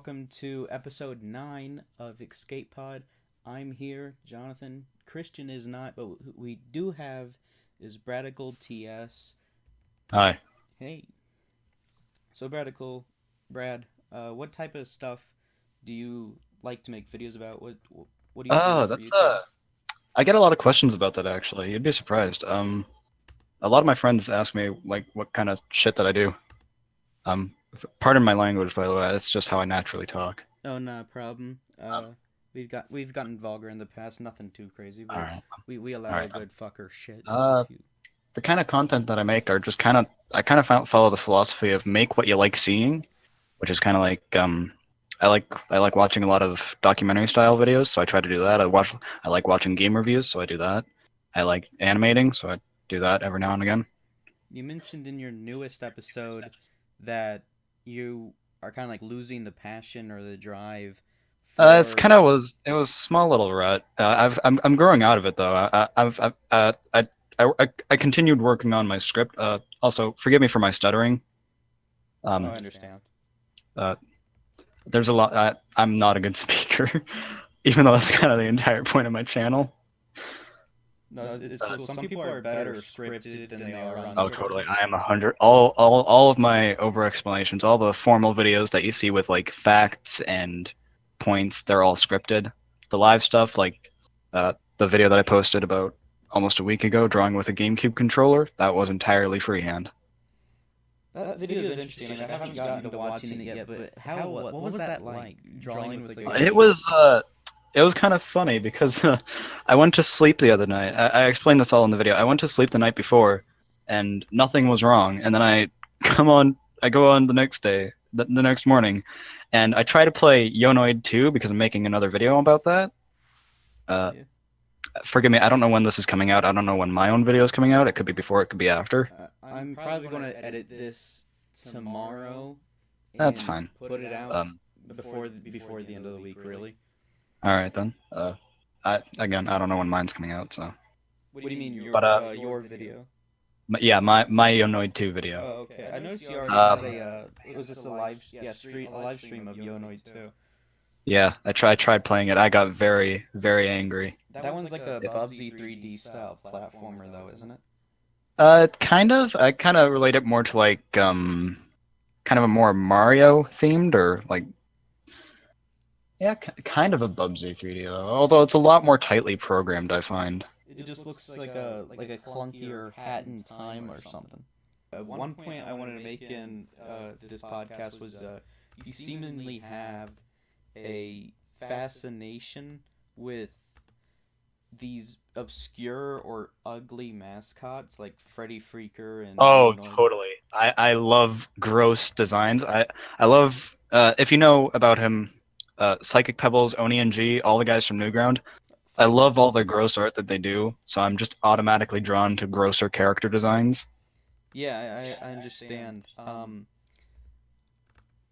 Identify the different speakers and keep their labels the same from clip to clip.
Speaker 1: welcome to episode 9 of Escape Pod. I'm here, Jonathan. Christian is not, but who we do have is BradicalTS.
Speaker 2: Hi.
Speaker 1: Hey, so what type of stuff do you like to make videos about? What do you do for
Speaker 2: That's
Speaker 1: YouTube?
Speaker 2: I get a lot of questions about that actually. You'd be surprised. A lot of my friends ask me like what kind of shit that I do. Pardon my language by the way. It's just how I naturally talk.
Speaker 1: Oh, no problem.
Speaker 2: Um,
Speaker 1: We've gotten vulgar in the past. Nothing too crazy,
Speaker 2: all
Speaker 1: but
Speaker 2: right.
Speaker 1: we
Speaker 2: All
Speaker 1: allow a
Speaker 2: right.
Speaker 1: good fucker shit.
Speaker 2: Uh,
Speaker 1: If you
Speaker 2: the kind of content that I make are just I kind of follow the philosophy of make what you like seeing, which is kind of like I like watching a lot of documentary style videos, so I try to do that. I like watching game reviews, so I do that. I like animating, so I do that every now and again.
Speaker 1: You mentioned in your newest episode that you are kind of like losing the passion or the drive
Speaker 2: It's
Speaker 1: for.
Speaker 2: kind of was it was a small little rut. I'm growing out of it though. I continued working on my script. Also, forgive me for my stuttering.
Speaker 1: Oh,
Speaker 2: Um,
Speaker 1: I understand.
Speaker 2: uh, there's a lot. I'm not a good speaker, even though that's kind of the entire point of my channel.
Speaker 1: No, it's well, some people are better scripted than they are
Speaker 2: Oh,
Speaker 1: unscripted.
Speaker 2: totally. I am 100. All of my over explanations, all the formal videos that you see with like facts and points, they're all scripted. The live stuff, like the video that I posted about almost a week ago, drawing with a GameCube controller, that was entirely freehand.
Speaker 1: That video is interesting. Like I haven't gotten to watching it yet, but what was that like drawing with a
Speaker 2: It
Speaker 1: GameCube?
Speaker 2: was uh, it was kind of funny because I went to sleep the other night. I explained this all in the video. I went to sleep the night before, and nothing was wrong. And then I go on the next day, the next morning, and I try to play Yonoid 2 because I'm making another video about that. Uh,
Speaker 1: Yeah.
Speaker 2: Forgive me, I don't know when this is coming out. I don't know when my own video is coming out. It could be before, it could be after.
Speaker 1: I'm probably going to edit this tomorrow
Speaker 2: That's
Speaker 1: and
Speaker 2: fine.
Speaker 1: put it out
Speaker 2: Um,
Speaker 1: before the end of the week. Really?
Speaker 2: all right then. I don't know when mine's coming out, so.
Speaker 1: What do you mean
Speaker 2: But
Speaker 1: your video?
Speaker 2: yeah, my Yonoid 2 video.
Speaker 1: Oh, okay. I noticed you already
Speaker 2: Um,
Speaker 1: had was this a live stream of Yonoid too?
Speaker 2: Yeah, I tried playing it. I got very, very angry.
Speaker 1: That one's like a
Speaker 2: It,
Speaker 1: Bubsy 3D style platformer, though, isn't it?
Speaker 2: kind of. I kind of relate it more to like kind of a more Mario themed or like yeah, kind of a Bubsy 3D though. Although it's a lot more tightly programmed, I find.
Speaker 1: It just looks like a clunkier Hat in Time or something. One point I wanted to make in this podcast was you seemingly have a fascination with these obscure or ugly mascots like Freddy Freaker and
Speaker 2: Oh,
Speaker 1: Yonoid.
Speaker 2: totally. I love gross designs. I love if you know about him, Psychic Pebbles, Oni and G, all the guys from Newground. I
Speaker 1: Fuck yeah.
Speaker 2: love all the gross art that they do, so I'm just automatically drawn to grosser character designs.
Speaker 1: Yeah, I understand.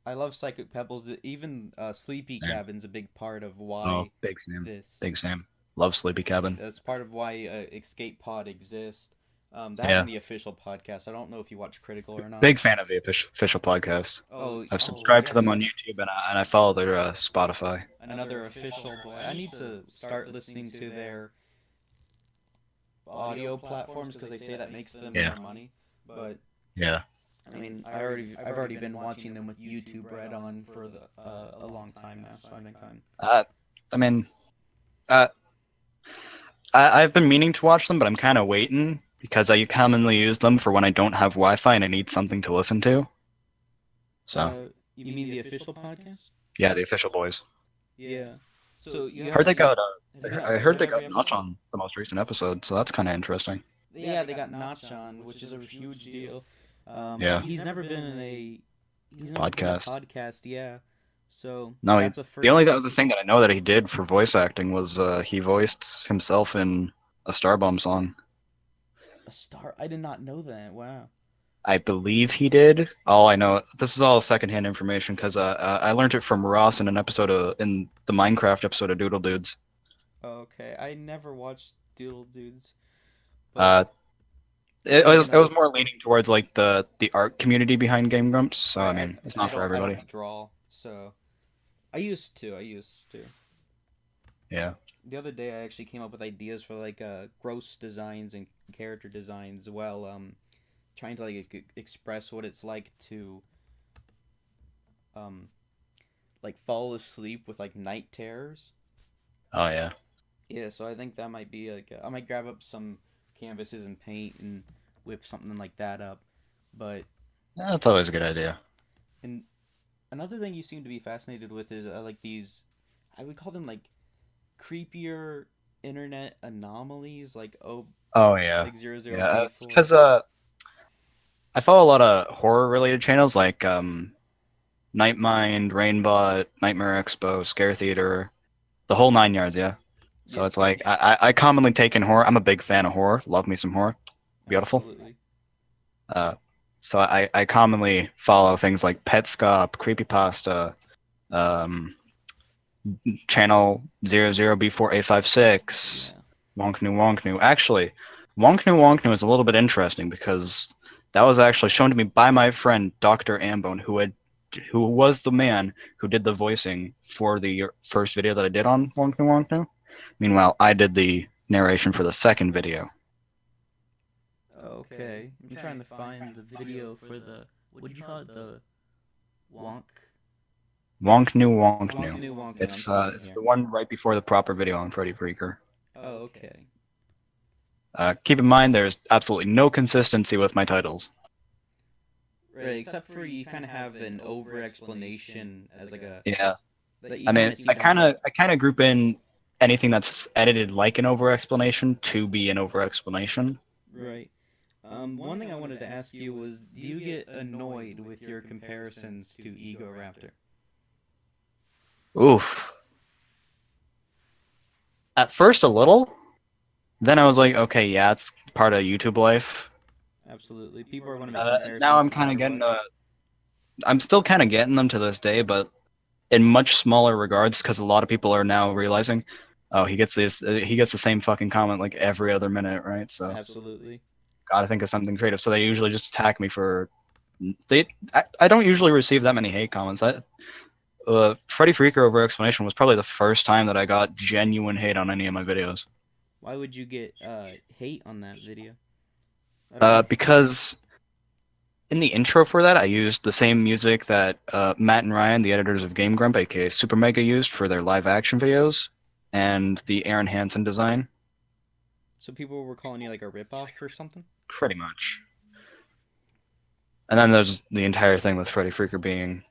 Speaker 1: I love Psychic Pebbles. Even Sleepy
Speaker 2: Yeah.
Speaker 1: Cabin's a big part of
Speaker 2: Oh,
Speaker 1: why
Speaker 2: big Sam.
Speaker 1: this.
Speaker 2: Big Sam. Love Sleepy Cabin.
Speaker 1: That's part of why Escape Pod exists. That
Speaker 2: Yeah.
Speaker 1: and the official podcast. I don't know if you watch Critical or not.
Speaker 2: Big fan of the official podcast. I've
Speaker 1: Oh,
Speaker 2: subscribed to them
Speaker 1: that's
Speaker 2: on YouTube and I follow their Spotify.
Speaker 1: another official boy. I need to start listening to their audio platforms because they say that makes them
Speaker 2: Yeah.
Speaker 1: more money. But
Speaker 2: Yeah.
Speaker 1: I mean, I've already been watching them with YouTube Red on for a long time now, so I think I'm.
Speaker 2: I mean, uh, I've been meaning to watch them, but I'm kind of waiting because I commonly use them for when I don't have Wi-Fi and I need something to listen to. So,
Speaker 1: You mean the official podcast?
Speaker 2: yeah, the official boys.
Speaker 1: Yeah. So you
Speaker 2: Heard
Speaker 1: have
Speaker 2: they got
Speaker 1: have you not
Speaker 2: I heard
Speaker 1: heard
Speaker 2: they
Speaker 1: every
Speaker 2: got Notch
Speaker 1: episode?
Speaker 2: on the most recent episode, so that's kind of interesting.
Speaker 1: Yeah, they got Notch on, which is a huge deal.
Speaker 2: Yeah.
Speaker 1: He's never been in a
Speaker 2: Podcast.
Speaker 1: podcast, yeah. So
Speaker 2: No,
Speaker 1: that's a
Speaker 2: the only
Speaker 1: first.
Speaker 2: other thing that I know that he did for voice acting was he voiced himself in a Starbomb song.
Speaker 1: A star. I did not know that. Wow.
Speaker 2: I believe he did. All I know, this is all secondhand information because I learned it from Ross in an episode in the Minecraft episode of Doodle Dudes.
Speaker 1: Okay, I never watched Doodle Dudes, but
Speaker 2: Uh,
Speaker 1: then
Speaker 2: it was more leaning towards like the art community behind Game Grumps. So I
Speaker 1: I
Speaker 2: mean, it's not for
Speaker 1: I
Speaker 2: everybody.
Speaker 1: don't draw, so I used to.
Speaker 2: Yeah.
Speaker 1: The other day, I actually came up with ideas for like gross designs and character designs while trying to like express what it's like to um like fall asleep with like night terrors.
Speaker 2: Oh yeah.
Speaker 1: Yeah, so I think that might be like I might grab up some canvases and paint and whip something like that up. But
Speaker 2: That's always a good idea.
Speaker 1: and another thing you seem to be fascinated with is like these, I would call them like creepier internet anomalies,
Speaker 2: Oh yeah.
Speaker 1: like zero zero
Speaker 2: Yeah.
Speaker 1: B
Speaker 2: It's
Speaker 1: four.
Speaker 2: because I follow a lot of horror related channels like Nightmind, Rainbot, Nightmare Expo, Scare Theater, the whole nine yards. Yeah. So
Speaker 1: Yep,
Speaker 2: it's like I commonly take in horror. I'm a big fan of horror. Love me some horror. Beautiful.
Speaker 1: absolutely.
Speaker 2: Uh, so I commonly follow things like Petscop, Creepypasta, um, Channel 00B4856,
Speaker 1: Yeah.
Speaker 2: Wonknu Wonknu. Actually, Wonknu Wonknu is a little bit interesting because that was actually shown to me by my friend Dr. Ambone, who was the man who did the voicing for the first video that I did on Wonknu Wonknu. Meanwhile, I did the narration for the second video.
Speaker 1: Okay. I'm trying to find the video for the, what did you call it? The wonk
Speaker 2: Wonknu
Speaker 1: wonk
Speaker 2: Wonknu.
Speaker 1: new wonk new. I'm
Speaker 2: It's
Speaker 1: seeing it
Speaker 2: it's
Speaker 1: here.
Speaker 2: the one right before the proper video on Freddy Freaker.
Speaker 1: Oh, okay.
Speaker 2: Keep in mind, there's absolutely no consistency with my titles.
Speaker 1: Right, except for you kind of have an over explanation as like a
Speaker 2: Yeah,
Speaker 1: that you
Speaker 2: I
Speaker 1: kind
Speaker 2: mean,
Speaker 1: of seem to have a
Speaker 2: I kind of group in anything that's edited like an over explanation to be an over explanation.
Speaker 1: right. One thing I wanted to ask you was, do you get annoyed with your comparisons to Ego Raptor?
Speaker 2: Oof. At first, a little. Then I was like, okay, yeah, it's part of YouTube life.
Speaker 1: Absolutely. People are going to make
Speaker 2: Now
Speaker 1: comparisons
Speaker 2: I'm
Speaker 1: no
Speaker 2: kind of
Speaker 1: matter
Speaker 2: getting
Speaker 1: what.
Speaker 2: I'm still kind of getting them to this day, but in much smaller regards because a lot of people are now realizing, oh, he gets the same fucking comment like every other minute, right? So
Speaker 1: Absolutely.
Speaker 2: gotta think of something creative. So they usually just attack me for I don't usually receive that many hate comments. Freddy Freaker over explanation was probably the first time that I got genuine hate on any of my videos.
Speaker 1: Why would you get hate on that video? I don't understand.
Speaker 2: Because in the intro for that, I used the same music that Matt and Ryan, the editors of Game Grump, aka Super Mega, used for their live action videos, and the Aaron Hansen design.
Speaker 1: So people were calling you like a ripoff or something?
Speaker 2: Pretty much. And then there's the entire thing with Freddy Freaker being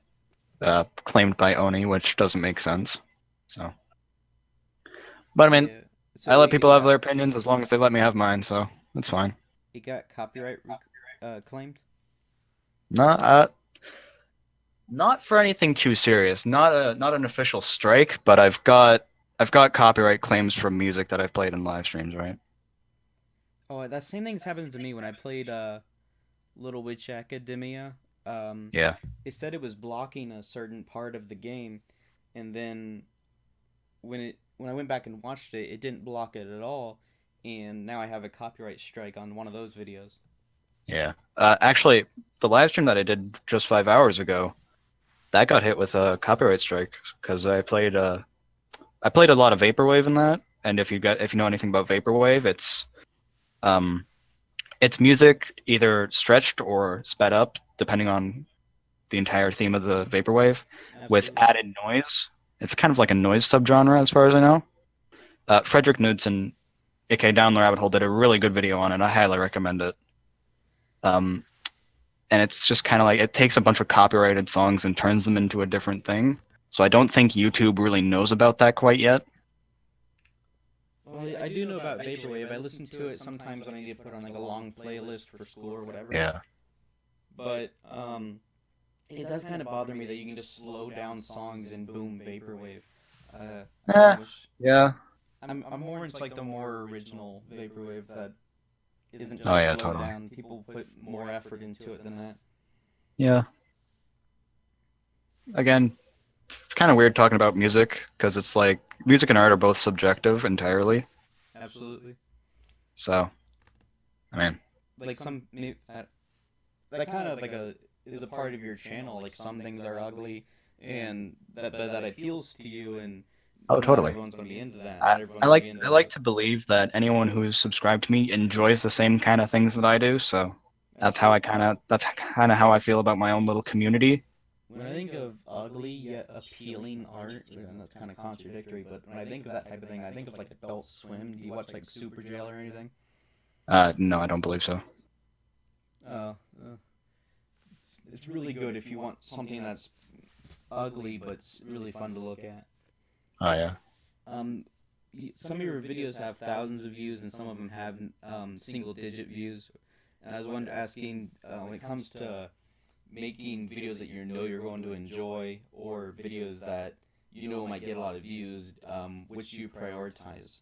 Speaker 2: claimed by Oni, which doesn't make sense. So, but I mean,
Speaker 1: Yeah.
Speaker 2: I
Speaker 1: So
Speaker 2: let
Speaker 1: it
Speaker 2: people have
Speaker 1: got
Speaker 2: their opinions as long as they let me have mine, so that's fine.
Speaker 1: copyright claimed.
Speaker 2: Not not for anything too serious. Not an official strike, but I've got copyright claims from music that I've played in live streams, right?
Speaker 1: Oh, that same thing's happened to me when I played Little Witch Academia. Um,
Speaker 2: Yeah.
Speaker 1: it said it was blocking a certain part of the game, and then when I went back and watched it, it didn't block it at all, and now I have a copyright strike on one of those videos.
Speaker 2: Yeah. Actually, the live stream that I did just 5 hours ago, that got hit with a copyright strike because I played a lot of vaporwave in that, and if you know anything about vaporwave, um it's music either stretched or sped up depending on the entire theme of the vaporwave with
Speaker 1: Absolutely.
Speaker 2: added noise. It's kind of like a noise subgenre as far as I know. Frederick Knudsen, aka Down the Rabbit Hole, did a really good video on it. I highly recommend it. Um, and it's just kind of like it takes a bunch of copyrighted songs and turns them into a different thing. So I don't think YouTube really knows about that quite yet.
Speaker 1: Well, I do know about vaporwave. I listen to it sometimes when I need to put on like a long playlist for school or whatever.
Speaker 2: Yeah.
Speaker 1: But it does kind of bother me that you can just slow down songs and boom, vaporwave. I kind
Speaker 2: Eh,
Speaker 1: of wish
Speaker 2: yeah.
Speaker 1: I'm more into like the more original vaporwave that isn't
Speaker 2: Oh
Speaker 1: just
Speaker 2: yeah,
Speaker 1: slowed
Speaker 2: totally.
Speaker 1: down. People put more effort into it than that.
Speaker 2: Yeah. Again, it's kind of weird talking about music because it's like music and art are both subjective entirely.
Speaker 1: Absolutely.
Speaker 2: So, I mean,
Speaker 1: Like that kind of like a is a part of your channel. Like some things are ugly and that appeals to you, and
Speaker 2: Oh,
Speaker 1: not
Speaker 2: totally.
Speaker 1: everyone's going to be into that.
Speaker 2: I,
Speaker 1: Not everyone's
Speaker 2: I
Speaker 1: going to
Speaker 2: like
Speaker 1: be into
Speaker 2: I like
Speaker 1: like
Speaker 2: to believe that anyone who's subscribed to me enjoys the same kind of things that I do. So
Speaker 1: absolutely.
Speaker 2: that's kind of how I feel about my own little community.
Speaker 1: When I think of ugly yet appealing art, and that's kind of contradictory, but when I think of that type of thing, I think of like Adult Swim. Do you watch like Super Jail or anything?
Speaker 2: No, I don't believe so.
Speaker 1: Uh, uh, it's really good if you want something that's ugly but it's really fun to look at.
Speaker 2: Oh yeah.
Speaker 1: Um, some of your videos have thousands of views, and some of them have single-digit views. And I was asking when it comes to making videos that you know you're going to enjoy, or videos that you know might get a lot of views, which you prioritize.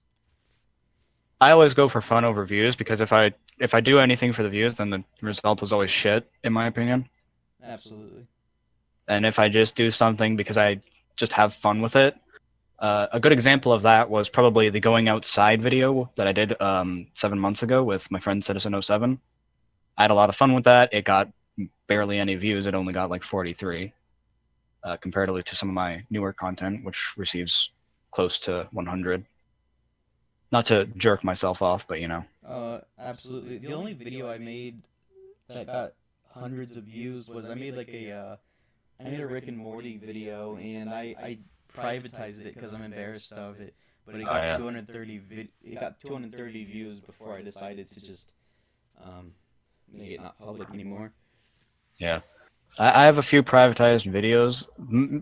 Speaker 2: I always go for fun over views because if I do anything for the views, then the result is always shit, in my opinion.
Speaker 1: Absolutely.
Speaker 2: And if I just do something because I just have fun with it, a good example of that was probably the going outside video that I did 7 months ago with my friend Citizen07. I had a lot of fun with that. It got barely any views. It only got like 43, comparatively to some of my newer content, which receives close to 100. Not to jerk myself off, but you know.
Speaker 1: Absolutely. The only video I made that got hundreds of views was I made a Rick and Morty video, and I privatized it because I'm embarrassed of it. But
Speaker 2: Oh yeah.
Speaker 1: it got 230 views before I decided to just um, make it not public anymore.
Speaker 2: Yeah. I have a few privatized videos,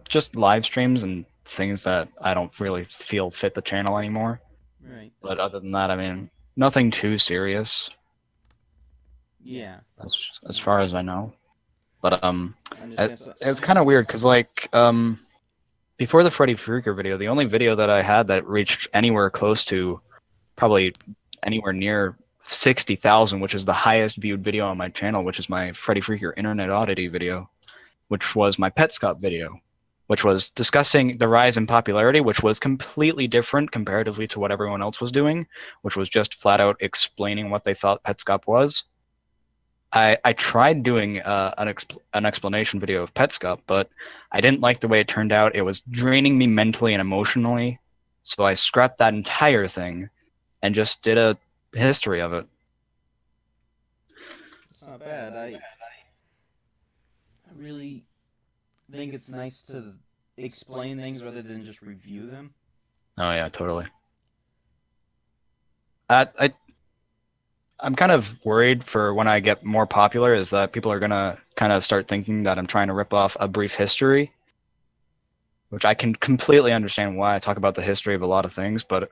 Speaker 2: just live streams and things that I don't really feel fit the channel anymore.
Speaker 1: Right.
Speaker 2: But other than that, I mean, nothing too serious
Speaker 1: Yeah.
Speaker 2: as far as I know. But
Speaker 1: I
Speaker 2: it,
Speaker 1: understand. So,
Speaker 2: it was kind of weird because like before the Freddy Krueger video, the only video that I had that reached anywhere close to probably anywhere near 60,000, which is the highest viewed video on my channel, which is my Freddy Krueger Internet Oddity video, which was my Petscop video, which was discussing the rise in popularity, which was completely different comparatively to what everyone else was doing, which was just flat out explaining what they thought Petscop was. I tried doing an explanation video of Petscop, but I didn't like the way it turned out. It was draining me mentally and emotionally, so I scrapped that entire thing and just did a history of it.
Speaker 1: it's not bad. I really think it's nice to explain things rather than just review them.
Speaker 2: Oh yeah, totally. I I'm kind of worried for when I get more popular is that people are gonna kind of start thinking that I'm trying to rip off A Brief History, which I can completely understand why I talk about the history of a lot of things, but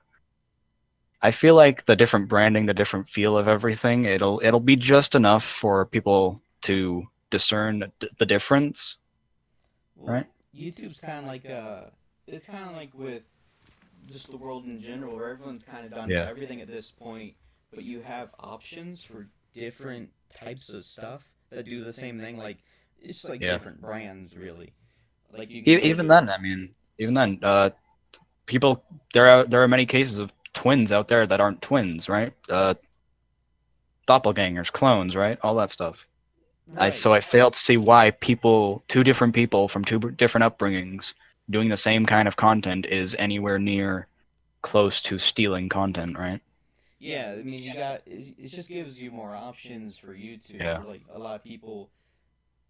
Speaker 2: I feel like the different branding, the different feel of everything, it'll be just enough for people to discern the difference,
Speaker 1: Well,
Speaker 2: right?
Speaker 1: YouTube's kind of like it's kind of like with just the world in general, where everyone's kind of done
Speaker 2: Yeah.
Speaker 1: everything at this point, but you have options for different types of stuff that do the same thing. Like it's just like
Speaker 2: Yeah.
Speaker 1: different brands, really. Like you can go
Speaker 2: Even
Speaker 1: to
Speaker 2: then, I mean, even then, people there are many cases of twins out there that aren't twins, right? Doppelgangers, clones, right? All that stuff.
Speaker 1: right.
Speaker 2: So I fail to see why two different people from two different upbringings, doing the same kind of content is anywhere near close to stealing content, right?
Speaker 1: Yeah, I mean, it just gives you more options for YouTube.
Speaker 2: Yeah,
Speaker 1: Like a lot of people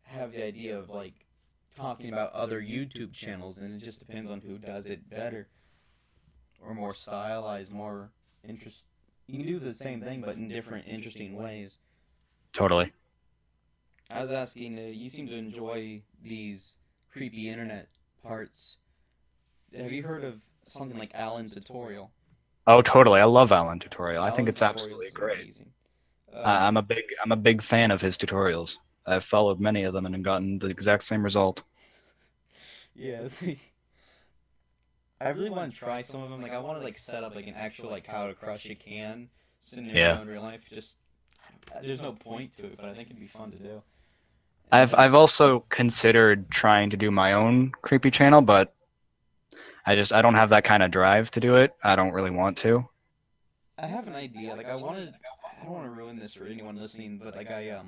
Speaker 1: have the idea of like talking about other YouTube channels, and it just depends on who does it better or more stylized, more interest. You can do the same thing, but in different, interesting ways.
Speaker 2: totally.
Speaker 1: I was asking, you seem to enjoy these creepy internet parts. Have you heard of something like Alan Tutorial?
Speaker 2: Oh, totally. I love Alan Tutorial. I think
Speaker 1: Alan
Speaker 2: it's
Speaker 1: Tutorial
Speaker 2: absolutely
Speaker 1: is
Speaker 2: great.
Speaker 1: amazing. Um,
Speaker 2: I'm a big fan of his tutorials. I've followed many of them and gotten the exact same result.
Speaker 1: yeah, I really want to try some of them. Like, I want to like set up like an actual like how to crush a can
Speaker 2: Yeah.
Speaker 1: scenario in real life. Just there's no point to it, but I think it'd be fun to do. And
Speaker 2: I've also considered trying to do my own creepy channel, but I don't have that kind of drive to do it. I don't really want to.
Speaker 1: I have an idea. Like, I don't want to ruin this for anyone listening, but like I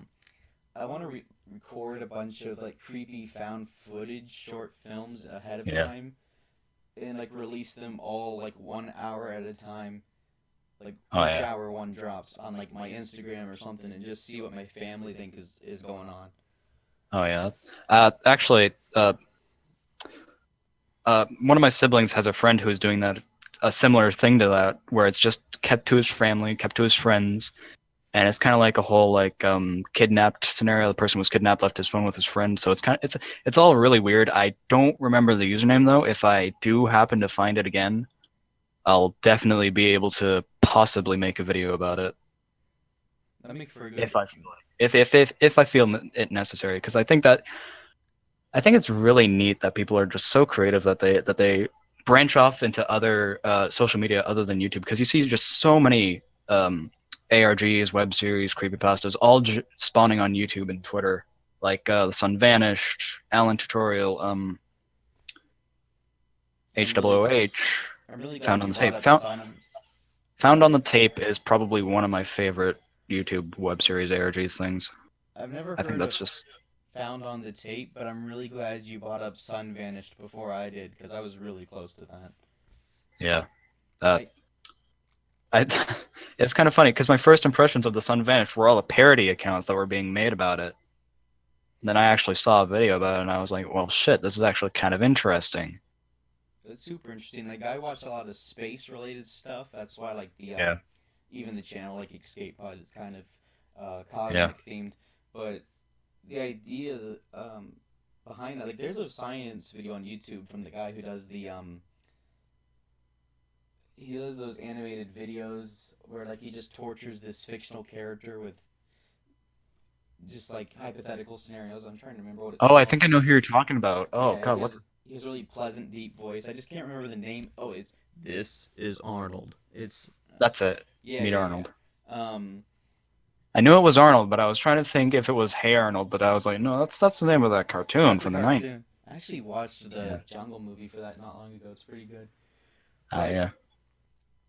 Speaker 1: want to record a bunch of like creepy found footage short films ahead of
Speaker 2: Yeah.
Speaker 1: time and like release them all like 1 hour at a time. Like
Speaker 2: Oh
Speaker 1: each
Speaker 2: yeah.
Speaker 1: hour one drops on like my Instagram or something, and just see what my family think is going on.
Speaker 2: Oh yeah. Actually, one of my siblings has a friend who's doing that, a similar thing to that, where it's just kept to his family, kept to his friends, and it's kind of like a whole like kidnapped scenario. The person was kidnapped, left his phone with his friend, so it's all really weird. I don't remember the username though. If I do happen to find it again, I'll definitely be able to possibly make a video about it
Speaker 1: That make for a good.
Speaker 2: if I feel like if I feel it necessary, because I think it's really neat that people are just so creative that they branch off into other social media other than YouTube, because you see just so many ARGs, web series, creepypastas, all spawning on YouTube and Twitter, like The Sun Vanished, Alan Tutorial,
Speaker 1: I'm really
Speaker 2: HWOH,
Speaker 1: I'm really
Speaker 2: Found
Speaker 1: glad
Speaker 2: on
Speaker 1: you
Speaker 2: the
Speaker 1: brought
Speaker 2: Tape.
Speaker 1: up Sun.
Speaker 2: Found on
Speaker 1: Sorry,
Speaker 2: the Tape is probably one of my favorite YouTube web series ARGs things.
Speaker 1: I've never
Speaker 2: I think
Speaker 1: heard
Speaker 2: that's
Speaker 1: of
Speaker 2: just
Speaker 1: Found on the Tape, but I'm really glad you brought up Sun Vanished before I did, because I was really close to that.
Speaker 2: yeah. Uh,
Speaker 1: I
Speaker 2: I it's kind of funny because my first impressions of The Sun Vanished were all the parody accounts that were being made about it. Then I actually saw a video about it, and I was like, well, shit, this is actually kind of interesting.
Speaker 1: It's super interesting. Like I watch a lot of space related stuff. That's why like the
Speaker 2: Yeah,
Speaker 1: even the channel like Escape Pod is kind of
Speaker 2: yeah.
Speaker 1: cosmic themed, but the idea behind that, like there's a science video on YouTube from the guy who does the he does those animated videos where like he just tortures this fictional character with just like hypothetical scenarios. I'm trying to remember what it's
Speaker 2: Oh, I
Speaker 1: called.
Speaker 2: think I know who you're talking about. Oh,
Speaker 1: Yeah,
Speaker 2: God, what's
Speaker 1: he has a really pleasant, deep voice. I just can't remember the name. Oh, it's This is Arnold. It's
Speaker 2: that's it?
Speaker 1: yeah,
Speaker 2: Meet
Speaker 1: yeah, yeah.
Speaker 2: Arnold.
Speaker 1: Um,
Speaker 2: I knew it was Arnold, but I was trying to think if it was Hey Arnold, but I was like, no, that's the name of that cartoon
Speaker 1: that's a
Speaker 2: from the 90s.
Speaker 1: cartoon. I actually watched
Speaker 2: Yeah.
Speaker 1: the Jungle movie for that not long ago. It's pretty good.
Speaker 2: Oh,
Speaker 1: But
Speaker 2: yeah.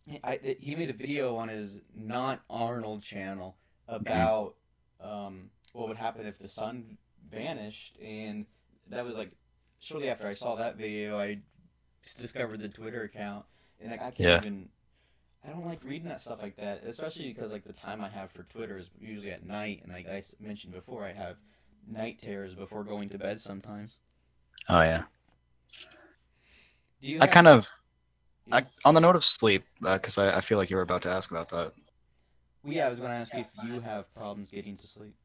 Speaker 1: he made a video on his not Arnold channel
Speaker 2: Mhm.
Speaker 1: about what would happen if the sun vanished, and that was like shortly after I saw that video, I discovered the Twitter account, and like I can't
Speaker 2: Yeah.
Speaker 1: even. I don't like reading that stuff like that, especially because like the time I have for Twitter is usually at night, and like I mentioned before, I have night terrors before going to bed sometimes.
Speaker 2: Oh, yeah.
Speaker 1: Do you
Speaker 2: I
Speaker 1: have?
Speaker 2: kind of,
Speaker 1: Yeah.
Speaker 2: on the note of sleep, because I feel like you were about to ask about that.
Speaker 1: Well, yeah, I was going to ask if you have problems getting to sleep.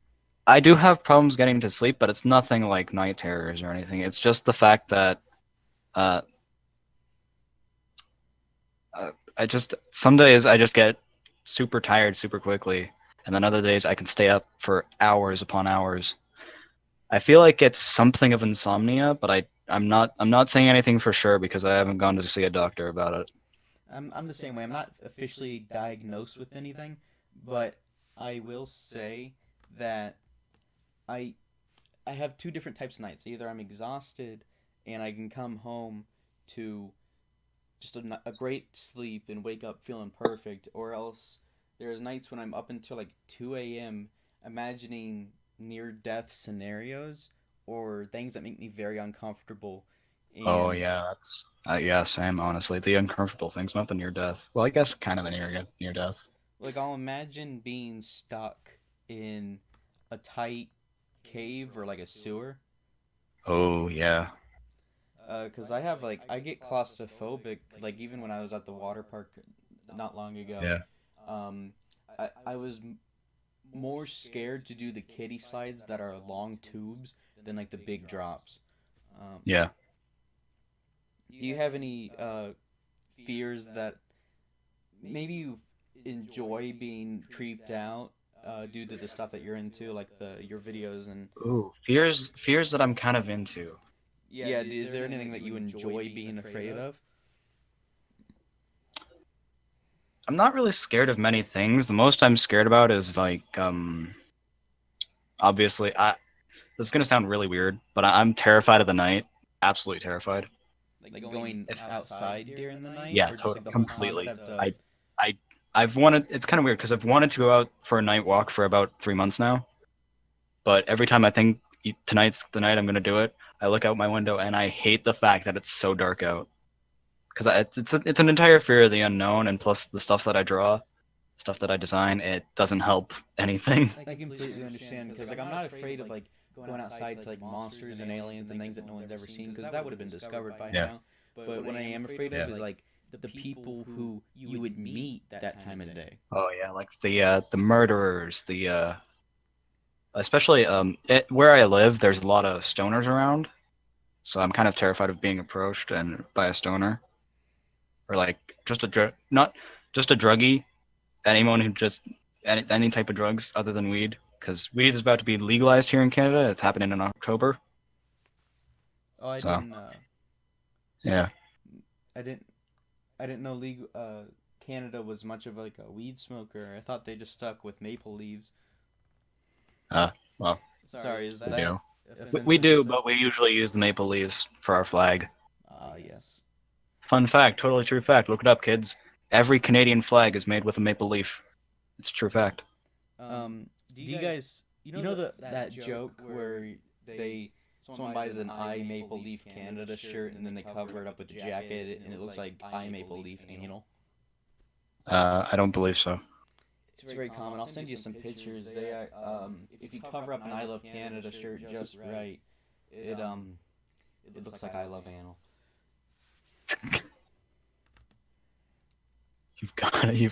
Speaker 2: I do have problems getting to sleep, but it's nothing like night terrors or anything. It's just the fact that uh, I just some days I just get super tired super quickly, and then other days I can stay up for hours upon hours. I feel like it's something of insomnia, but I'm not saying anything for sure because I haven't gone to see a doctor about it.
Speaker 1: I'm the same way. I'm not officially diagnosed with anything, but I will say that I I have two different types of nights. Either I'm exhausted and I can come home to just a great sleep and wake up feeling perfect, or else there's nights when I'm up until like 2 a.m. imagining near death scenarios or things that make me very uncomfortable.
Speaker 2: Oh
Speaker 1: And
Speaker 2: yeah, that's yeah, same honestly. The uncomfortable things, not the near death. Well, I guess kind of the near death.
Speaker 1: like I'll imagine being stuck in a tight cave or like a sewer.
Speaker 2: Oh yeah,
Speaker 1: Cause I have like I get claustrophobic like even when I was at the water park not long ago.
Speaker 2: yeah,
Speaker 1: Um, I was more scared to do the kiddie slides that are long tubes than like the big drops. Um,
Speaker 2: yeah.
Speaker 1: do you have any fears that maybe you enjoy being creeped out due to the stuff that you're into, like the your videos and
Speaker 2: Ooh, fears that I'm kind of into.
Speaker 1: yeah, is there anything that you enjoy being afraid of?
Speaker 2: I'm not really scared of many things. The most I'm scared about is like obviously I this is gonna sound really weird, but I'm terrified of the night. Absolutely terrified.
Speaker 1: Like going
Speaker 2: If
Speaker 1: outside during the night,
Speaker 2: yeah,
Speaker 1: or just like the whole
Speaker 2: completely.
Speaker 1: concept of
Speaker 2: I I've wanted. It's kind of weird because I've wanted to go out for a night walk for about 3 months now, But every time I think tonight's the night I'm gonna do it, I look out my window and I hate the fact that it's so dark out. Because it's an entire fear of the unknown, and plus the stuff that I draw, stuff that I design, it doesn't help anything.
Speaker 1: I completely understand because like I'm not afraid of like going outside to like monsters and aliens and things that no one's ever seen because that would have been discovered by
Speaker 2: Yeah.
Speaker 1: now. But what I am afraid of is like the people who you would meet that time of the day.
Speaker 2: Oh yeah, like the murderers, the especially where I live, there's a lot of stoners around, so I'm kind of terrified of being approached and by a stoner, or like just not just a druggie, anyone who just any type of drugs other than weed, because weed is about to be legalized here in Canada. It's happening in October.
Speaker 1: Oh, I
Speaker 2: So
Speaker 1: didn't.
Speaker 2: yeah,
Speaker 1: I didn't. I didn't know Canada was much of like a weed smoker. I thought they just stuck with maple leaves.
Speaker 2: well,
Speaker 1: Sorry, is
Speaker 2: we
Speaker 1: that
Speaker 2: do.
Speaker 1: offensive
Speaker 2: We
Speaker 1: to
Speaker 2: do,
Speaker 1: say?
Speaker 2: but we usually use the maple leaves for our flag.
Speaker 1: Ah, yes.
Speaker 2: Fun fact, totally true fact. Look it up, kids. Every Canadian flag is made with a maple leaf. It's a true fact.
Speaker 1: Do you guys, you know that joke where someone buys an I Maple Leaf Canada shirt and then they cover it up with the jacket and it looks like I Maple Leaf Anal?
Speaker 2: I don't believe so.
Speaker 1: It's very common. I'll send you some pictures. They are, if you cover up an I Love Canada shirt just right, it looks like I Love Anal.
Speaker 2: You've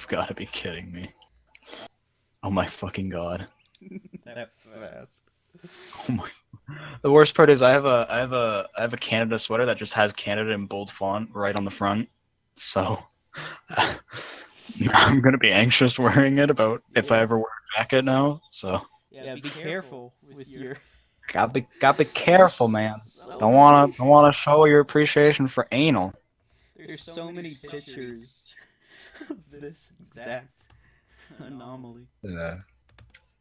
Speaker 2: got to be kidding me. Oh my fucking god.
Speaker 1: That's fast.
Speaker 2: Oh my. The worst part is I have a Canada sweater that just has Canada in bold font right on the front. So I'm gonna be anxious wearing it about if I ever wear a jacket now. So
Speaker 1: Yeah, be careful with your.
Speaker 2: gotta be careful, man. Don't wanna show your appreciation for anal.
Speaker 1: There's so many pictures of this exact anomaly.
Speaker 2: Yeah.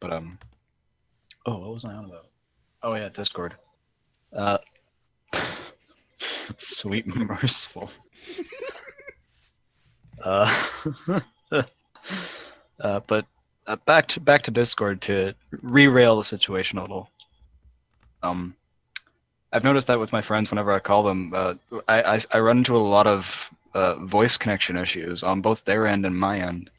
Speaker 2: But oh, what was I on about? Oh yeah, Discord. Uh, sweet merciful. Uh, but back to Discord to re-rail the situation a little. I've noticed that with my friends whenever I call them, I run into a lot of voice connection issues on both their end and my end.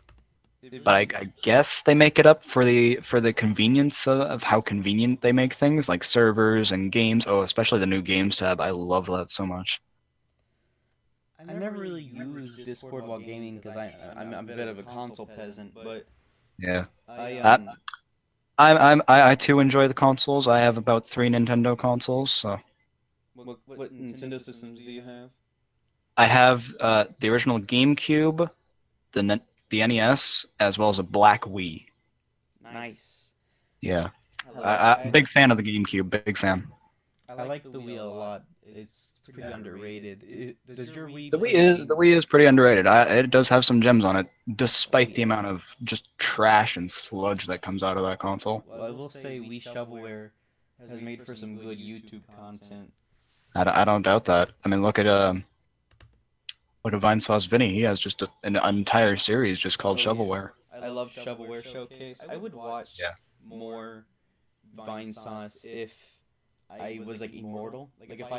Speaker 2: But I guess they make it up for the convenience of how convenient they make things, like servers and games. Oh, especially the new games tab. I love that so much.
Speaker 1: I never really used Discord while gaming because I'm a bit of a console peasant, but
Speaker 2: Yeah.
Speaker 1: I
Speaker 2: I too enjoy the consoles. I have about 3 Nintendo consoles, so
Speaker 1: what Nintendo systems do you have?
Speaker 2: I have the original GameCube, the NES, as well as a black Wii.
Speaker 1: Nice.
Speaker 2: Yeah.
Speaker 1: I
Speaker 2: I'm big fan of the GameCube. Big fan.
Speaker 1: like the Wii a lot. It's pretty underrated. Does your Wii
Speaker 2: The
Speaker 1: play
Speaker 2: Wii is pretty underrated. It does have some gems on it, despite the amount of just trash and sludge that comes out of that console.
Speaker 1: Well, I will say Wii Shovelware has made for some good YouTube content.
Speaker 2: I don't doubt that. I mean, look at Vinesauce Vinny. He has just an entire series just called Shovelware.
Speaker 1: I love Shovelware Showcase. I would watch more Vine Sauce if I was like immortal. Like if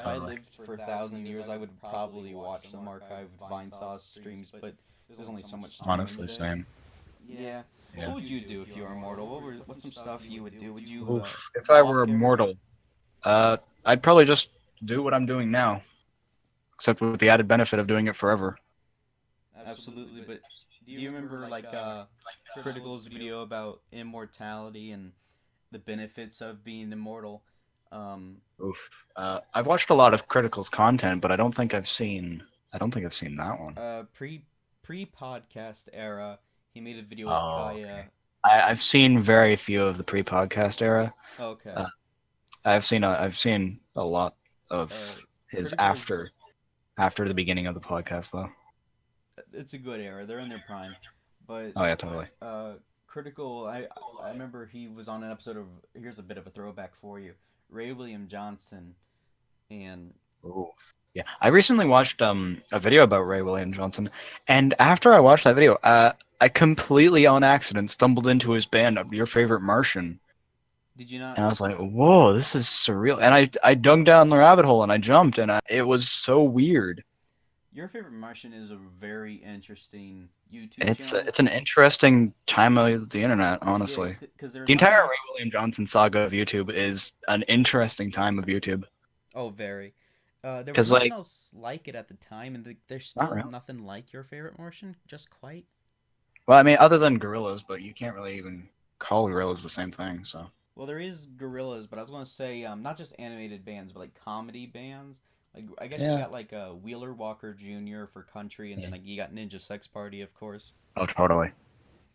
Speaker 1: I lived for 1,000 years, I would probably watch some archived Vine Sauce streams. But there's only so much time.
Speaker 2: Honestly,
Speaker 1: today.
Speaker 2: same.
Speaker 1: Yeah.
Speaker 2: Yeah.
Speaker 1: What would you do if you were immortal? What's some stuff you would do? Would you?
Speaker 2: If I were immortal, I'd probably just do what I'm doing now, except with the added benefit of doing it forever.
Speaker 1: Absolutely, but do you remember like Critical's video about immortality and the benefits of being immortal?
Speaker 2: Oof. I've watched a lot of Critical's content, but I don't think I've seen that one.
Speaker 1: Pre podcast era, he made a video with
Speaker 2: Oh,
Speaker 1: Kaya.
Speaker 2: okay. I've seen very few of the pre-podcast era.
Speaker 1: Okay.
Speaker 2: I've seen a lot of his
Speaker 1: Critical's-
Speaker 2: after the beginning of the podcast though.
Speaker 1: It's a good era. They're in their prime, but
Speaker 2: Oh yeah, totally.
Speaker 1: Critical. I remember he was on an episode of. Here's a bit of a throwback for you. Ray William Johnson, and
Speaker 2: Ooh. Yeah, I recently watched a video about Ray William Johnson, and after I watched that video, I completely on accident stumbled into his band, Your Favorite Martian.
Speaker 1: Did you not?
Speaker 2: And I was like, whoa, this is surreal. And I dug down the rabbit hole and I jumped, and it was so weird.
Speaker 1: Your Favorite Martian is a very interesting YouTube
Speaker 2: It's
Speaker 1: channel.
Speaker 2: it's an interesting time of the internet,
Speaker 1: Yeah,
Speaker 2: honestly.
Speaker 1: because there's
Speaker 2: The
Speaker 1: nothing
Speaker 2: entire Ray
Speaker 1: else.
Speaker 2: William Johnson saga of YouTube is an interesting time of YouTube.
Speaker 1: Oh, very. There was
Speaker 2: Because,
Speaker 1: nothing
Speaker 2: like,
Speaker 1: else like it at the time, and there's
Speaker 2: not
Speaker 1: still
Speaker 2: really.
Speaker 1: nothing like Your Favorite Martian, just quite.
Speaker 2: Well, I mean, other than gorillas, but you can't really even call gorillas the same thing, so.
Speaker 1: Well, there is gorillas, but I was going to say not just animated bands, but like comedy bands. Like I guess you
Speaker 2: Yeah.
Speaker 1: got like Wheeler Walker Jr. for country, and then
Speaker 2: Yeah.
Speaker 1: like you got Ninja Sex Party, of course.
Speaker 2: Oh, totally.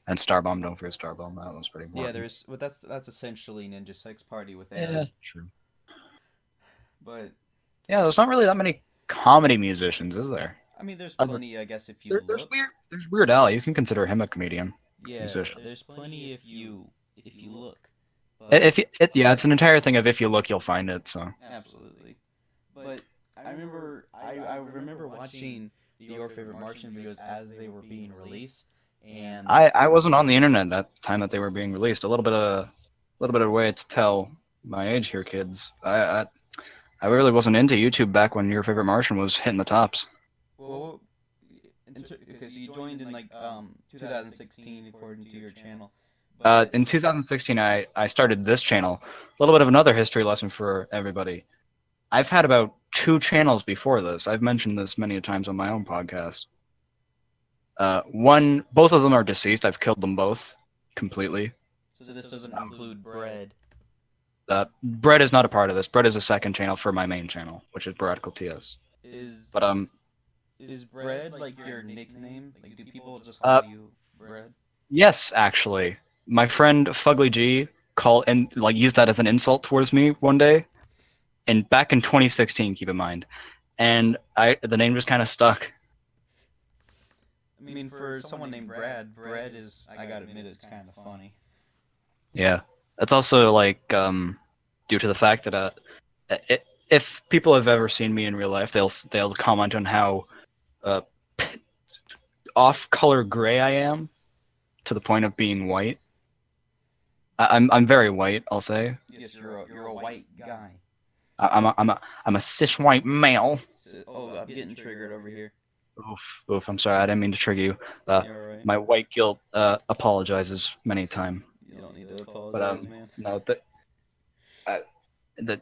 Speaker 2: And Starbomb, don't forget Starbomb. That was pretty
Speaker 1: Yeah,
Speaker 2: important.
Speaker 1: there's but that's essentially Ninja Sex Party with
Speaker 2: Yeah,
Speaker 1: Aaron.
Speaker 2: true.
Speaker 1: But
Speaker 2: Yeah, there's not really that many comedy musicians, is there?
Speaker 1: I mean, there's
Speaker 2: Other
Speaker 1: plenty, I guess, if you
Speaker 2: there's
Speaker 1: look.
Speaker 2: Weird Al. You can consider him a comedian
Speaker 1: Yeah,
Speaker 2: musician.
Speaker 1: there's plenty if you look. But
Speaker 2: If you, yeah, it's an entire thing of if you look, you'll find it. So
Speaker 1: absolutely. But I remember watching the Your Favorite Martian videos as they were being released, and
Speaker 2: I wasn't on the internet at the time that they were being released. A little bit of way to tell my age here, kids. I really wasn't into YouTube back when Your Favorite Martian was hitting the tops.
Speaker 1: well, okay, so you joined in like 2016 according to your channel, but
Speaker 2: In 2016, I started this channel. A little bit of another history lesson for everybody. I've had about 2 channels before this. I've mentioned this many times on my own podcast. Both of them are deceased. I've killed them both completely.
Speaker 1: so this doesn't include bread.
Speaker 2: Bread is not a part of this. Bread is a second channel for my main channel, which is BradicalTS.
Speaker 1: Is
Speaker 2: But
Speaker 1: is bread like your nickname? Like, do people just
Speaker 2: uh,
Speaker 1: call you bread?
Speaker 2: yes, actually, my friend Fugly G called and like used that as an insult towards me one day, and back in 2016, keep in mind, and the name just kind of stuck.
Speaker 1: I mean, for someone named Brad, bread is, I gotta admit, it's kind of funny.
Speaker 2: Yeah, that's also like due to the fact that if people have ever seen me in real life, they'll comment on how uh, off-color gray I am to the point of being white. I'm very white, I'll say.
Speaker 1: Yes, you're a white guy.
Speaker 2: I'm a cis white male.
Speaker 1: Oh, I'm getting triggered over here.
Speaker 2: Oof. I'm sorry, I didn't mean to trigger you.
Speaker 1: You're all right.
Speaker 2: My white guilt apologizes many times.
Speaker 1: You don't need to
Speaker 2: But
Speaker 1: apologize, man.
Speaker 2: no, uh, the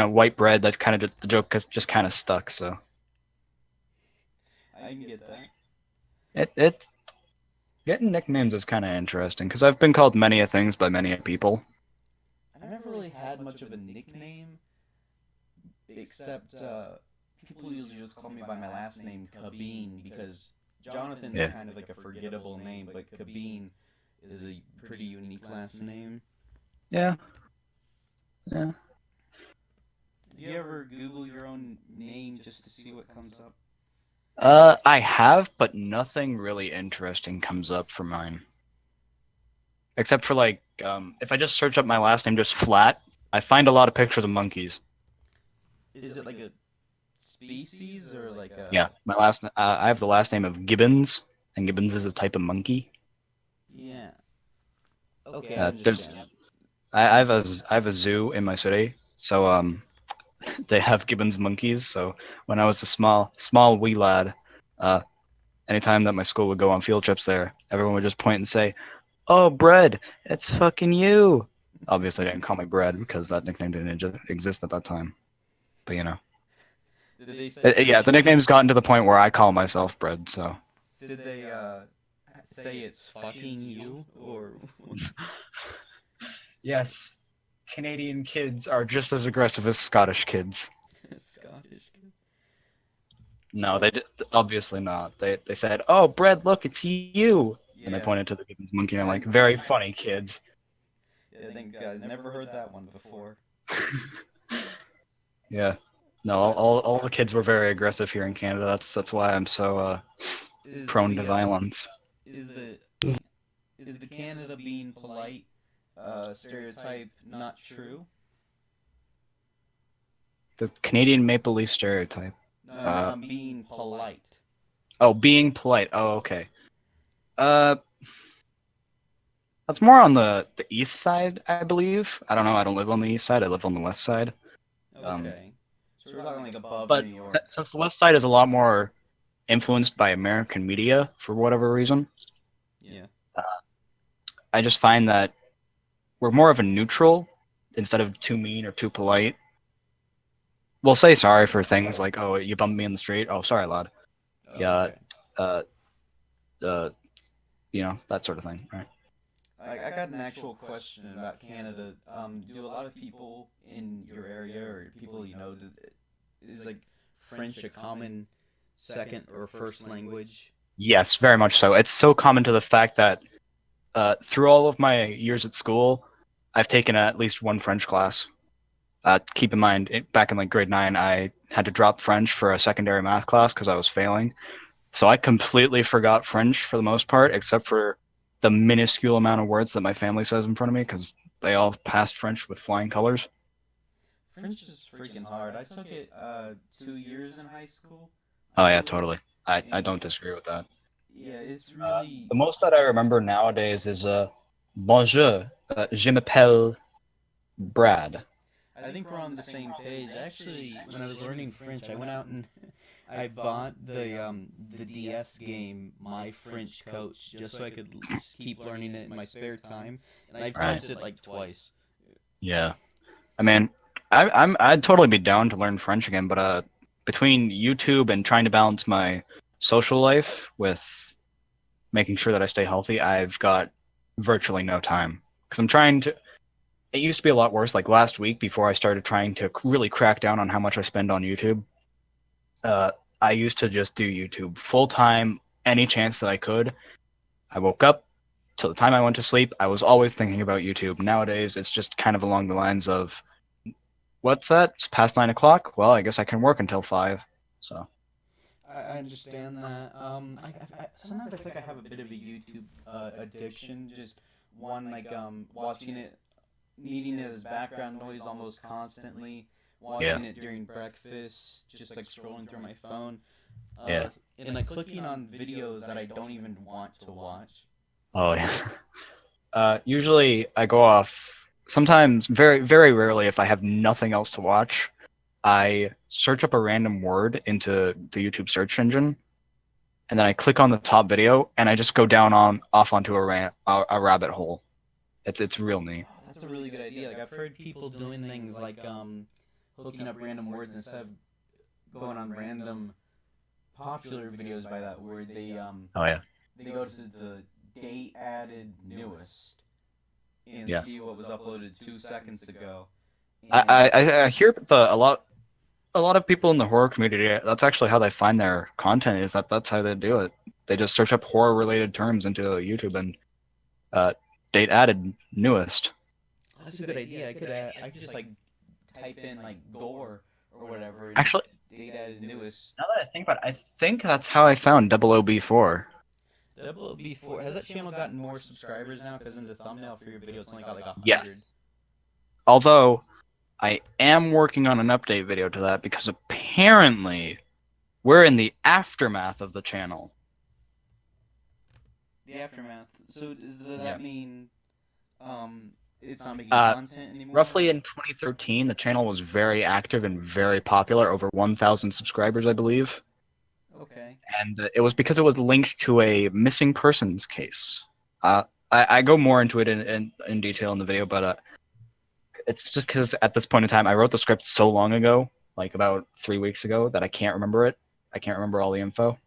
Speaker 2: white bread. That kind of the joke just kind of stuck. So
Speaker 1: I can get that.
Speaker 2: it getting nicknames is kind of interesting because I've been called many a things by many a people.
Speaker 1: I've never really had much of a nickname, except people usually just call me by my last name, Cabine, because Jonathan's
Speaker 2: Yeah.
Speaker 1: kind of like a forgettable name, but Cabine is a pretty unique last name.
Speaker 2: Yeah. Yeah.
Speaker 1: Do you ever Google your own name just to see what comes up?
Speaker 2: I have, but nothing really interesting comes up for mine. Except for like, if I just search up my last name just flat, I find a lot of pictures of monkeys.
Speaker 1: Is it like a species or like a?
Speaker 2: Yeah, I have the last name of Gibbons, and Gibbons is a type of monkey.
Speaker 1: Yeah. Okay, I
Speaker 2: There's,
Speaker 1: understand.
Speaker 2: I have a zoo in my city, so they have Gibbons monkeys. So when I was a small wee lad, uh, anytime that my school would go on field trips there, everyone would just point and say, "Oh, Bread, it's fucking you." Obviously, they didn't call me Bread because that nickname didn't exist at that time. But
Speaker 1: Did they say?
Speaker 2: yeah, the nickname's gotten to the point where I call myself Bread. So
Speaker 1: Did they say it's fucking you or?
Speaker 2: yes, Canadian kids are just as aggressive as Scottish kids.
Speaker 1: Scottish kid.
Speaker 2: No,
Speaker 1: So
Speaker 2: obviously not. They said, "Oh, Bread, look, it's you," and they
Speaker 1: yeah,
Speaker 2: pointed to the Gibbons monkey. And I'm
Speaker 1: I,
Speaker 2: like, "Very funny, kids."
Speaker 1: yeah, I think guys never heard that one before.
Speaker 2: Yeah. No,
Speaker 1: But
Speaker 2: all the kids were very aggressive here in Canada. That's why I'm so
Speaker 1: is
Speaker 2: prone to
Speaker 1: the
Speaker 2: violence.
Speaker 1: is the is the Canada being polite stereotype not true?
Speaker 2: The Canadian Maple Leaf stereotype.
Speaker 1: No,
Speaker 2: Uh,
Speaker 1: being polite.
Speaker 2: oh, being polite. Oh, okay. Uh, That's more on the east side, I believe. I don't know. I don't live on the east side. I live on the west side. Um,
Speaker 1: Okay. So we're talking like above New
Speaker 2: but
Speaker 1: York.
Speaker 2: since the west side is a lot more influenced by American media for whatever reason,
Speaker 1: Yeah.
Speaker 2: uh, I just find that we're more of a neutral instead of too mean or too polite. We'll say sorry for things like, "Oh, you bumped me in the street. Oh, sorry, lad."
Speaker 1: Oh,
Speaker 2: Yeah,
Speaker 1: okay.
Speaker 2: uh, uh, that sort of thing, right?
Speaker 1: I got an actual question about Canada. Do a lot of people in your area or people you know, is like French a common second or first language?
Speaker 2: Yes, very much so. It's so common to the fact that through all of my years at school, I've taken at least one French class. Keep in mind, back in like grade 9, I had to drop French for a secondary math class because I was failing. So I completely forgot French for the most part, except for the minuscule amount of words that my family says in front of me because they all passed French with flying colors.
Speaker 1: French is freaking hard. I took it 2 years in high school, I
Speaker 2: Oh yeah,
Speaker 1: believe,
Speaker 2: totally. I
Speaker 1: and
Speaker 2: don't disagree with that.
Speaker 1: yeah, it's really.
Speaker 2: The most that I remember nowadays is bonjour, je m'appelle Brad.
Speaker 1: I think we're on the same page. Actually, when I was learning French, I went out and I bought the DS game My French Coach just so I could keep learning it in my spare time, and I've
Speaker 2: Right.
Speaker 1: used it like twice.
Speaker 2: Yeah. I mean, I'd totally be down to learn French again, but between YouTube and trying to balance my social life with making sure that I stay healthy, I've got virtually no time because I'm trying to. It used to be a lot worse. Like last week, before I started trying to really crack down on how much I spend on YouTube, uh, I used to just do YouTube full time, any chance that I could. I woke up till the time I went to sleep. I was always thinking about YouTube. Nowadays, it's just kind of along the lines of, "What's that? It's past 9 o'clock. Well, I guess I can work until 5." So
Speaker 1: I understand that. Sometimes I feel like I have a bit of a YouTube addiction. Just one like watching it, needing it as background noise almost constantly.
Speaker 2: yeah,
Speaker 1: Watching it during breakfast, just like scrolling through my phone,
Speaker 2: yeah.
Speaker 1: and like clicking on videos that I don't even want to watch.
Speaker 2: Oh yeah. Usually I go off. Sometimes, very very rarely, if I have nothing else to watch, I search up a random word into the YouTube search engine, and then I click on the top video, and I just go down on off onto a rabbit hole. It's real neat.
Speaker 1: Oh, that's a really good idea. Like I've heard people doing things like hooking up random words instead of going on random popular videos by that word.
Speaker 2: Oh yeah,
Speaker 1: They go to the date added newest and
Speaker 2: yeah.
Speaker 1: see what was uploaded 2 seconds ago.
Speaker 2: I
Speaker 1: And
Speaker 2: I hear a lot of people in the horror community. That's actually how they find their content. Is that's how they do it. They just search up horror related terms into YouTube and uh, date added newest.
Speaker 1: that's a good idea. I could just like type in like gore or whatever and just
Speaker 2: Actually,
Speaker 1: date added newest.
Speaker 2: now that I think about it, I think that's how I found 00B4.
Speaker 1: Double B4 has that channel gotten more subscribers now? Because in the thumbnail for your video, it's only got like 100.
Speaker 2: Yes. Although I am working on an update video to that because apparently we're in the aftermath of the channel.
Speaker 1: The aftermath. So does
Speaker 2: Yeah.
Speaker 1: that mean it's not making
Speaker 2: Uh,
Speaker 1: content anymore?
Speaker 2: Roughly in 2013, the channel was very active and very popular, over 1,000 subscribers, I believe.
Speaker 1: Okay.
Speaker 2: And it was because it was linked to a missing persons case. I go more into it in detail in the video, but it's just because at this point in time, I wrote the script so long ago, like about 3 weeks ago, that I can't remember it. I can't remember all the info.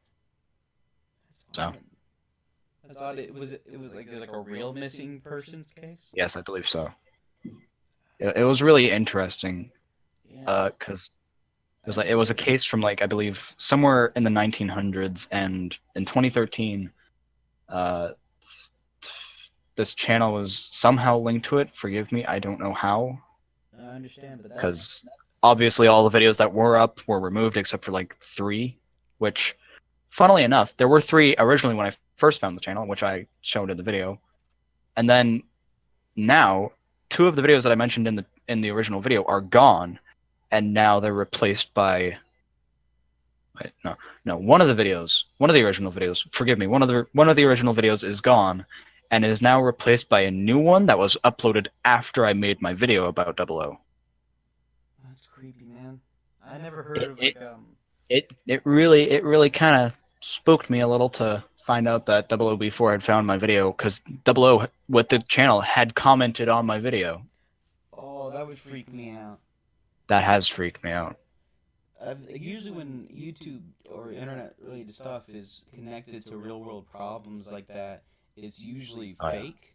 Speaker 1: That's
Speaker 2: So
Speaker 1: odd. That's odd. It was like a real missing persons case.
Speaker 2: yes, I believe so. It was really interesting
Speaker 1: Yeah.
Speaker 2: because
Speaker 1: I
Speaker 2: it was a
Speaker 1: never.
Speaker 2: case from like I believe somewhere in the 1900s, and in 2013, uh, this channel was somehow linked to it. Forgive me, I don't know how,
Speaker 1: I understand, but
Speaker 2: because
Speaker 1: that's
Speaker 2: obviously all the videos that were up were removed except for like three, which, funnily enough, there were three originally when I first found the channel, which I showed in the video, and then now two of the videos that I mentioned in the original video are gone, and now they're replaced by. Wait, no, no. One of the original videos. Forgive me. One of the original videos is gone, and is now replaced by a new one that was uploaded after I made my video about Double O.
Speaker 1: That's creepy, man. I never heard
Speaker 2: It
Speaker 1: of
Speaker 2: it
Speaker 1: like
Speaker 2: it really kind of spooked me a little to find out that Double O before had found my video, because Double O with the channel had commented on my video.
Speaker 1: Oh, that would freak me out.
Speaker 2: That has freaked me out.
Speaker 1: Usually when YouTube or internet related stuff is connected to real world problems like that, it's usually
Speaker 2: Oh yeah.
Speaker 1: fake.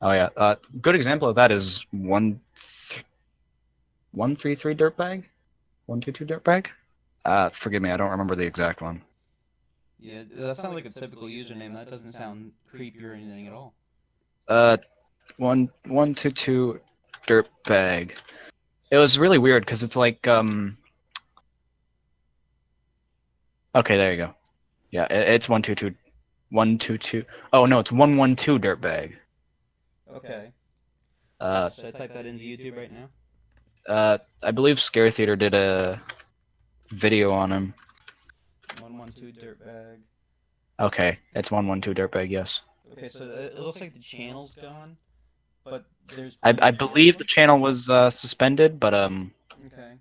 Speaker 2: Oh yeah. Good example of that is 133 dirtbag, 122 dirtbag. Forgive me, I don't remember the exact one.
Speaker 1: Yeah, that sounds like a typical username. That doesn't sound creepy or anything at all.
Speaker 2: 122 dirtbag. It was really weird because it's like Okay, there you go. Yeah, it's 122. Oh no, it's 112 dirtbag.
Speaker 1: Okay.
Speaker 2: Uh,
Speaker 1: Should I type that into YouTube right now?
Speaker 2: I believe Scare Theater did a video on him.
Speaker 1: 112 dirtbag.
Speaker 2: Okay, it's 112 dirtbag. Yes.
Speaker 1: Okay, so it looks like the channel's gone, but there's
Speaker 2: I
Speaker 1: plenty of
Speaker 2: believe the
Speaker 1: videos.
Speaker 2: channel was suspended, but
Speaker 1: Okay.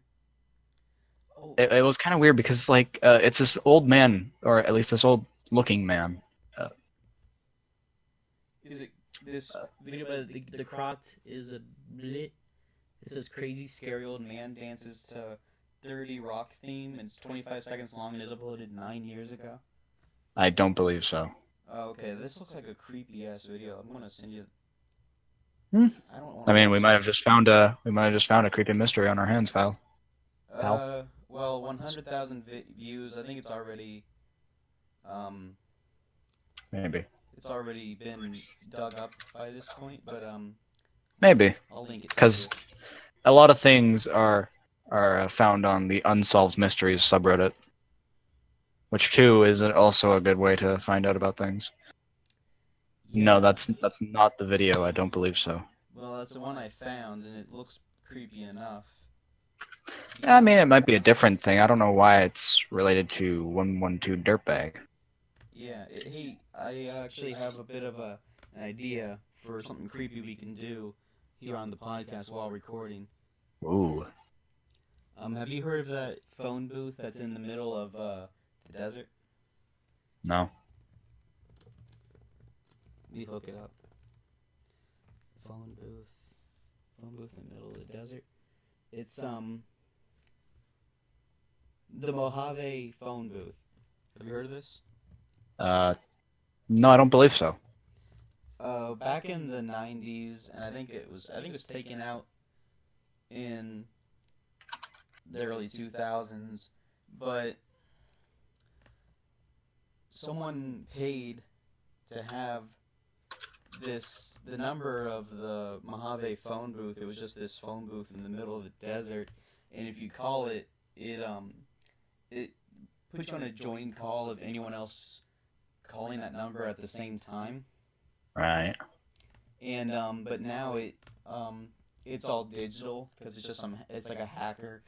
Speaker 1: Oh,
Speaker 2: it was kind of weird because like it's this old man, or at least this old looking man. Uh,
Speaker 1: is it this video by the Crot is a blit? It says crazy scary old man dances to 30 Rock theme, and it's 25 seconds long and is uploaded 9 years ago.
Speaker 2: I don't believe so.
Speaker 1: Oh, okay, this looks like a creepy ass video. I'm gonna send you.
Speaker 2: Hmm.
Speaker 1: I don't want
Speaker 2: I
Speaker 1: to
Speaker 2: mean,
Speaker 1: watch
Speaker 2: we might have just found a creepy mystery on our hands, pal.
Speaker 1: it.
Speaker 2: Pal.
Speaker 1: Well, 100,000 views. I think um,
Speaker 2: Maybe.
Speaker 1: it's already been dug up by this point. But
Speaker 2: Maybe.
Speaker 1: I'll link it to
Speaker 2: Because
Speaker 1: you.
Speaker 2: a lot of things are found on the Unsolved Mysteries subreddit, which too is also a good way to find out about things. No,
Speaker 1: Yeah.
Speaker 2: that's not the video. I don't believe so.
Speaker 1: Well, that's the one I found, and it looks creepy enough.
Speaker 2: I mean, it might be a different thing. I don't know why it's related to 112 Dirtbag.
Speaker 1: Yeah. Hey, I actually have a bit of an idea for something creepy we can do here on the podcast while recording.
Speaker 2: Ooh.
Speaker 1: Have you heard of that phone booth that's in the middle of the desert?
Speaker 2: No.
Speaker 1: Let me hook it up. Phone booth. Phone booth in the middle of the desert. It's the Mojave phone booth. Have you heard of this?
Speaker 2: No, I don't believe so.
Speaker 1: Back in the '90s, and I think it was taken out in the early 2000s, but someone paid to have the number of the Mojave phone booth. It was just this phone booth in the middle of the desert, and if you call it, it puts you on a joint call of anyone else calling that number at the same time.
Speaker 2: Right.
Speaker 1: And but now it's all digital because it's like a hacker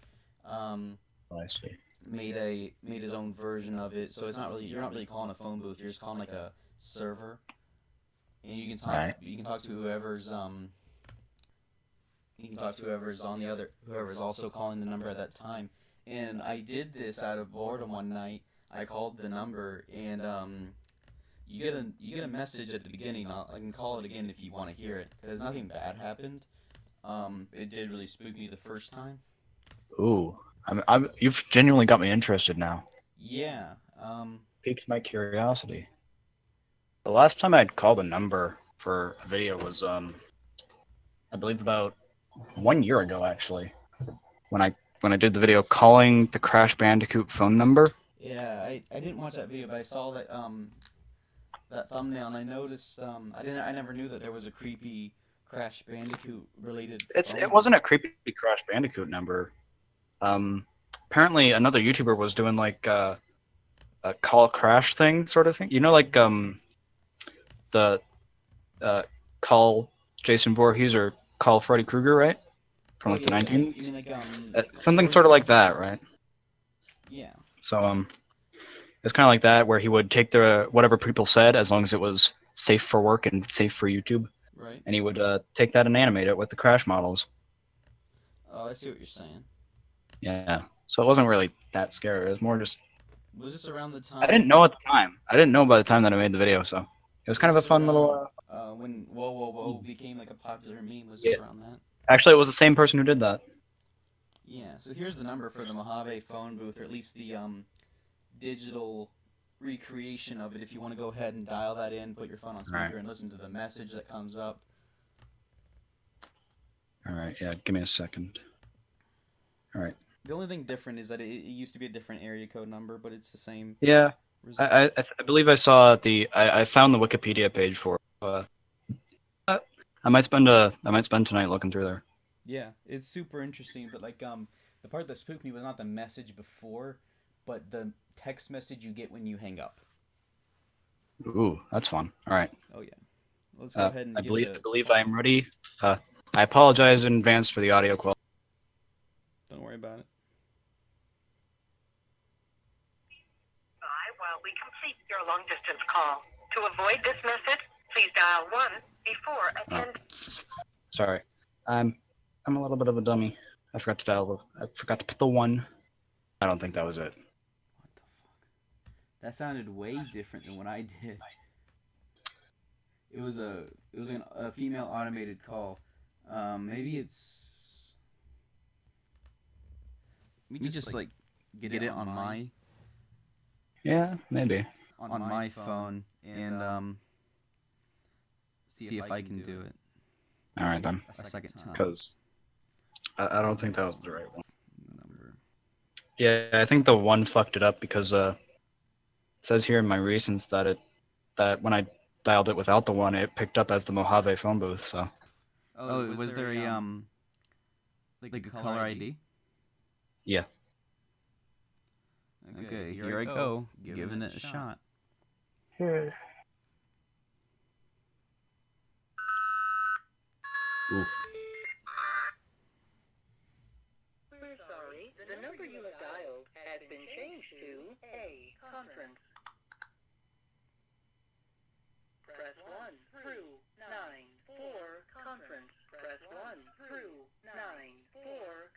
Speaker 2: I see.
Speaker 1: made his own version of it. So it's not really you're not really calling a phone booth. You're just calling like a server, and
Speaker 2: Right.
Speaker 1: you can talk to whoever's you can talk to whoever's on the other whoever's also calling the number at that time. And I did this out of boredom one night. I called the number, and you get a message at the beginning. I can call it again if you want to hear it because nothing bad happened. It did really spook me the first time.
Speaker 2: Ooh. You've genuinely got me interested now.
Speaker 1: Yeah.
Speaker 2: Piqued my curiosity. The last time I'd called a number for a video was I believe about 1 year ago, actually, when I did the video calling the Crash Bandicoot phone number.
Speaker 1: Yeah. I didn't watch that video, but I saw that thumbnail, and I noticed I never knew that there was a creepy Crash Bandicoot related
Speaker 2: It
Speaker 1: phone.
Speaker 2: wasn't a creepy Crash Bandicoot number. Apparently another YouTuber was doing like a call crash thing, sort of thing. You know, like the call Jason Voorhees or call Freddy Krueger, right? From like the
Speaker 1: Yeah. You
Speaker 2: 19s.
Speaker 1: mean like
Speaker 2: Something sort of like that, right?
Speaker 1: Yeah.
Speaker 2: So it's kind of like that, where he would take the whatever people said, as long as it was safe for work and safe for YouTube.
Speaker 1: Right.
Speaker 2: And he would take that and animate it with the crash models.
Speaker 1: Oh, I see what you're saying.
Speaker 2: Yeah. So it wasn't really that scary. It was more just.
Speaker 1: Was this around the time?
Speaker 2: I didn't know at the time. I didn't know by the time that I made the video, so it was kind of a fun little.
Speaker 1: When Whoa Whoa Whoa became like a popular meme, was this around that?
Speaker 2: Actually, it was the same person who did that.
Speaker 1: Yeah. So here's the number for the Mojave phone booth, or at least the digital recreation of it. If you want to go ahead and dial that in, put your phone on speaker, and listen to the message that comes up.
Speaker 2: All right. Yeah. Give me a second. All right.
Speaker 1: The only thing different is that it used to be a different area code number, but it's the same.
Speaker 2: Yeah.
Speaker 1: result.
Speaker 2: I believe I saw I found the Wikipedia page for it. I might spend tonight looking through there.
Speaker 1: Yeah, it's super interesting, but like the part that spooked me was not the message before, but the text message you get when you hang up.
Speaker 2: Ooh, that's fun. All right.
Speaker 1: Oh yeah. Let's go ahead and
Speaker 2: I believe I am ready. I apologize in advance for the audio quality.
Speaker 1: Don't worry about it.
Speaker 3: While we complete your long distance call. To avoid this message, please dial 1 before attend.
Speaker 2: Sorry. I'm a little bit of a dummy. I forgot to put the 1. I don't think that was it.
Speaker 1: What the fuck? That sounded way different than what I did. It was a female automated call. Maybe it's. Let me just like get it on my.
Speaker 2: Yeah, maybe.
Speaker 1: On my phone and see if I can do it.
Speaker 2: All right then.
Speaker 1: A second time.
Speaker 2: Because I don't think that was the right one.
Speaker 1: Number.
Speaker 2: Yeah, I think the 1 fucked it up because it says here in my recents that when I dialed it without the 1, it picked up as the Mojave phone booth. So.
Speaker 1: Oh, was there a like a caller ID?
Speaker 2: Yeah.
Speaker 1: Okay, here I go, giving it a shot.
Speaker 2: Here. Oof.
Speaker 3: We're sorry, the number you have dialed has been changed to a conference. Press 1 through 9 for conference. Press 1 through 9 for.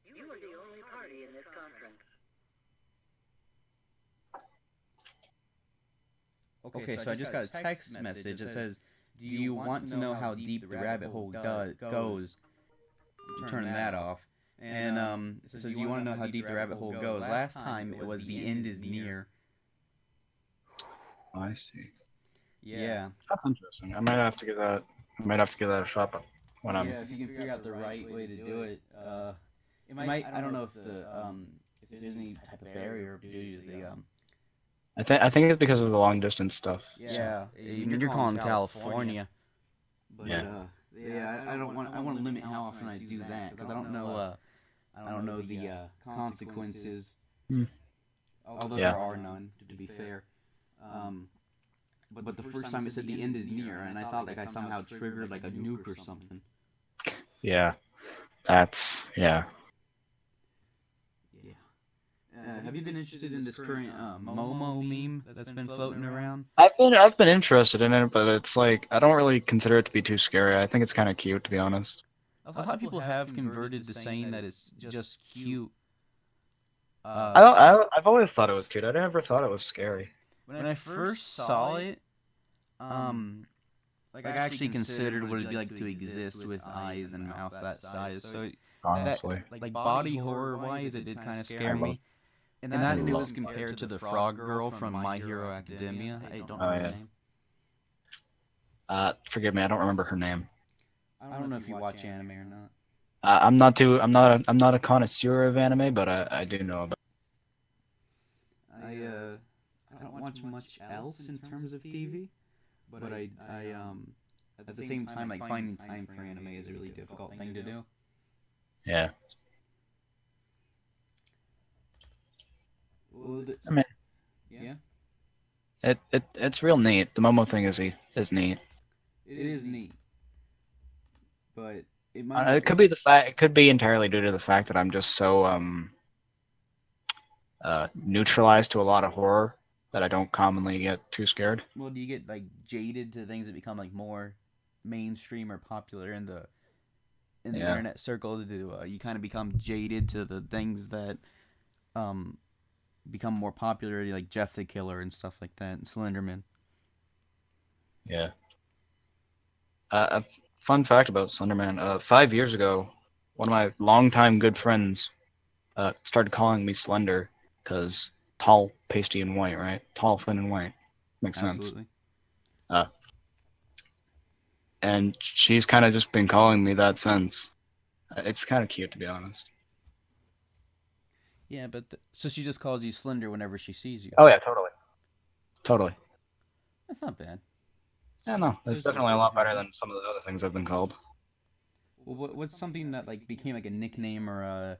Speaker 3: You are the only party in this conference.
Speaker 1: Okay, so I just got a text message that says, "Do you want to know how deep the rabbit hole goes?" I'm turning that off. And it says, "Do you want to know how deep the rabbit hole goes?" Last time it was "The end is near."
Speaker 2: I see.
Speaker 1: Yeah.
Speaker 2: That's interesting. I might have to give that a shot. But when I'm.
Speaker 1: Yeah, if you can figure out the right way to do it, it might. I don't know if there's any type of barrier due to the
Speaker 2: I think it's because of the long distance stuff.
Speaker 1: Yeah, you're calling California. But,
Speaker 2: Yeah.
Speaker 1: I don't want. I want to limit how often I do that because I don't know. I don't know the consequences. Although there are none, to be fair. But the first time it said the end is near, and I thought like I somehow triggered like a nuke or something.
Speaker 2: Yeah. That's yeah.
Speaker 1: Have you been interested in this current Momo meme that's been floating around?
Speaker 2: I've been interested in it, but it's like I don't really consider it to be too scary. I think it's kind of cute, to be honest.
Speaker 1: A lot of people have converted to saying that it's just cute.
Speaker 2: I've always thought it was cute. I never thought it was scary.
Speaker 1: When I first saw it, like I actually considered what it'd be like to exist with eyes and mouth that size. So
Speaker 2: Honestly,
Speaker 1: like body horror wise, it did kind of scare me. And that it was compared to the frog girl from My Hero Academia. I don't know her name.
Speaker 2: Forgive me, I don't remember her name.
Speaker 1: I don't know if you watch anime or not.
Speaker 2: I'm not a connoisseur of anime, but I do know about.
Speaker 1: I don't watch much else in terms of TV, but I at the same time, like finding time for anime is a really difficult thing to do.
Speaker 2: Yeah.
Speaker 1: Well,
Speaker 2: I mean,
Speaker 1: yeah,
Speaker 2: it's real neat. The Momo thing is neat.
Speaker 1: it is neat, but
Speaker 2: It could be it could be entirely due to the fact that I'm just so neutralized to a lot of horror that I don't commonly get too scared.
Speaker 1: Well, do you get like jaded to things that become like more mainstream or popular in the
Speaker 2: Yeah.
Speaker 1: internet circle? Do you kind of become jaded to the things that um become more popular, like Jeff the Killer and stuff like that, and Slenderman?
Speaker 2: Yeah. A fun fact about Slenderman: 5 years ago, one of my longtime good friends started calling me Slender because tall, pasty, and white, right? Tall, thin, and white. Makes sense.
Speaker 1: Absolutely.
Speaker 2: Uh, and she's kind of just been calling me that since. It's kind of cute, to be honest.
Speaker 1: Yeah, but so she just calls you Slender whenever she sees you.
Speaker 2: Oh yeah, totally. Totally.
Speaker 1: That's not bad.
Speaker 2: Yeah, no, it's
Speaker 1: Those
Speaker 2: definitely a
Speaker 1: make
Speaker 2: lot
Speaker 1: you
Speaker 2: better
Speaker 1: happy.
Speaker 2: than some of the other things I've been called.
Speaker 1: Well, what's something that like became like a nickname or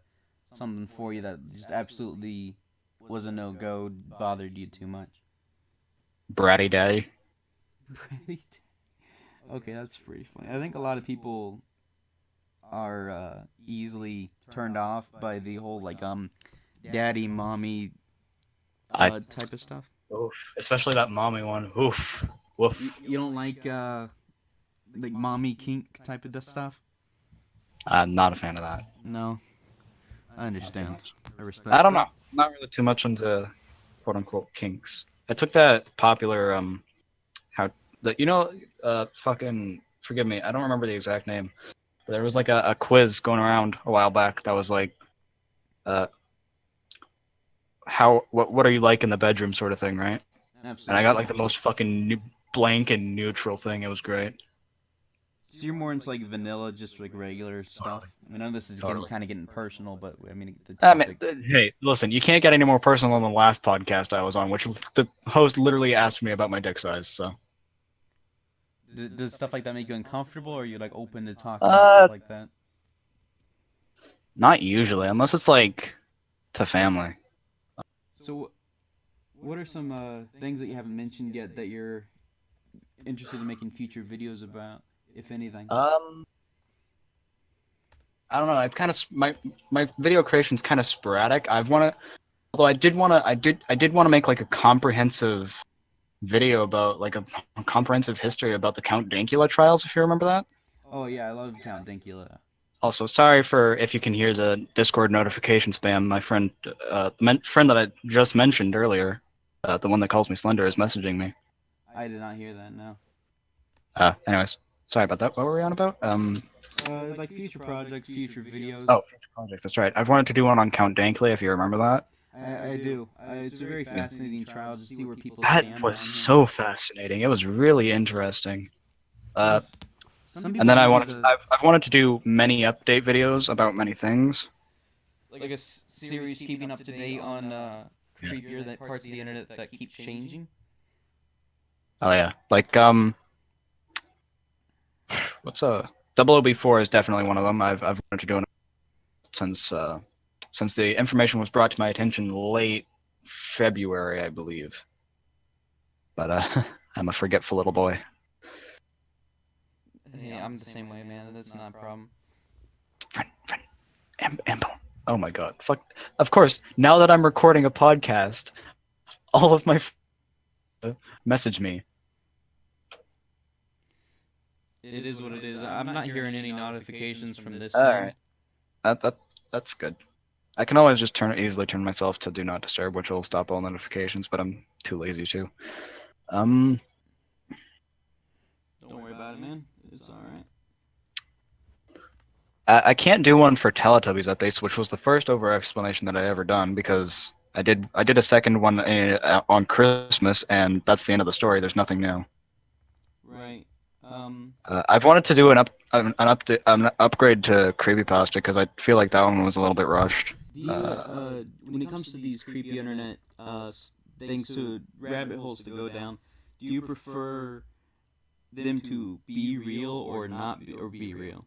Speaker 1: something for you that just absolutely was a no go, bothered you too much?
Speaker 2: Bratty Daddy.
Speaker 1: Right. Okay, that's pretty funny. I think a lot of people are easily turned off by the whole like daddy mommy
Speaker 2: I
Speaker 1: type of stuff.
Speaker 2: Oof. Especially that mommy one. Oof. Woof.
Speaker 1: You don't like mommy kink type of stuff?
Speaker 2: I'm not a fan of that.
Speaker 1: No, I understand. I respect
Speaker 2: I don't know.
Speaker 1: that.
Speaker 2: I'm not really too much into quote unquote kinks. I took that popular how the fucking forgive me, I don't remember the exact name. But there was like a quiz going around a while back that was like uh what are you like in the bedroom sort of thing, right? And I got
Speaker 1: Absolutely.
Speaker 2: like the most fucking blank and neutral thing. It was great.
Speaker 1: So you're more into like vanilla, just like regular stuff. I mean, none of this is
Speaker 2: Totally.
Speaker 1: getting personal, but I mean the
Speaker 2: I mean,
Speaker 1: topic.
Speaker 2: hey, listen, you can't get any more personal than the last podcast I was on, which the host literally asked me about my dick size. So,
Speaker 1: Does stuff like that make you uncomfortable, or are you like open to talking about
Speaker 2: uh,
Speaker 1: stuff like that?
Speaker 2: not usually, unless it's like to family.
Speaker 1: So, what are some things that you haven't mentioned yet that you're interested in making future videos about, if anything?
Speaker 2: Um, I don't know. It's kind of my video creation's kind of sporadic. Although I did want to make like a comprehensive video about like a comprehensive history about the Count Dankula trials, if you remember that.
Speaker 1: Oh yeah, I love Count Dankula.
Speaker 2: Also, sorry for if you can hear the Discord notification spam. My friend, friend that I just mentioned earlier, the one that calls me Slender, is messaging me.
Speaker 1: I did not hear that. No.
Speaker 2: Anyways, sorry about that. What were we on about?
Speaker 1: Like future projects, future videos.
Speaker 2: Oh, future projects. That's right. I've wanted to do one on Count Dankula, if you remember that.
Speaker 1: I do. It's a very fascinating trial to see where people
Speaker 2: That
Speaker 1: stand
Speaker 2: was
Speaker 1: on him.
Speaker 2: so fascinating. It was really interesting.
Speaker 1: 'Cause some people
Speaker 2: And then
Speaker 1: think he's
Speaker 2: I've wanted to do many update videos about many things.
Speaker 1: like a series keeping up to date on creepier that parts of the internet that keep changing.
Speaker 2: Oh yeah, like what's 00B4 is definitely one of them. I've wanted to do it since the information was brought to my attention late February, I believe. But I'm a forgetful little boy.
Speaker 1: Yeah, I'm the same way, man. That's not a problem.
Speaker 2: Friend, Ambone. Oh my god, fuck. Of course, now that I'm recording a podcast, all of my message me.
Speaker 1: It is what it is. I'm not hearing any notifications from this
Speaker 2: All
Speaker 1: end.
Speaker 2: right, that's good. I can always just easily turn myself to do not disturb, which will stop all notifications, but I'm too lazy to.
Speaker 1: Don't worry about it, man. It's all right.
Speaker 2: I can't do one for Teletubbies updates, which was the first over explanation that I ever done because I did a second one on Christmas, and that's the end of the story. There's nothing new.
Speaker 1: Right.
Speaker 2: I've wanted to do an upgrade to Creepypasta because I feel like that one was a little bit rushed.
Speaker 1: Do you, when it comes to these creepy internet things to rabbit holes to go down, do you prefer them to be real or not be, or be real?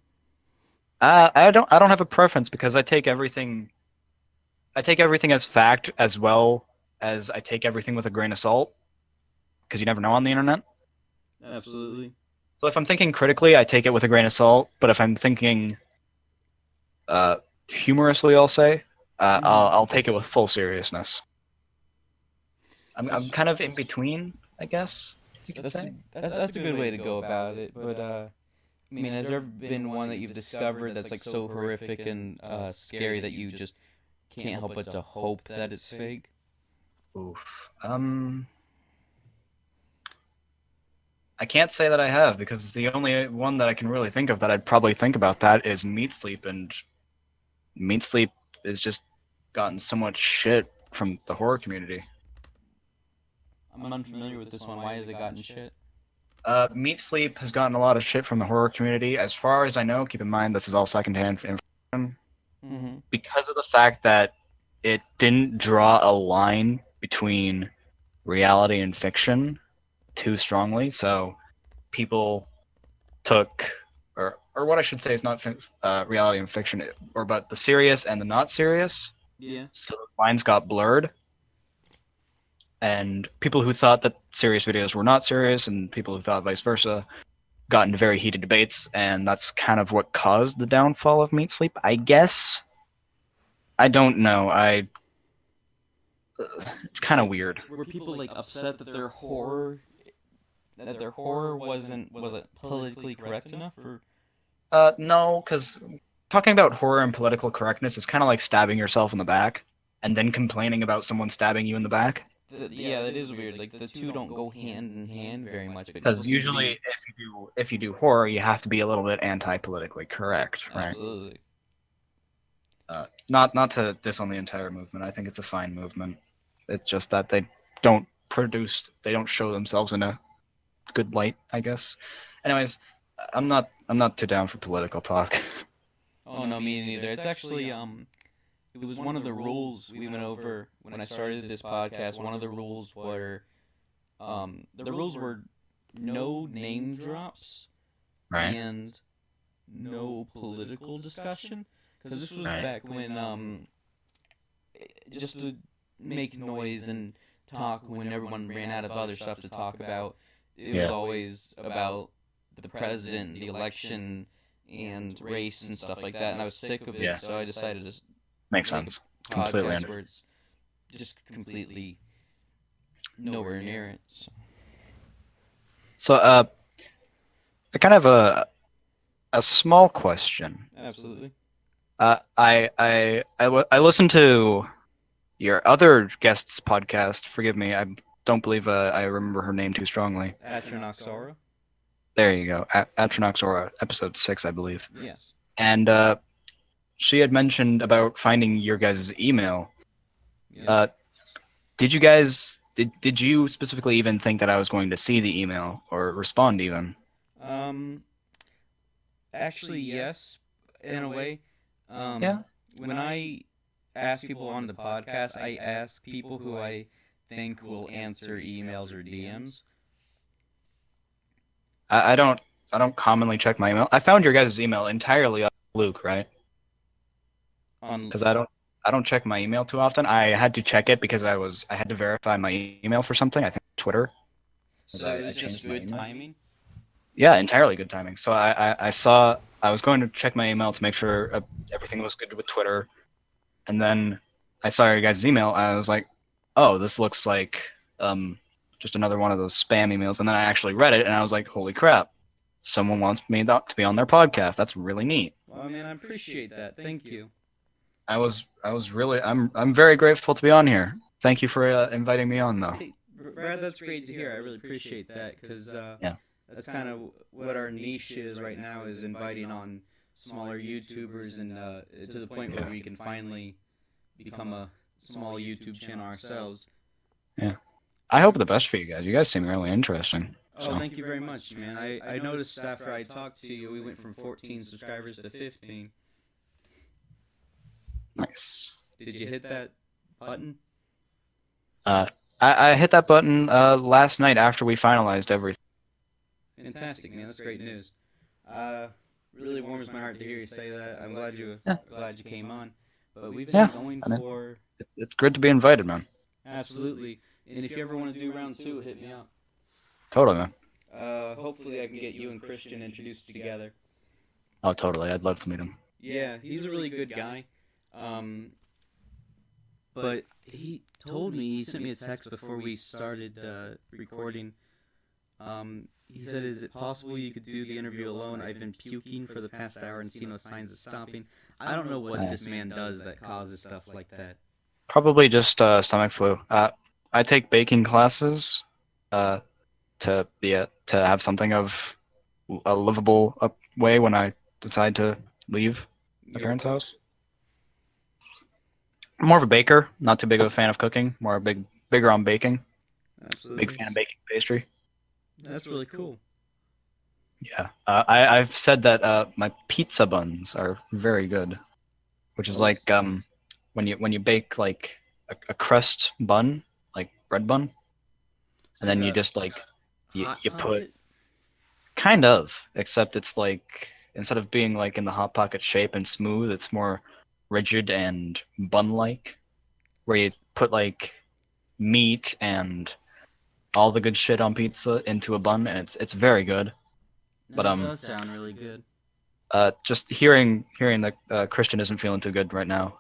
Speaker 2: I don't have a preference because I take everything as fact as well as I take everything with a grain of salt because you never know on the internet.
Speaker 1: Absolutely.
Speaker 2: So if I'm thinking critically, I take it with a grain of salt. But if I'm thinking humorously, I'll say I'll take it with full seriousness. I'm kind of in between, I guess you could say.
Speaker 1: That's a good way to go about it. But I mean, has there ever been one that you've discovered that's like so horrific and scary that you just can't help but to hope that it's fake?
Speaker 2: Oof. I can't say that I have because the only one that I can really think of that I'd probably think about that is Meat Sleep, and Meat Sleep has just gotten so much shit from the horror community.
Speaker 1: I'm unfamiliar with this one. Why has it gotten shit?
Speaker 2: Meat Sleep has gotten a lot of shit from the horror community. As far as I know, keep in mind this is all secondhand information,
Speaker 1: Mm-hmm.
Speaker 2: because of the fact that it didn't draw a line between reality and fiction too strongly. So people took, or what I should say is not reality and fiction, or but the serious and the not serious.
Speaker 1: Yeah.
Speaker 2: So those lines got blurred, and people who thought that serious videos were not serious, and people who thought vice versa, got into very heated debates, and that's kind of what caused the downfall of Meat Sleep, I guess. I don't know. It's kind of
Speaker 1: So,
Speaker 2: weird.
Speaker 1: were people like upset that their horror wasn't politically correct enough? Or
Speaker 2: No, because talking about horror and political correctness is kind of like stabbing yourself in the back and then complaining about someone stabbing you in the back.
Speaker 1: yeah, that is weird. Like the two don't go hand in hand very much, but people
Speaker 2: Because
Speaker 1: seem to
Speaker 2: usually,
Speaker 1: be
Speaker 2: if you do horror, you have to be a little bit anti-politically correct, right?
Speaker 1: absolutely.
Speaker 2: Not to diss on the entire movement. I think it's a fine movement. It's just that they don't show themselves in a good light, I guess. Anyways, I'm not too down for political talk.
Speaker 1: Oh no, me neither. It's actually it was one of the rules we went over when I started this podcast. One of the rules were the rules were no name drops
Speaker 2: Right.
Speaker 1: and no political discussion, because this was
Speaker 2: Right.
Speaker 1: back when just to make noise and talk when everyone ran out of other stuff to talk about. It was
Speaker 2: Yeah.
Speaker 1: always about the president, the election, and race and stuff like that, and I was sick of it,
Speaker 2: Yeah.
Speaker 1: so I decided to
Speaker 2: Makes
Speaker 1: make
Speaker 2: sense.
Speaker 1: a
Speaker 2: Completely
Speaker 1: podcast
Speaker 2: under-
Speaker 1: where it's just completely nowhere near it. So.
Speaker 2: So, I kind of a small question.
Speaker 1: Absolutely.
Speaker 2: I listened to your other guest's podcast. Forgive me, I don't believe I remember her name too strongly.
Speaker 1: Atronoxora?
Speaker 2: There you go, Atronoxora, episode 6, I believe.
Speaker 1: Yes.
Speaker 2: And she had mentioned about finding your guys' email.
Speaker 1: Yes.
Speaker 2: Did you specifically even think that I was going to see the email or respond even?
Speaker 1: Actually, yes, in a way.
Speaker 2: Yeah.
Speaker 1: When I ask people on the podcast, I ask people who I think will answer emails or DMs.
Speaker 2: I don't commonly check my email. I found your guys' email entirely on Luke, right?
Speaker 1: On
Speaker 2: Because I don't check my email too often. I had to check it because I had to verify my email for something. I think Twitter.
Speaker 1: so
Speaker 2: I
Speaker 1: it was just
Speaker 2: changed my
Speaker 1: good
Speaker 2: email.
Speaker 1: timing.
Speaker 2: Yeah, entirely good timing. So I saw I was going to check my email to make sure everything was good with Twitter, and then I saw your guys' email. And I was like, oh, this looks like just another one of those spam emails. And then I actually read it, and I was like, holy crap, someone wants me to be on their podcast. That's really neat.
Speaker 1: Well, man, I appreciate that. Thank you.
Speaker 2: I was really I'm very grateful to be on here. Thank you for inviting me on, though.
Speaker 1: Hey, Brad, that's great to hear. I really appreciate that, because
Speaker 2: Yeah.
Speaker 1: that's kind of what our niche is right now, is inviting on smaller YouTubers, and to the point where we can finally become a small YouTube channel ourselves.
Speaker 2: Yeah. I hope the best for you guys. You guys seem really interesting.
Speaker 1: Oh,
Speaker 2: So.
Speaker 1: thank you very much, man. I noticed after I talked to you, we went from 14 subscribers to 15.
Speaker 2: Nice.
Speaker 1: Did you hit that button?
Speaker 2: I hit that button last night after we finalized everything.
Speaker 1: Fantastic, man. That's great news. Really warms my heart to hear you say that. I'm glad you came on. But we've been going for
Speaker 2: It's good to be invited, man.
Speaker 1: absolutely. And if you ever want to do round 2, hit me up.
Speaker 2: Totally, man.
Speaker 1: Hopefully I can get you and Christian introduced together.
Speaker 2: Oh, totally. I'd love to meet him.
Speaker 1: Yeah, he's a really good guy. But he told me, he sent me a text before we started recording. He said, "Is it possible you could do the interview alone? I've been puking for the past hour and see no signs of stopping." I don't know what this man does that causes stuff like that.
Speaker 2: Probably just stomach flu. I take baking classes to have something of a livable way when I decide to leave my parents' house. I'm more of a baker, not too big of a fan of cooking. More bigger on baking.
Speaker 1: Absolutely.
Speaker 2: Big fan of baking pastry.
Speaker 1: That's really cool.
Speaker 2: Yeah, I've said that my pizza buns are very good, which is like when you bake like a crust bun, like bread bun, and then you just like you put kind of, except it's like instead of being like in the hot pocket shape and smooth, it's more rigid and bun-like, where you put like meat and all the good shit on pizza into a bun, and it's very good. But
Speaker 1: That does sound really good.
Speaker 2: just hearing that Christian isn't feeling too good right now.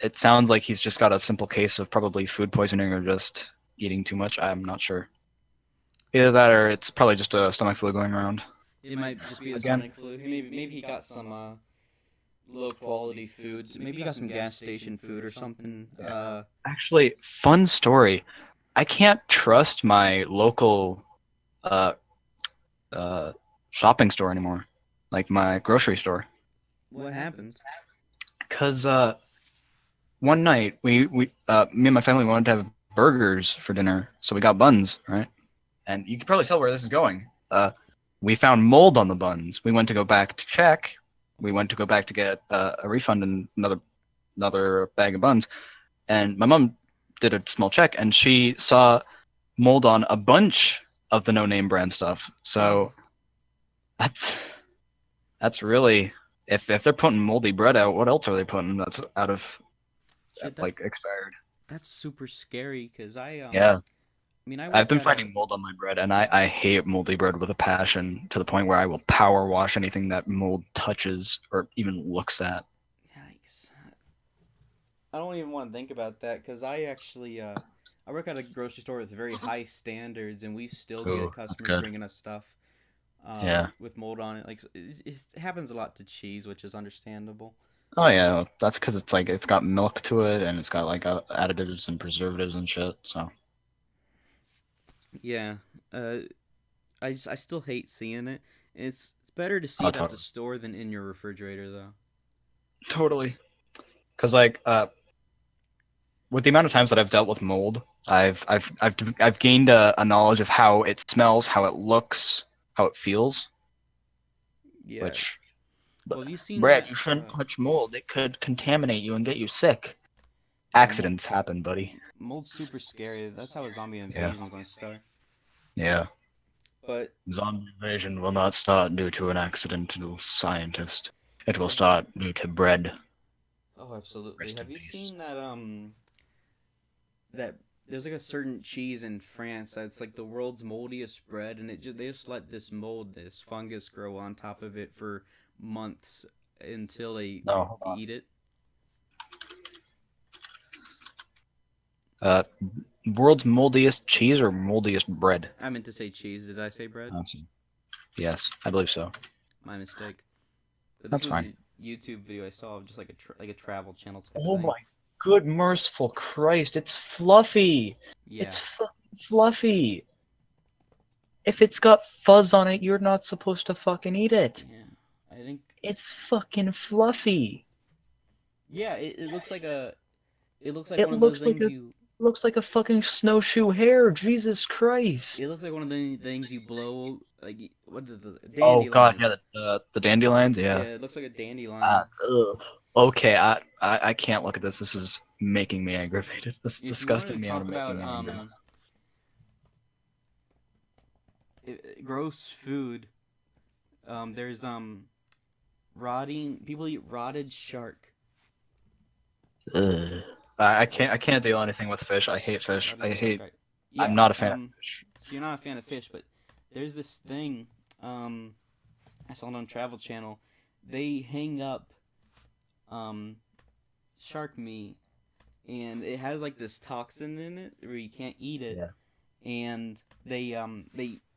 Speaker 2: It sounds like he's just got a simple case of probably food poisoning or just eating too much. I'm not sure. Either that or it's probably just a stomach flu going around.
Speaker 1: It might just be a
Speaker 2: Again.
Speaker 1: stomach flu. Maybe he got some low quality foods. Maybe he got some gas station food or something.
Speaker 2: Actually, fun story. I can't trust my local shopping store anymore, like my grocery store.
Speaker 1: What happened?
Speaker 2: Cause one night me and my family wanted to have burgers for dinner, so we got buns, right? And you can probably tell where this is going. We found mold on the buns. We went to go back to check. We went to go back to get a refund and another bag of buns. And my mom did a small check, and she saw mold on a bunch of the no-name brand stuff. So that's really, if they're putting moldy bread out, what else are they putting that's out of like expired?
Speaker 1: That's super scary because
Speaker 2: Yeah.
Speaker 1: I mean,
Speaker 2: I've been finding mold on my bread, and I hate moldy bread with a passion, to the point where I will power wash anything that mold touches or even looks at.
Speaker 1: Yikes. I don't even want to think about that because I actually I work at a grocery store with very high standards, and we still get customers bringing us stuff with mold on it. Like it happens a lot to cheese, which is understandable.
Speaker 2: Oh yeah, that's because it's like it's got milk to it, and it's got like additives and preservatives and shit. So
Speaker 1: yeah, I still hate seeing it. It's better to see it at the store than in your refrigerator, though.
Speaker 2: Totally. Because like with the amount of times that I've dealt with mold, I've gained a knowledge of how it smells, how it looks, how it feels.
Speaker 1: Yeah.
Speaker 2: Which,
Speaker 1: well, you seen
Speaker 2: Brad,
Speaker 1: that,
Speaker 2: you shouldn't touch mold. It could contaminate you and get you sick. Accidents happen, buddy.
Speaker 1: Mold's super scary. That's how a zombie invasion is going to start.
Speaker 2: Yeah.
Speaker 1: But
Speaker 2: zombie invasion will not start due to an accidental scientist. It will start due to bread.
Speaker 1: Oh, absolutely. Have you seen that that there's like a certain cheese in France that's like the world's moldiest bread, and they just let this fungus grow on top of it for months until they eat it.
Speaker 2: World's moldiest cheese or moldiest bread?
Speaker 1: I meant to say cheese. Did I say bread?
Speaker 2: Yes, I believe so.
Speaker 1: My mistake. But
Speaker 2: That's fine.
Speaker 1: A YouTube video I saw of just like a travel channel type
Speaker 2: Oh
Speaker 1: thing.
Speaker 2: my good merciful Christ! It's fluffy.
Speaker 1: Yeah.
Speaker 2: It's fucking fluffy. If it's got fuzz on it, you're not supposed to fucking eat it.
Speaker 1: Yeah, I think
Speaker 2: it's fucking fluffy.
Speaker 1: Yeah, it looks like a. It looks like one of those things you.
Speaker 2: Looks like a fucking snowshoe hare. Jesus Christ.
Speaker 1: It looks like one of the things you blow. Like what is the dandelions?
Speaker 2: Oh god, yeah, the dandelions. Yeah.
Speaker 1: Yeah, it looks like a dandelion.
Speaker 2: Okay, I can't look at this. This is making me aggravated. This is disgusting me out of making me angry.
Speaker 1: Gross food. There's people eat rotted shark.
Speaker 2: Ugh. I can't deal anything with fish. I hate fish. Yeah, I'm not a fan of fish.
Speaker 1: So you're not a fan of fish, but there's this thing. I saw it on Travel Channel. They hang up shark meat and it has like this toxin in it where you can't eat it.
Speaker 2: Yeah.
Speaker 1: And they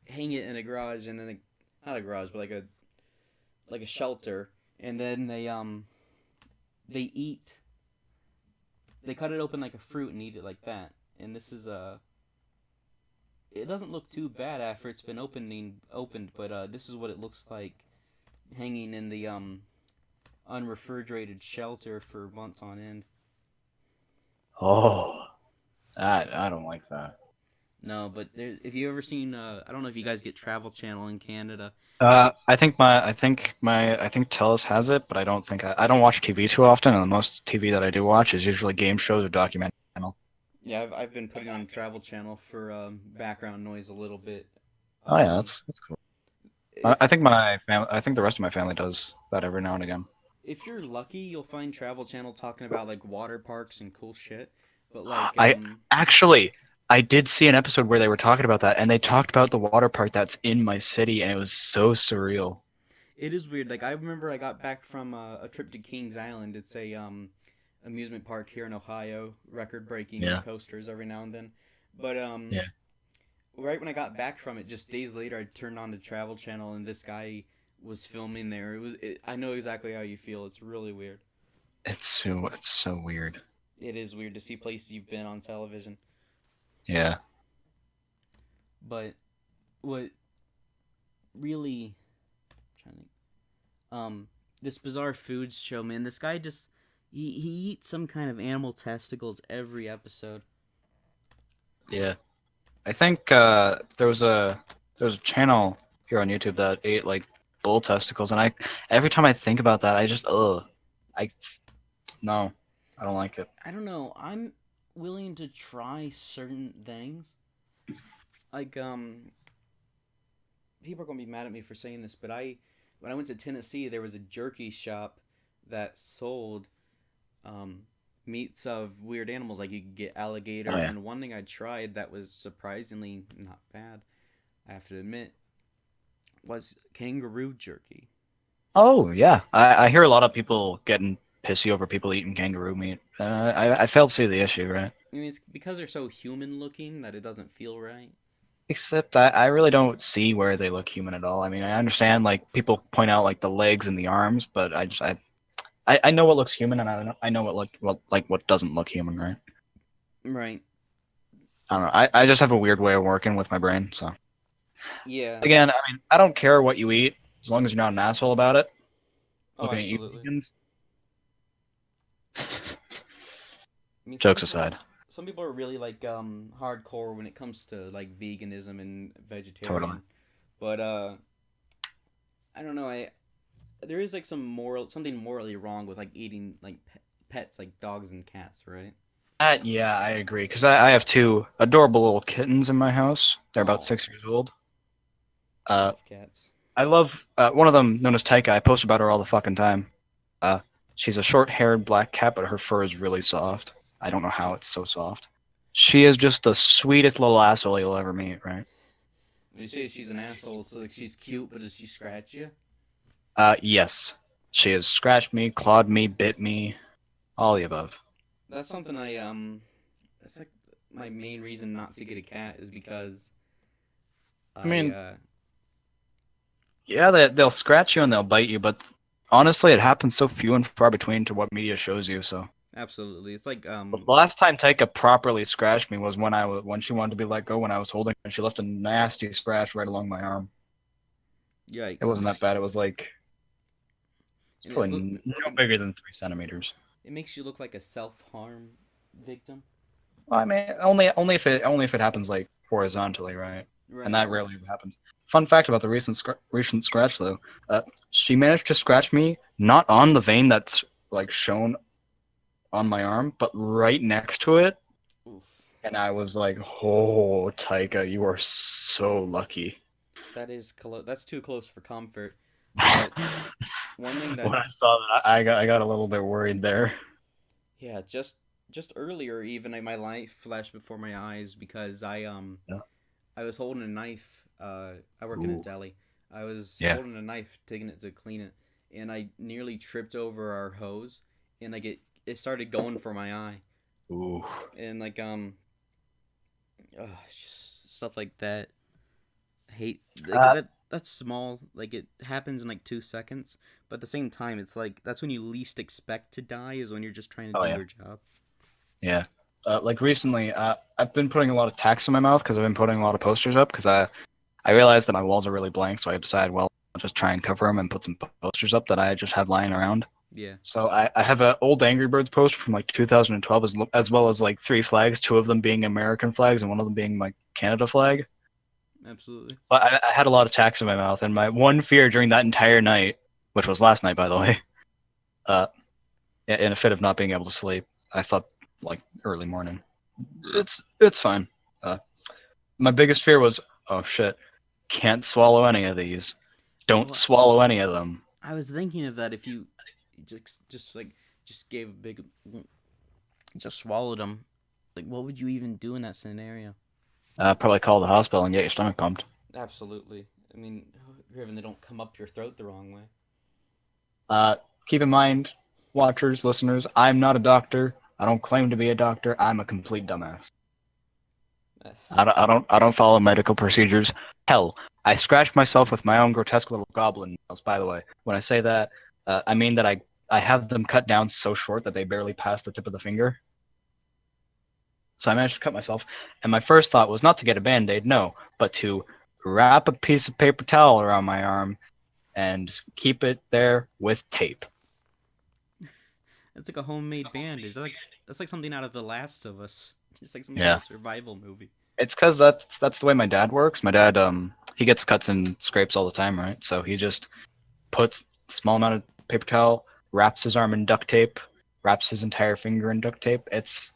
Speaker 1: hang it in a garage, and then not a garage, but like a shelter, and then they eat. They cut it open like a fruit and eat it like that. And this is it doesn't look too bad after it's been opened, but this is what it looks like hanging in the unrefrigerated shelter for months on end.
Speaker 2: Oh, I don't like that.
Speaker 1: No, but if you ever seen, I don't know if you guys get Travel Channel in Canada.
Speaker 2: I think TELUS has it, but I don't think I don't watch TV too often, and the most TV that I do watch is usually game shows or documentary channel.
Speaker 1: Yeah, I've been putting on Travel Channel for background noise a little bit.
Speaker 2: Oh yeah, that's cool. I think I think the rest of my family does that every now and again.
Speaker 1: If you're lucky, you'll find Travel Channel talking about like water parks and cool shit. But like,
Speaker 2: I did see an episode where they were talking about that, and they talked about the water park that's in my city, and it was so surreal.
Speaker 1: it is weird. Like I remember I got back from a trip to Kings Island. It's a amusement park here in Ohio, record-breaking
Speaker 2: Yeah.
Speaker 1: coasters every now and then. But
Speaker 2: Yeah.
Speaker 1: right when I got back from it, just days later, I turned on the Travel Channel, and this guy was filming there. I know exactly how you feel. It's really weird.
Speaker 2: It's so weird.
Speaker 1: It is weird to see places you've been on television.
Speaker 2: Yeah.
Speaker 1: But what really trying to think, this bizarre foods show, man, this guy just he eats some kind of animal testicles every episode.
Speaker 2: Yeah. I think there was a channel here on YouTube that ate like bull testicles, and every time I think about that, I just no, I don't like it.
Speaker 1: I don't know. I'm willing to try certain things. Like people are gonna be mad at me for saying this, but when I went to Tennessee, there was a jerky shop that sold meats of weird animals. Like you could get alligator,
Speaker 2: Oh, yeah.
Speaker 1: and one thing I tried that was surprisingly not bad, I have to admit, was kangaroo jerky.
Speaker 2: Oh yeah, I hear a lot of people getting pissy over people eating kangaroo meat. I fail to see the issue, right?
Speaker 1: I mean, it's because they're so human looking that it doesn't feel right.
Speaker 2: Except I really don't see where they look human at all. I mean, I understand like people point out like the legs and the arms, but I know what looks human, and I know what doesn't look human, right?
Speaker 1: Right.
Speaker 2: I don't know. I just have a weird way of working with my brain. So
Speaker 1: Yeah.
Speaker 2: again, I mean, I don't care what you eat as long as you're not an asshole about it.
Speaker 1: Oh,
Speaker 2: Looking at you
Speaker 1: absolutely.
Speaker 2: vegans.
Speaker 1: I mean,
Speaker 2: Jokes aside.
Speaker 1: some people are really like hardcore when it comes to like veganism and vegetarian.
Speaker 2: Totally.
Speaker 1: But I don't know. There is like something morally wrong with like eating like pets like dogs and cats, right?
Speaker 2: Yeah, I agree. Because I have two adorable little kittens in my house. They're about
Speaker 1: Aw.
Speaker 2: 6 years old.
Speaker 1: I
Speaker 2: Uh,
Speaker 1: love cats.
Speaker 2: I love one of them, known as Taika. I post about her all the fucking time. She's a short-haired black cat, but her fur is really soft. I don't know how it's so soft. She is just the sweetest little asshole you'll ever meet, right?
Speaker 1: When you say she's an asshole, so like she's cute, but does she scratch you?
Speaker 2: Yes. She has scratched me, clawed me, bit me, all the above.
Speaker 1: That's something That's like my main reason not to get a cat is because
Speaker 2: I mean, yeah, they'll scratch you and they'll bite you, but honestly, it happens so few and far between to what media shows you. So
Speaker 1: absolutely, it's like
Speaker 2: the last time Taika properly scratched me was when she wanted to be let go when I was holding her, and she left a nasty scratch right along my arm.
Speaker 1: yikes.
Speaker 2: It wasn't that bad. It was like it's
Speaker 1: And
Speaker 2: probably no bigger than 3 centimeters.
Speaker 1: It makes you look like a self-harm victim.
Speaker 2: Well, I mean, only if it happens like horizontally, right?
Speaker 1: Right.
Speaker 2: And that rarely happens. Fun fact about the recent scratch though, she managed to scratch me not on the vein that's like shown on my arm, but right next to it.
Speaker 1: Oof.
Speaker 2: And I was like, "Oh, Taika, you are so lucky."
Speaker 1: That's too close for comfort. But one thing that
Speaker 2: when I saw that, I got a little bit worried there.
Speaker 1: yeah, just earlier even my life flashed before my eyes because
Speaker 2: Yeah.
Speaker 1: I was holding a knife. I work in a
Speaker 2: Ooh.
Speaker 1: deli. I was
Speaker 2: Yeah.
Speaker 1: holding a knife, taking it to clean it, and I nearly tripped over our hose, and like it started going for my eye.
Speaker 2: Ooh.
Speaker 1: and like just stuff like that. Hate like
Speaker 2: Uh,
Speaker 1: that's small. Like it happens in like 2 seconds, but at the same time, it's like that's when you least expect to die is when you're just trying to
Speaker 2: oh
Speaker 1: do
Speaker 2: yeah,
Speaker 1: your job.
Speaker 2: yeah. Like recently, I've been putting a lot of tacks in my mouth because I've been putting a lot of posters up because I realized that my walls are really blank, so I decided, well, I'll just try and cover them and put some posters up that I just have lying around.
Speaker 1: Yeah,
Speaker 2: So I have an old Angry Birds poster from like 2012, as well as like 3 flags, two of them being American flags and one of them being my Canada flag.
Speaker 1: absolutely.
Speaker 2: So I had a lot of tacks in my mouth, and my one fear during that entire night, which was last night by the way, uh, in a fit of not being able to sleep, I slept like early morning. It's fine. Uh, my biggest fear was, oh shit, can't swallow any of these. Don't
Speaker 1: Well,
Speaker 2: swallow any of them.
Speaker 1: I was thinking of that if you just like just gave a big just swallowed them. Like, what would you even do in that scenario?
Speaker 2: Probably call the hospital and get your stomach pumped.
Speaker 1: Absolutely. I mean, even they don't come up your throat the wrong way.
Speaker 2: Uh, Keep in mind, watchers, listeners, I'm not a doctor. I don't claim to be a doctor. I'm a complete dumbass. I don't follow medical procedures. Hell, I scratched myself with my own grotesque little goblin nails. By the way, when I say that, I mean that I have them cut down so short that they barely pass the tip of the finger. So I managed to cut myself, and my first thought was not to get a band-aid, no, but to wrap a piece of paper towel around my arm and keep it there with tape.
Speaker 1: It's like a homemade band. Is that like that's like something out of The Last of Us? Just like some kind
Speaker 2: Yeah.
Speaker 1: of survival movie.
Speaker 2: It's because that's the way my dad works. My dad he gets cuts and scrapes all the time, right? So he just puts a small amount of paper towel, wraps his arm in duct tape, wraps his entire finger in duct tape. It's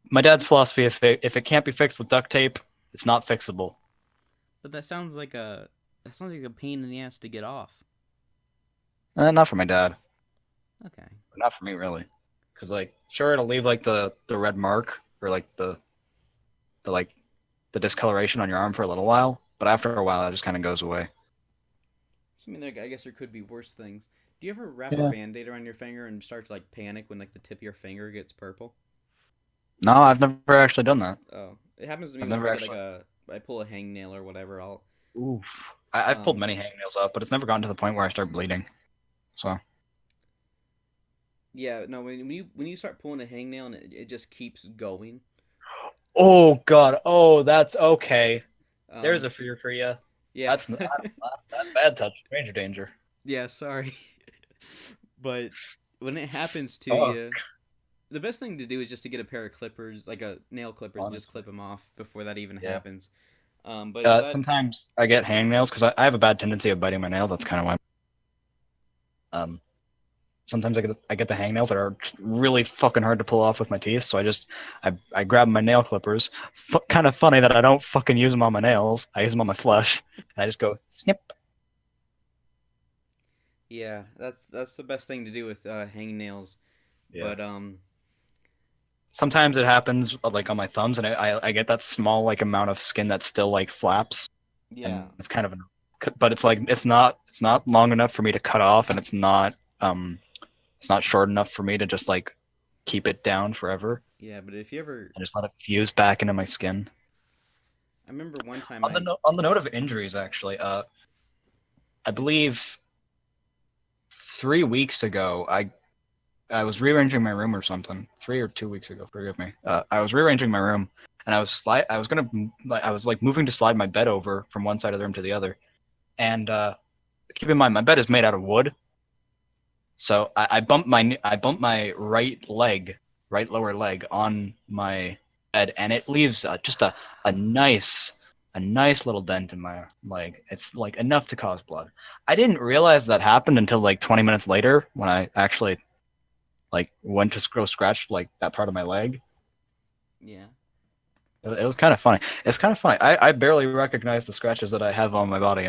Speaker 2: my dad's philosophy. If it can't be fixed with duct tape, it's not fixable.
Speaker 1: But that sounds like a pain in the ass to get off.
Speaker 2: Not for my dad,
Speaker 1: Okay.
Speaker 2: but not for me really. Because like, sure, it'll leave like the red mark or like the like the discoloration on your arm for a little while, but after a while, it just kind of goes away.
Speaker 1: So I mean, like, I guess there could be worse things. Do you ever wrap a
Speaker 2: Yeah.
Speaker 1: band-aid around your finger and start to like panic when like the tip of your finger gets purple?
Speaker 2: No, I've never actually done that.
Speaker 1: Oh, it happens to me
Speaker 2: I've
Speaker 1: whenever
Speaker 2: never
Speaker 1: I get like
Speaker 2: actually.
Speaker 1: I pull a hangnail or whatever.
Speaker 2: Oof. I've pulled
Speaker 1: Um,
Speaker 2: many hangnails up, but it's never gotten to the point where I start bleeding. So.
Speaker 1: yeah, no, when you start pulling a hangnail and it just keeps going.
Speaker 2: Oh God. Oh, that's okay. There's
Speaker 1: Um,
Speaker 2: a fear for you.
Speaker 1: yeah,
Speaker 2: That's bad touch. Stranger danger.
Speaker 1: yeah, sorry, but when it happens to
Speaker 2: Oh,
Speaker 1: you, the best thing to do is just to get a pair of clippers, like a nail clippers, and just
Speaker 2: honestly.
Speaker 1: clip them off before that even
Speaker 2: Yeah.
Speaker 1: happens. But if that,
Speaker 2: Sometimes I get hangnails because I have a bad tendency of biting my nails. That's kind of why. Um, Sometimes I get the hangnails that are really fucking hard to pull off with my teeth. So I grab my nail clippers. Kind of funny that I don't fucking use them on my nails. I use them on my flesh. And I just go snip.
Speaker 1: yeah, that's the best thing to do with hangnails.
Speaker 2: Yeah.
Speaker 1: But
Speaker 2: Sometimes it happens like on my thumbs, and I get that small like amount of skin that still like flaps,
Speaker 1: yeah,
Speaker 2: and it's kind of but it's like it's not long enough for me to cut off, and it's not short enough for me to just like keep it down forever
Speaker 1: yeah. But if you ever,
Speaker 2: and just let it fuse back into my skin.
Speaker 1: I remember one time
Speaker 2: On the note of injuries, actually, I believe 3 weeks ago I was rearranging my room or something. 3 or 2 weeks ago, forgive me. I was rearranging my room, and I was like moving to slide my bed over from one side of the room to the other. And keep in mind, my bed is made out of wood, so I bumped my right lower leg on my bed, and it leaves just a nice a nice little dent in my leg. It's like enough to cause blood. I didn't realize that happened until like 20 minutes later when I actually like went to go scratch like that part of my leg.
Speaker 1: yeah,
Speaker 2: It was kind of funny. It's kind of funny. I barely recognize the scratches that I have on my body.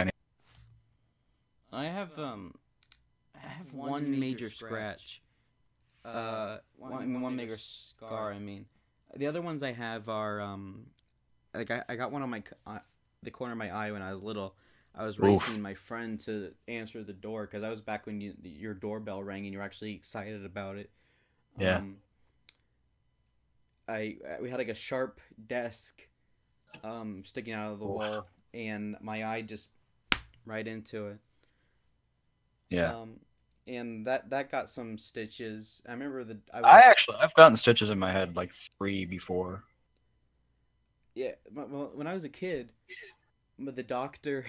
Speaker 1: I have I have one major scratch. One major scar. I mean, the other ones I have are like I got one on the corner of my eye when I was little. I was
Speaker 2: Oof.
Speaker 1: racing my friend to answer the door because I was back when your doorbell rang and you were actually excited about it.
Speaker 2: Yeah.
Speaker 1: Um, we had like a sharp desk sticking out of the
Speaker 2: Oof.
Speaker 1: wall, and my eye just right into it.
Speaker 2: Yeah.
Speaker 1: And that got some stitches. I remember
Speaker 2: I've gotten stitches in my head like 3 before.
Speaker 1: yeah, when I was a kid, but the doctor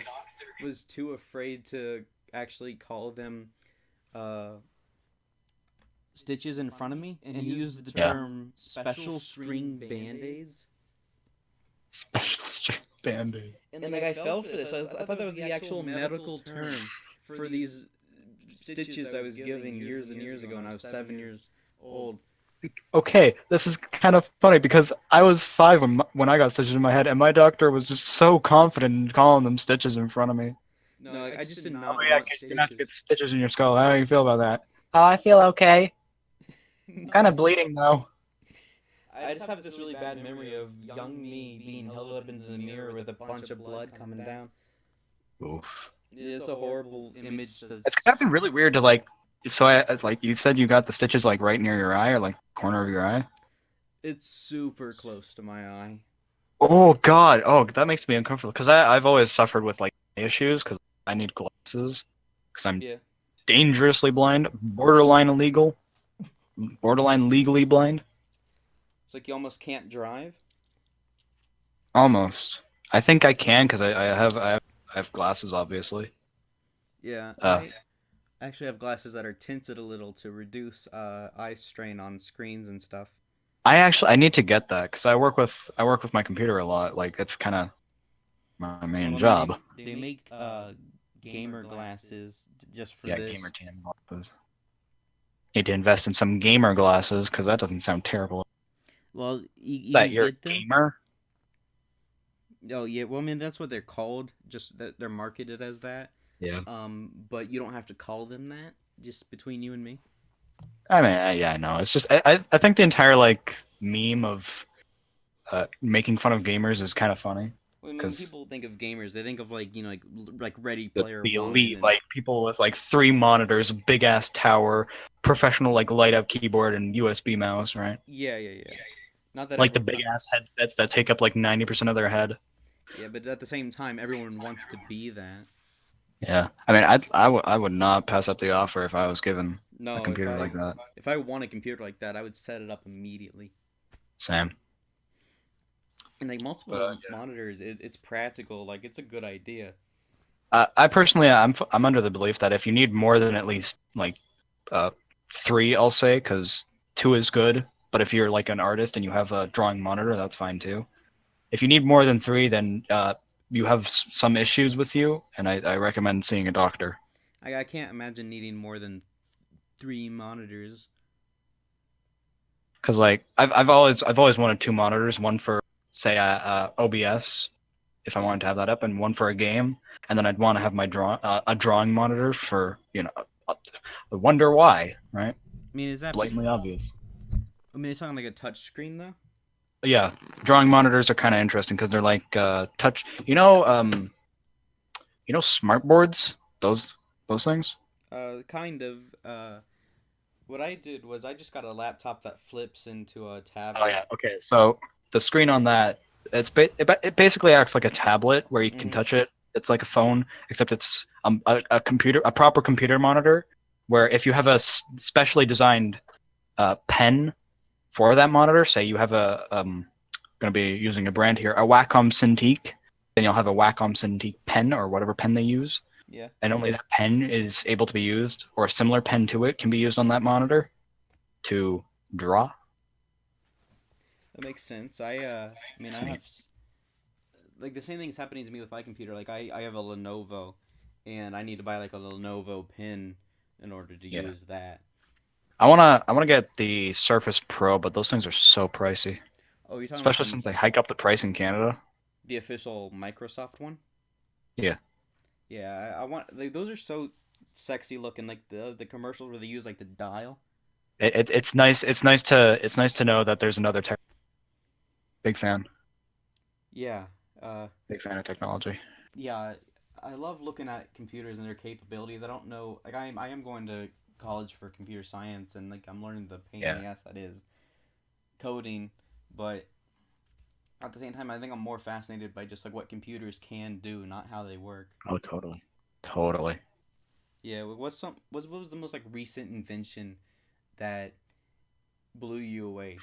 Speaker 1: was too afraid to actually call them uh, stitches in front of me, and he used the
Speaker 2: Yeah.
Speaker 1: term special string band-aids.
Speaker 2: Special string band-aid.
Speaker 1: And like I fell for this. I thought that was the actual medical term for these stitches I was giving years and years ago when I was 7 years old.
Speaker 2: Okay, this is kind of funny because I was 5 when I got stitches in my head, and my doctor was just so confident in calling them stitches in front of me.
Speaker 1: No, I just did
Speaker 2: Oh
Speaker 1: not
Speaker 2: yeah,
Speaker 1: want
Speaker 2: you're gonna have to get
Speaker 1: stitches.
Speaker 2: stitches in your skull. How do you feel about that? I feel okay. I'm kind of bleeding though.
Speaker 1: I just have this really bad memory of young me being held up into the mirror with a bunch of blood coming down.
Speaker 2: Oof.
Speaker 1: It's a horrible image to.
Speaker 2: It's gotta be really weird to like. So like you said, you got the stitches like right near your eye or like corner of your eye.
Speaker 1: It's super close to my eye.
Speaker 2: Oh God! Oh, that makes me uncomfortable because I've always suffered with like issues because I need glasses because I'm
Speaker 1: Yeah.
Speaker 2: dangerously blind, borderline illegal, borderline legally blind.
Speaker 1: It's like you almost can't drive.
Speaker 2: Almost. I think I can because I have glasses obviously.
Speaker 1: Yeah,
Speaker 2: Uh,
Speaker 1: I actually have glasses that are tinted a little to reduce eye strain on screens and stuff.
Speaker 2: I need to get that because I work with my computer a lot. Like it's kind of my main
Speaker 1: Well,
Speaker 2: job.
Speaker 1: they make gamer glasses just for
Speaker 2: Yeah,
Speaker 1: this.
Speaker 2: gamer team glasses. Need to invest in some gamer glasses because that doesn't sound terrible.
Speaker 1: Well, you
Speaker 2: That
Speaker 1: can
Speaker 2: you're a
Speaker 1: get them.
Speaker 2: gamer?
Speaker 1: Oh yeah, well I mean that's what they're called. Just that they're marketed as that.
Speaker 2: Yeah.
Speaker 1: But you don't have to call them that. Just between you and me.
Speaker 2: I mean, yeah, I know. It's just I think the entire like meme of making fun of gamers is kind of funny
Speaker 1: Well, I mean, when
Speaker 2: because
Speaker 1: people think of gamers, they think of like Ready Player
Speaker 2: the
Speaker 1: One
Speaker 2: elite
Speaker 1: and
Speaker 2: like people with like 3 monitors, big ass tower, professional like light up keyboard and USB mouse, right?
Speaker 1: yeah. Not that
Speaker 2: Like the
Speaker 1: ever.
Speaker 2: big
Speaker 1: Not,
Speaker 2: ass headsets that take up like 90% of their head.
Speaker 1: yeah, but at the same time, everyone wants to be that.
Speaker 2: Yeah, I mean, I would not pass up the offer if I was given a
Speaker 1: No,
Speaker 2: computer like that.
Speaker 1: if I want a computer like that, I would set it up immediately.
Speaker 2: Same.
Speaker 1: And like
Speaker 2: But
Speaker 1: multiple monitors, it's practical. Like it's a good idea.
Speaker 2: I personally, I'm under the belief that if you need more than at least like 3, I'll say, because 2 is good. But if you're like an artist and you have a drawing monitor, that's fine too. If you need more than 3, then you have some issues with you, and I recommend seeing a doctor.
Speaker 1: I can't imagine needing more than 3 monitors.
Speaker 2: Because like I've always wanted 2 monitors, one for say OBS if I
Speaker 1: Yeah.
Speaker 2: wanted to have that up, and one for a game, and then I'd want to have my a drawing monitor for I wonder why, right?
Speaker 1: I mean, is that?
Speaker 2: Blatantly obvious.
Speaker 1: I mean, it's talking like a touch screen though.
Speaker 2: But yeah, drawing monitors are kind of interesting because they're like touch. Smart boards. Those things.
Speaker 1: Kind of. What I did was I just got a laptop that flips into a tablet.
Speaker 2: Oh yeah. Okay. So the screen on that, it basically acts like a tablet where you can touch it. It's like a phone, except it's a computer, a proper computer monitor. Where if you have a specially designed pen for that monitor, say you have a going to be using a brand here, a Wacom Cintiq, then you'll have a Wacom Cintiq pen or whatever pen they use.
Speaker 1: Yeah.
Speaker 2: And only that pen is able to be used, or a similar pen to it can be used on that monitor to draw.
Speaker 1: That makes sense. I mean, I have like the same thing is happening to me with my computer. Like I have a Lenovo, and I need to buy like a Lenovo pen in order to use that.
Speaker 2: I wanna get the Surface Pro, but those things are so pricey.
Speaker 1: Oh, you're talking
Speaker 2: Especially
Speaker 1: like
Speaker 2: since they hike up the price in Canada.
Speaker 1: the official Microsoft one?
Speaker 2: Yeah.
Speaker 1: Yeah, I want like those are so sexy looking. Like the commercials where they use like the dial.
Speaker 2: It's nice. It's nice to know that there's another tech. Big fan.
Speaker 1: Yeah.
Speaker 2: Big fan of technology.
Speaker 1: Yeah. I love looking at computers and their capabilities. I don't know. Like I am going to college for computer science, and like I'm learning the pain in the ass that is coding. but at the same time, I think I'm more fascinated by just like what computers can do, not how they work.
Speaker 2: Oh, totally. Totally.
Speaker 1: Yeah, what was the most like recent invention that blew you away?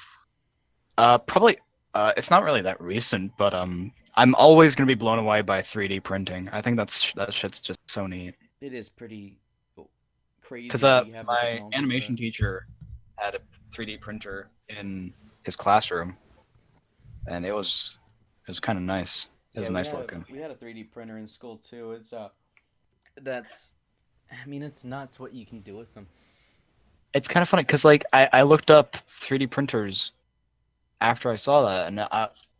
Speaker 2: Probably. It's not really that recent, but I'm always gonna be blown away by 3D printing. I think that shit's just so neat.
Speaker 1: It is pretty crazy
Speaker 2: Because
Speaker 1: that we have the
Speaker 2: my
Speaker 1: technology for
Speaker 2: animation
Speaker 1: that.
Speaker 2: teacher had a 3D printer in his classroom, and it was kind of nice. It was
Speaker 1: Yeah,
Speaker 2: nice looking.
Speaker 1: we had a 3D printer in school too. It's that's I mean it's nuts what you can do with them.
Speaker 2: It's kind of funny because like I looked up 3D printers after I saw that, and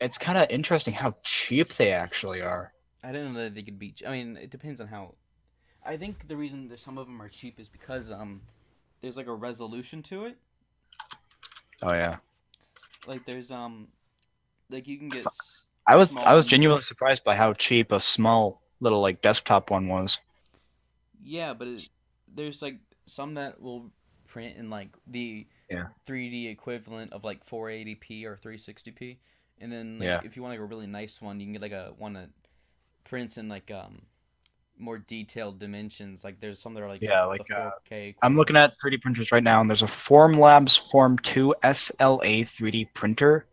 Speaker 2: it's kind of interesting how cheap they actually are.
Speaker 1: I didn't know that they could be. I mean, it depends on how. I think the reason that some of them are cheap is because there's like a resolution to it.
Speaker 2: Oh yeah.
Speaker 1: Like there's like you can get
Speaker 2: So I was
Speaker 1: small
Speaker 2: I was
Speaker 1: ones.
Speaker 2: genuinely surprised by how cheap a small little like desktop one was.
Speaker 1: Yeah, but there's like some that will print in like the
Speaker 2: Yeah.
Speaker 1: 3D equivalent of like 480p or 360p, and then like
Speaker 2: Yeah.
Speaker 1: if you want like a really nice one, you can get like a one that prints in like more detailed dimensions. Like there's some that are like
Speaker 2: Yeah,
Speaker 1: the
Speaker 2: like
Speaker 1: 4K
Speaker 2: I'm
Speaker 1: equivalent.
Speaker 2: looking at 3D printers right now, and there's a Formlabs Form 2 SLA 3D printer,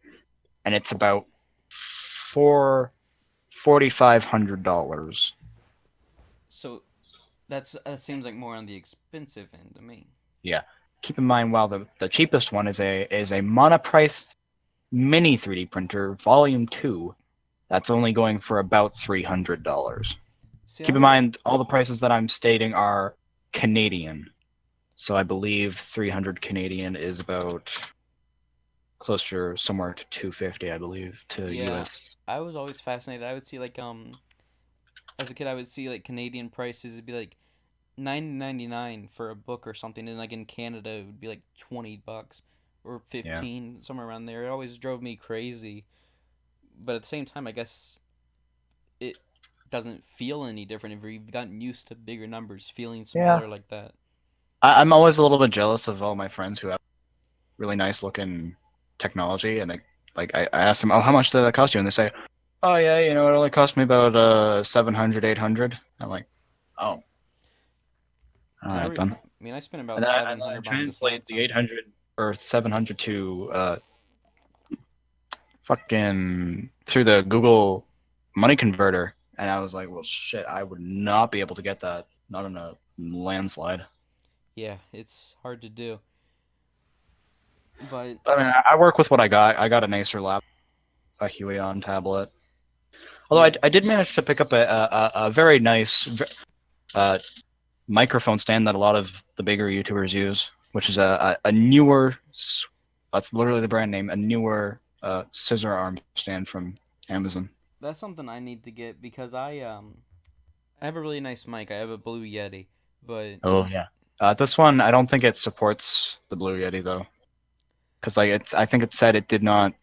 Speaker 2: and it's about $4,500.
Speaker 1: So that seems like more on the expensive end to me.
Speaker 2: Yeah. Keep in mind, while the cheapest one is a monoprice mini 3D printer, Volume 2. That's only going for about $300.
Speaker 1: See, I
Speaker 2: Keep in
Speaker 1: would.
Speaker 2: mind, all the prices that I'm stating are Canadian. So I believe 300 Canadian is about closer somewhere to 250, I believe, to
Speaker 1: Yeah,
Speaker 2: US.
Speaker 1: I was always fascinated. I would see like as a kid, I would see like Canadian prices. It'd be like 9.99 for a book or something, and like in Canada, it would be like $20 or
Speaker 2: Yeah.
Speaker 1: 15, somewhere around there. It always drove me crazy. But at the same time, I guess it doesn't feel any different if you've gotten used to bigger numbers feeling
Speaker 2: Yeah.
Speaker 1: smaller like that.
Speaker 2: I'm always a little bit jealous of all my friends who have really nice looking technology, and I ask them, oh, how much did that cost you? And they say, oh yeah, it only cost me about 700, 800. I'm like, oh, all
Speaker 1: Yeah,
Speaker 2: right then.
Speaker 1: I mean, I spent
Speaker 2: And
Speaker 1: about
Speaker 2: then I, and
Speaker 1: seven
Speaker 2: then I
Speaker 1: hundred buying this
Speaker 2: translate the
Speaker 1: laptop.
Speaker 2: 800 or 700 to fucking through the Google money converter, and I was like, well, shit, I would not be able to get that, not in a landslide.
Speaker 1: Yeah, it's hard to do. But
Speaker 2: But I mean, I work with what I got. I got an Acer laptop, a Huion tablet. Although I,
Speaker 1: yeah,
Speaker 2: I did manage to pick up a very nice uh, microphone stand that a lot of the bigger YouTubers use, which is a newer, that's literally the brand name, a newer scissor arm stand from Amazon.
Speaker 1: that's something I need to get because I have a really nice mic. I have a Blue Yeti, but
Speaker 2: Oh yeah. This one, I don't think it supports the Blue Yeti though, because I think it said it did not.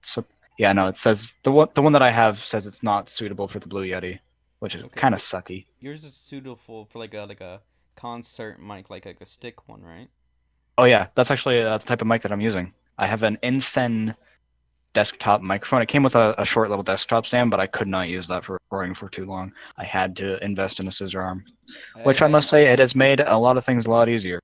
Speaker 2: So yeah, no, it says the one that I have says it's not suitable for the Blue Yeti, which is
Speaker 1: okay,
Speaker 2: kind of sucky.
Speaker 1: yours is suitable for like a concert mic, like a stick one, right?
Speaker 2: Oh yeah, that's actually the type of mic that I'm using. I have an Insen desktop microphone. It came with a short little desktop stand, but I could not use that for recording for too long. I had to invest in a scissor arm, which I
Speaker 1: I
Speaker 2: must say it has made a lot of things a lot easier.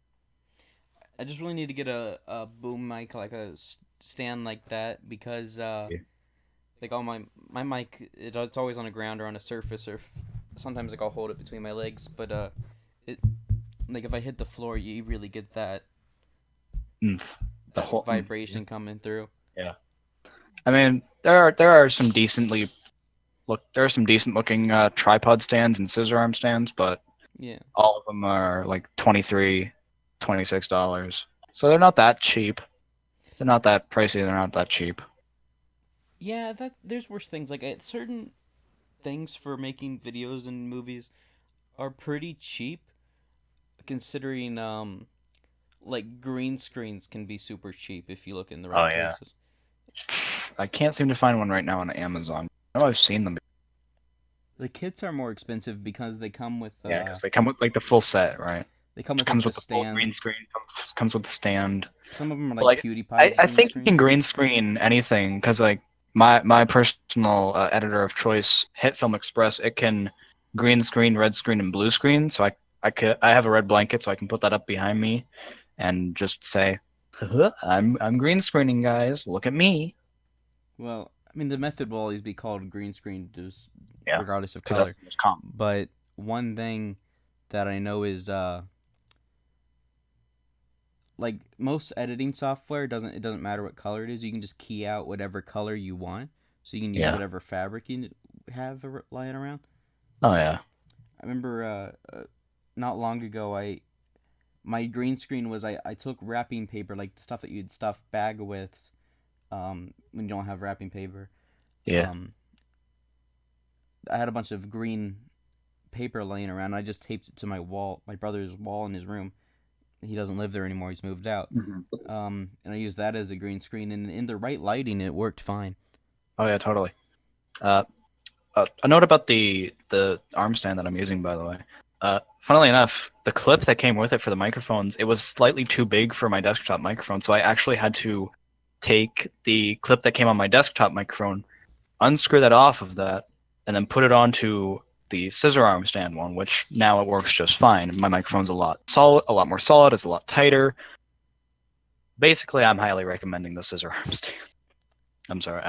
Speaker 1: I just really need to get a boom mic, like a stand like that, because
Speaker 2: Yeah.
Speaker 1: like all my mic, it's always on the ground or on a surface, or sometimes like I'll hold it between my legs, but it like if I hit the floor, you really get
Speaker 2: Oomph. The
Speaker 1: that
Speaker 2: whole
Speaker 1: vibration coming through.
Speaker 2: yeah. I mean, there are some there are some decent looking tripod stands and scissor arm stands, but
Speaker 1: Yeah.
Speaker 2: all of them are like 23, $26. So they're not that cheap. They're not that pricey. They're not that cheap.
Speaker 1: Yeah, that there's worse things. Like certain things for making videos and movies are pretty cheap, considering like green screens can be super cheap if you look in the
Speaker 2: Oh
Speaker 1: right
Speaker 2: yeah.
Speaker 1: places.
Speaker 2: I can't seem to find one right now on Amazon. I know I've seen them.
Speaker 1: The kits are more expensive because
Speaker 2: Yeah, because they come with like the full set, right?
Speaker 1: they come with like
Speaker 2: Comes
Speaker 1: the
Speaker 2: with the full green
Speaker 1: stands.
Speaker 2: screen. Comes with the stand.
Speaker 1: Some of them are like
Speaker 2: Like,
Speaker 1: PewDiePie's
Speaker 2: I
Speaker 1: green
Speaker 2: think you
Speaker 1: screen.
Speaker 2: can green screen anything because like my personal editor of choice, HitFilm Express, it can green screen, red screen, and blue screen. So I have a red blanket, so I can put that up behind me and just say, I'm green screening, guys. Look at me.
Speaker 1: Well, I mean, the method will always be called green screen, just
Speaker 2: Yeah,
Speaker 1: regardless of
Speaker 2: because that's
Speaker 1: color.
Speaker 2: the most common.
Speaker 1: But one thing that I know is like most editing software doesn't matter what color it is. You can just key out whatever color you want, so you can use
Speaker 2: Yeah.
Speaker 1: whatever fabric you have lying around.
Speaker 2: Oh yeah.
Speaker 1: I remember not long ago, my green screen was I took wrapping paper, like the stuff that you'd stuff bag with, when you don't have wrapping paper.
Speaker 2: Yeah.
Speaker 1: I had a bunch of green paper laying around. I just taped it to my wall, my brother's wall in his room. He doesn't live there anymore. He's moved out. And I used that as a green screen, and in the right lighting, it worked fine.
Speaker 2: Oh yeah, totally. A note about the arm stand that I'm using, by the way. Funnily enough, the clip that came with it for the microphones, it was slightly too big for my desktop microphone, so I actually had to take the clip that came on my desktop microphone, unscrew that off of that, and then put it onto the scissor arm stand one, which now it works just fine. My microphone's a lot more solid, it's a lot tighter. Basically, I'm highly recommending the scissor arm stand. I'm sorry.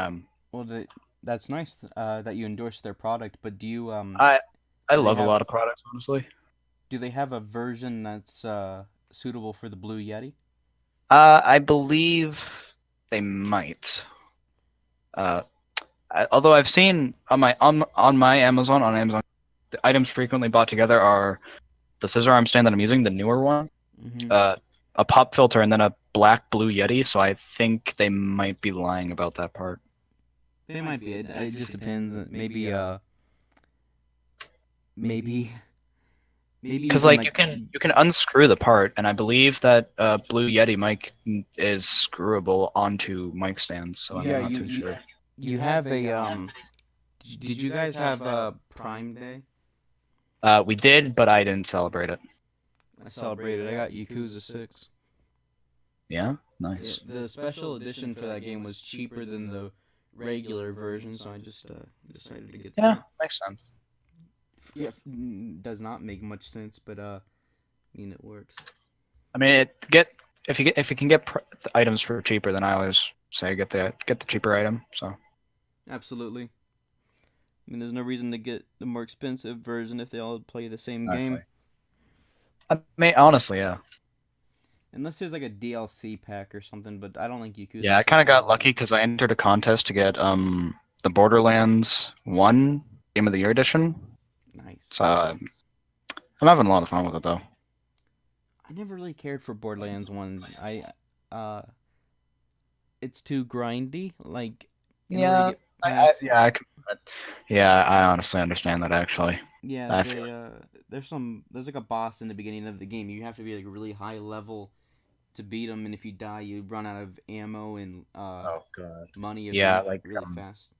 Speaker 1: Well, that's nice that you endorse their product, but do you
Speaker 2: I
Speaker 1: do
Speaker 2: love
Speaker 1: they
Speaker 2: a lot
Speaker 1: have-
Speaker 2: of products, honestly.
Speaker 1: do they have a version that's suitable for the Blue Yeti?
Speaker 2: I believe they might. Although I've seen on my Amazon, the items frequently bought together are the scissor arm stand that I'm using, the newer one,
Speaker 1: Mm-hmm.
Speaker 2: a pop filter, and then a black Blue Yeti. So I think they might be lying about that part.
Speaker 1: They might be. It just depends. Maybe maybe
Speaker 2: Because like you can unscrew the part, and I believe that Blue Yeti mic is screwable onto mic stands. So
Speaker 1: Yeah,
Speaker 2: I'm not too sure.
Speaker 1: you have a Did you guys have Prime Day?
Speaker 2: We did, but I didn't celebrate it.
Speaker 1: I celebrated. I got Yakuza 6.
Speaker 2: Yeah,
Speaker 1: Yeah,
Speaker 2: nice.
Speaker 1: the special edition for that game was cheaper than the regular version, so I just decided to get
Speaker 2: Yeah,
Speaker 1: that.
Speaker 2: makes sense.
Speaker 1: Yeah, does not make much sense, but I mean it works.
Speaker 2: I mean, if you can get the items for cheaper, then I always say get the cheaper item. So
Speaker 1: Absolutely. I mean, there's no reason to get the more expensive version if they all play the same game.
Speaker 2: Exactly. I mean, honestly, yeah.
Speaker 1: Unless there's like a DLC pack or something, but I don't think Yakuza.
Speaker 2: Yeah, I
Speaker 1: 6
Speaker 2: kind of
Speaker 1: will
Speaker 2: got
Speaker 1: have
Speaker 2: lucky because I entered a contest to get the Borderlands 1 Game of the Year edition.
Speaker 1: it. Nice.
Speaker 2: So I'm having a lot of fun with it though.
Speaker 1: I never really cared for Borderlands 1. It's too grindy. Like, in order to get past.
Speaker 2: I honestly understand that actually.
Speaker 1: Yeah,
Speaker 2: I feel
Speaker 1: there's like a boss in the beginning of the game. You have to be like really high level to beat him, and if you die, you run out of ammo and
Speaker 2: Oh god.
Speaker 1: money
Speaker 2: Yeah, like,
Speaker 1: really fast.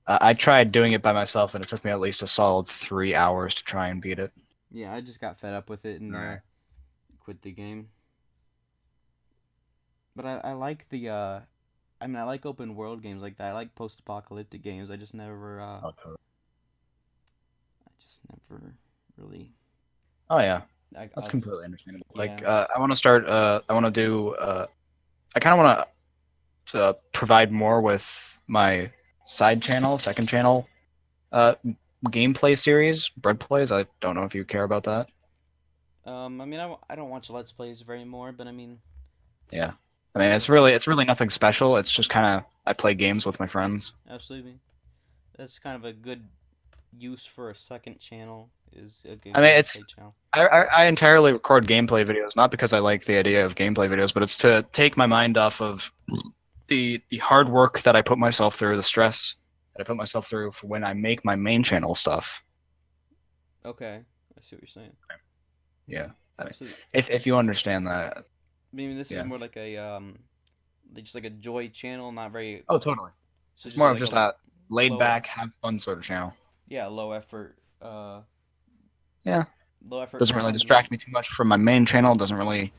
Speaker 2: I tried doing it by myself, and it took me at least a solid 3 hours to try and beat it.
Speaker 1: Yeah, I just got fed up with it and
Speaker 2: Right.
Speaker 1: quit the game. But I like the I mean I like open world games like that. I like post apocalyptic games. I just never
Speaker 2: Totally.
Speaker 1: really.
Speaker 2: Oh yeah,
Speaker 1: I
Speaker 2: that's completely understandable.
Speaker 1: Yeah.
Speaker 2: Like, I want to start. I want to do. I kind of want to provide more with my side channel, second channel, gameplay series, Bread Plays. I don't know if you care about that.
Speaker 1: I mean I don't watch Let's Plays very more, but I mean.
Speaker 2: Yeah, I mean it's really nothing special. It's just kind of I play games with my friends.
Speaker 1: Absolutely. That's kind of a good use for a second channel. Is a good
Speaker 2: I mean,
Speaker 1: gameplay channel.
Speaker 2: I entirely record gameplay videos, not because I like the idea of gameplay videos, but it's to take my mind off of the hard work that I put myself through, the stress that I put myself through for when I make my main channel stuff.
Speaker 1: Okay, I see what you're saying.
Speaker 2: Yeah, I mean,
Speaker 1: So,
Speaker 2: if you understand that.
Speaker 1: I mean, this
Speaker 2: Yeah.
Speaker 1: is more like a just like a joy channel, not very.
Speaker 2: Oh, totally.
Speaker 1: So
Speaker 2: It's more of
Speaker 1: like
Speaker 2: just a laid
Speaker 1: low-
Speaker 2: back, have fun sort of channel.
Speaker 1: Yeah, low effort.
Speaker 2: Yeah.
Speaker 1: Low effort.
Speaker 2: Doesn't really distract me too much from my main channel. Doesn't really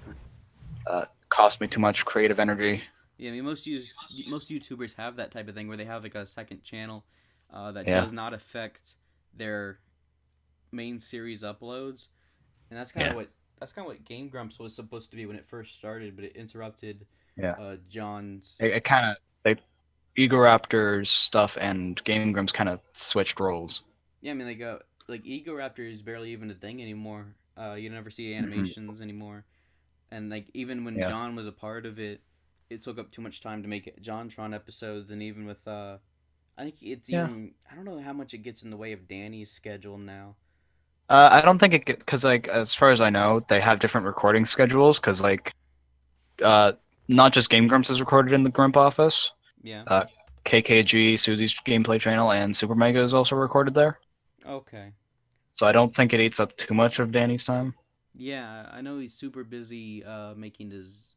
Speaker 2: cost me too much creative energy.
Speaker 1: Yeah, I mean most YouTubers have that type of thing where they have like a second channel that
Speaker 2: Yeah.
Speaker 1: does not affect their main series uploads, and
Speaker 2: Yeah.
Speaker 1: that's kind of what Game Grumps was supposed to be when it first started, but it interrupted
Speaker 2: Yeah.
Speaker 1: John's.
Speaker 2: It kind of they Egoraptor's stuff and Game Grumps kind of switched roles.
Speaker 1: Yeah, I mean like Ego Raptor is barely even a thing anymore. You never see
Speaker 2: Mhm.
Speaker 1: animations anymore, and like even when
Speaker 2: Yeah.
Speaker 1: John was a part of it, it took up too much time to make it JonTron episodes, and even with I think it's
Speaker 2: Yeah.
Speaker 1: even I don't know how much it gets in the way of Danny's schedule now.
Speaker 2: I don't think it because like as far as I know, they have different recording schedules because like uh not just Game Grumps is recorded in the Grump office.
Speaker 1: Yeah.
Speaker 2: Uh, KKG, Susie's gameplay channel, and Super Mega is also recorded there.
Speaker 1: Okay.
Speaker 2: So I don't think it eats up too much of Danny's time.
Speaker 1: Yeah, I know he's super busy making his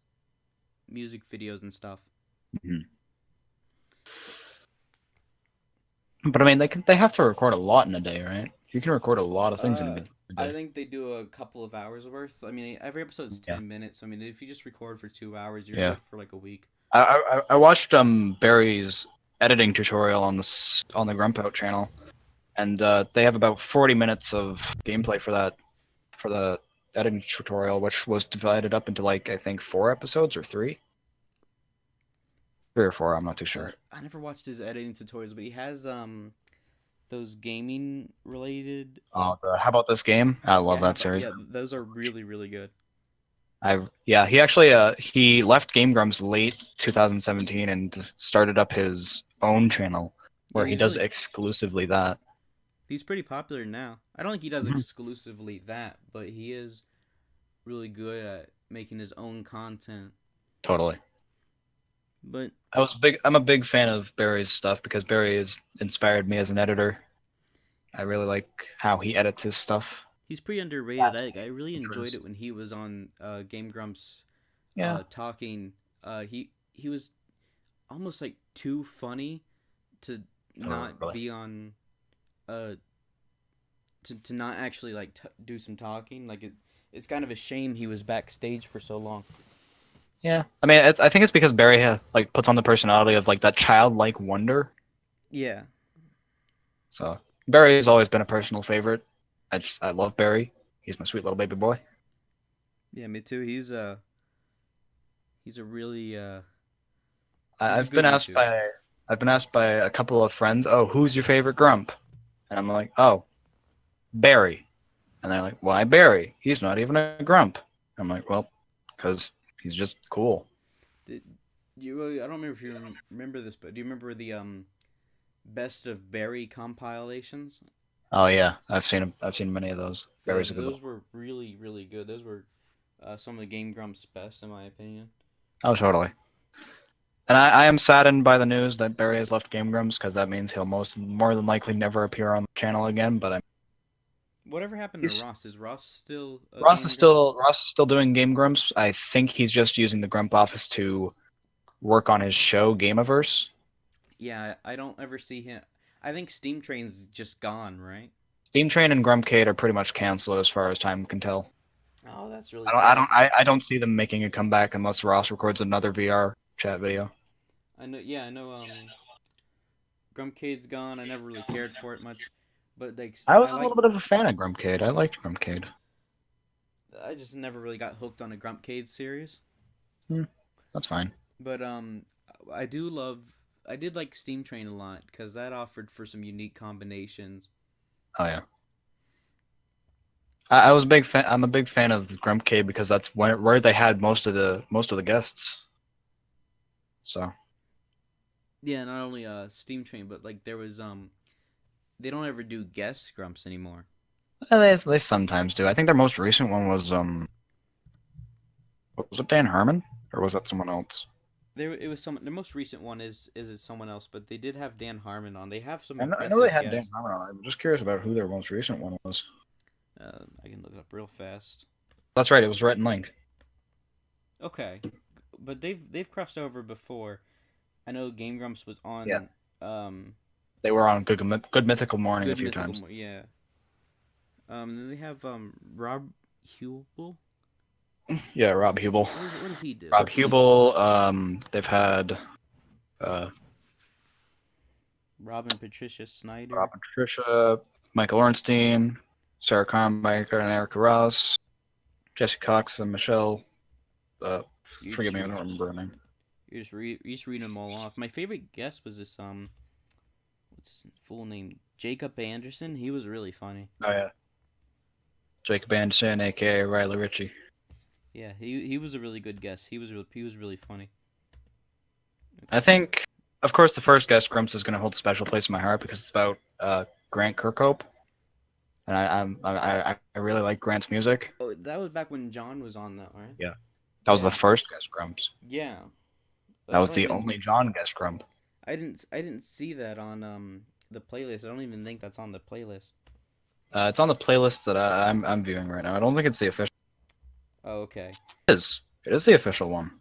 Speaker 1: music videos and stuff.
Speaker 2: Mhm. But I mean, they have to record a lot in a day, right? You can record a lot of things in
Speaker 1: Uh,
Speaker 2: a
Speaker 1: I
Speaker 2: day.
Speaker 1: think they do a couple of hours worth. I mean, every episode's
Speaker 2: Yeah.
Speaker 1: 10 minutes. So, I mean, if you just record for 2 hours, you're
Speaker 2: Yeah.
Speaker 1: good for like a week.
Speaker 2: I watched Barry's editing tutorial on the Grumpout channel, and they have about 40 minutes of gameplay for the editing tutorial, which was divided up into like I think 4 episodes or three or four. I'm not too sure.
Speaker 1: I never watched his editing tutorials, but he has those gaming related.
Speaker 2: How about this game? I love that series.
Speaker 1: Those are really really good.
Speaker 2: He actually he left Game Grumps late 2017 and started up his own channel
Speaker 1: Yeah,
Speaker 2: where he does exclusively that.
Speaker 1: he's pretty popular now. I don't think he does
Speaker 2: Mhm.
Speaker 1: exclusively that, but he is really good at making his own content.
Speaker 2: Totally.
Speaker 1: But
Speaker 2: I'm a big fan of Barry's stuff because Barry has inspired me as an editor. I really like how he edits his stuff.
Speaker 1: he's pretty underrated.
Speaker 2: That's
Speaker 1: I really enjoyed
Speaker 2: interest.
Speaker 1: it when he was on Game Grumps
Speaker 2: Yeah,
Speaker 1: talking. He was almost like too funny to not
Speaker 2: totally.
Speaker 1: be on uh to not actually like do some talking. Like it's kind of a shame he was backstage for so long.
Speaker 2: Yeah, I mean, I think it's because Barry like puts on the personality of like that childlike wonder.
Speaker 1: Yeah.
Speaker 2: So Barry's always been a personal favorite. I love Barry. He's my sweet little baby boy.
Speaker 1: Yeah, me too. He's a really
Speaker 2: I,
Speaker 1: he's a
Speaker 2: I've been
Speaker 1: good
Speaker 2: asked
Speaker 1: YouTuber.
Speaker 2: by I've been asked by a couple of friends, oh, who's your favorite Grump? And I'm like, oh, Barry. And they're like, why Barry? He's not even a Grump. I'm like, well, because he's just cool.
Speaker 1: Did you? I don't remember if you remember this, but do you remember the best of Barry compilations?
Speaker 2: Oh yeah, I've seen many of those.
Speaker 1: Yeah,
Speaker 2: Barry's a good one.
Speaker 1: those were really really good. Those were some of the Game Grumps' best, in my opinion.
Speaker 2: Oh totally. And I am saddened by the news that Barry has left Game Grumps because that means he'll more than likely never appear on the channel again. But
Speaker 1: Whatever happened to
Speaker 2: he's
Speaker 1: Ross? Is Ross still a Game Grump?
Speaker 2: Ross is still doing Game Grumps. I think he's just using the Grump office to work on his show Gameaverse.
Speaker 1: Yeah, I don't ever see him. I think Steam Train's just gone, right?
Speaker 2: Steam Train and Grumpcade are pretty much canceled as far as time can tell.
Speaker 1: Oh, that's really sad.
Speaker 2: I don't see them making a comeback unless Ross records another VR chat video.
Speaker 1: I know. Yeah, I know. Grumpcade's gone. I never really cared for it much, but like
Speaker 2: I was
Speaker 1: I
Speaker 2: a
Speaker 1: like.
Speaker 2: little bit of a fan of Grumpcade. I liked Grumpcade.
Speaker 1: I just never really got hooked on a Grumpcade series.
Speaker 2: That's fine.
Speaker 1: But I do love. I did like Steam Train a lot because that offered for some unique combinations.
Speaker 2: Oh yeah. I was a big fan. I'm a big fan of Grumpcade because that's where they had most of the guests. So
Speaker 1: Yeah, not only Steam Train, but like there was they don't ever do guest Grumps anymore.
Speaker 2: they sometimes do. I think their most recent one was was it Dan Harmon or was that someone else?
Speaker 1: There it was some. The most recent one is it someone else, but they did have Dan Harmon on. They have some
Speaker 2: I know they
Speaker 1: impressive
Speaker 2: had Dan
Speaker 1: guests.
Speaker 2: Harmon on. I'm just curious about who their most recent one was.
Speaker 1: I can look it up real fast.
Speaker 2: That's right. It was Rhett and Link.
Speaker 1: Okay, but they've crossed over before. I know Game Grumps was on.
Speaker 2: Yeah.
Speaker 1: Um,
Speaker 2: They were on Good Mythical Morning a
Speaker 1: Good
Speaker 2: few
Speaker 1: Mythical,
Speaker 2: times.
Speaker 1: yeah. And then they have Rob Hubel.
Speaker 2: Yeah, Rob Hubel.
Speaker 1: What does he do?
Speaker 2: Rob Hubel. They've had
Speaker 1: Robin Patricia Snyder.
Speaker 2: Rob Patricia, Michael Ornstein, Sarah Carmichael, and Erica Ross, Jesse Cox, and Michelle.
Speaker 1: You
Speaker 2: Forgive
Speaker 1: just
Speaker 2: me, I
Speaker 1: read-
Speaker 2: don't remember her name.
Speaker 1: you're just reading them all off. My favorite guest was this what's his full name? Jacob Anderson. He was really funny.
Speaker 2: Oh yeah, Jacob Anderson, aka Riley Ritchie.
Speaker 1: Yeah, he was a really good guest. He was really funny.
Speaker 2: I think, of course, the first guest, Grumps, is going to hold a special place in my heart because it's about Grant Kirkhope, and I really like Grant's music.
Speaker 1: Oh, that was back when John was on that, right?
Speaker 2: Yeah. That was
Speaker 1: Yeah.
Speaker 2: the first guest Grumps.
Speaker 1: Yeah.
Speaker 2: That was the only John guest Grump.
Speaker 1: I didn't see that on the playlist. I don't even think that's on the playlist.
Speaker 2: It's on the playlist that I'm viewing right now. I don't think it's the official.
Speaker 1: Oh, okay.
Speaker 2: It is. It is the official one.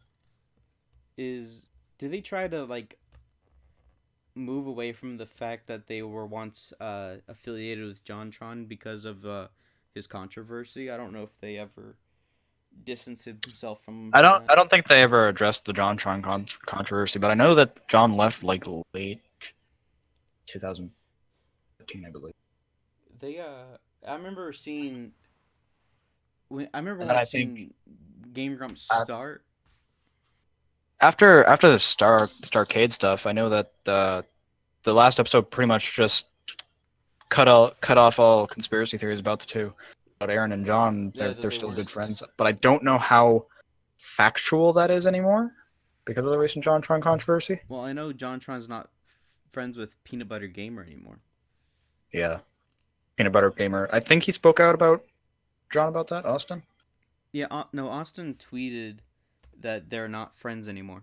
Speaker 1: Did they try to like move away from the fact that they were once affiliated with JonTron because of his controversy? I don't know if they ever distanced himself from.
Speaker 2: I don't think they ever addressed the JonTron controversy, but I know that John left like late 2015, I believe.
Speaker 1: I remember seeing. I remember
Speaker 2: And
Speaker 1: when
Speaker 2: then
Speaker 1: I
Speaker 2: I
Speaker 1: seen Game Grumps start.
Speaker 2: After the Starcade stuff, I know that the last episode pretty much just cut off all conspiracy theories about the two. About Aaron and John,
Speaker 1: Yeah,
Speaker 2: they're still good friends, but I don't know how factual that is anymore because of the recent JonTron controversy.
Speaker 1: Well, I know JonTron's not friends with Peanut Butter Gamer anymore.
Speaker 2: Yeah, Peanut Butter Gamer. I think he spoke out about John about that. Austin.
Speaker 1: Yeah, no, Austin tweeted that they're not friends anymore.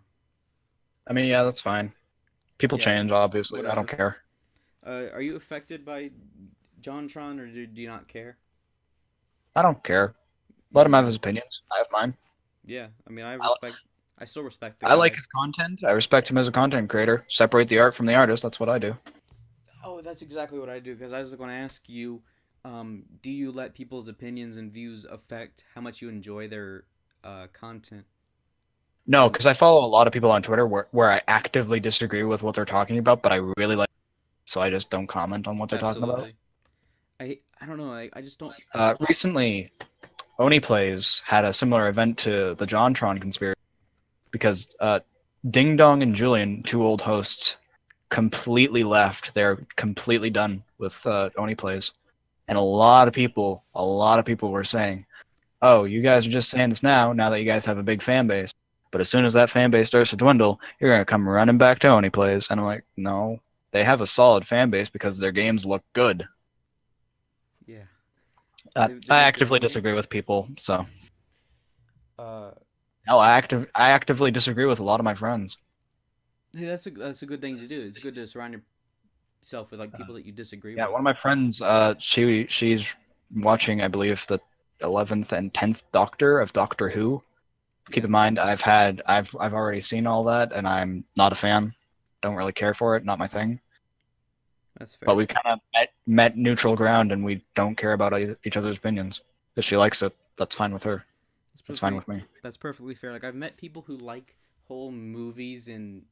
Speaker 2: I mean, yeah, that's fine. People change, obviously.
Speaker 1: Whatever.
Speaker 2: I don't care.
Speaker 1: Are you affected by JonTron, or do you not care?
Speaker 2: I don't care. Let him have his opinions. I have mine.
Speaker 1: Yeah, I mean, I still respect the
Speaker 2: I
Speaker 1: guy.
Speaker 2: like his content. I respect him as a content creator. Separate the art from the artist. That's what I do.
Speaker 1: Oh, that's exactly what I do, because I was going to ask you, do you let people's opinions and views affect how much you enjoy their content?
Speaker 2: No, because I follow a lot of people on Twitter where I actively disagree with what they're talking about, but I really like, so I just don't comment on what they're talking about.
Speaker 1: I don't know. I just don't.
Speaker 2: Recently, Oni Plays had a similar event to the JonTron conspiracy because Ding Dong and Julian, two old hosts, completely left. They're completely done with Oni Plays, and a lot of people were saying, "Oh, you guys are just saying this now that you guys have a big fan base. But as soon as that fan base starts to dwindle, you're gonna come running back to Oni Plays." And I'm like, no, they have a solid fan base because their games look good.
Speaker 1: Yeah.
Speaker 2: I actively disagree with people, so.
Speaker 1: Hell,
Speaker 2: I actively disagree with a lot of my friends.
Speaker 1: Hey, that's a good thing to do. It's good to surround yourself with like people that you disagree with.
Speaker 2: Yeah, one of my friends, she's watching, I believe, the 11th and 10th Doctor of Doctor Who. Keep in mind, I've already seen all that, and I'm not a fan. Don't really care for it. Not my thing.
Speaker 1: That's fair.
Speaker 2: But we kind of met neutral ground, and we don't care about each other's opinions. If she likes it, that's fine with her. That's fine with me.
Speaker 1: That's perfectly fair. Like I've met people who like whole movies and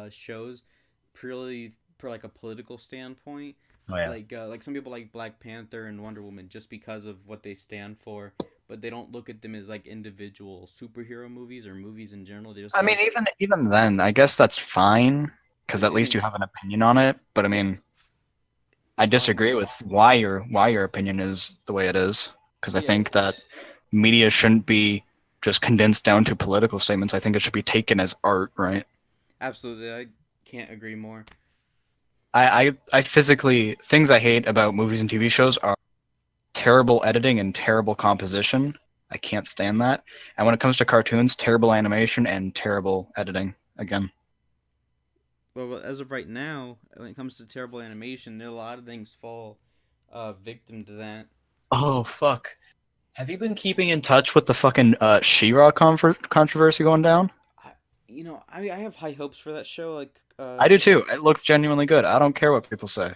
Speaker 1: shows purely for like a political standpoint.
Speaker 2: Oh yeah.
Speaker 1: Like some people like Black Panther and Wonder Woman just because of what they stand for, but they don't look at them as like individual superhero movies or movies in general. They just.
Speaker 2: I mean, even then, I guess that's fine because at least you have an opinion on it. But I mean, I disagree with why your opinion is the way it is because I think that media shouldn't be just condensed down to political statements. I think it should be taken as art, right?
Speaker 1: Absolutely, I can't agree more.
Speaker 2: I physically, things I hate about movies and TV shows are terrible editing and terrible composition. I can't stand that. And when it comes to cartoons, terrible animation and terrible editing again.
Speaker 1: Well, as of right now, when it comes to terrible animation, there are a lot of things fall victim to that.
Speaker 2: Oh fuck. Have you been keeping in touch with the fucking She-Ra controversy going down?
Speaker 1: I have high hopes for that show. Like
Speaker 2: I do too. It looks genuinely good. I don't care what people say.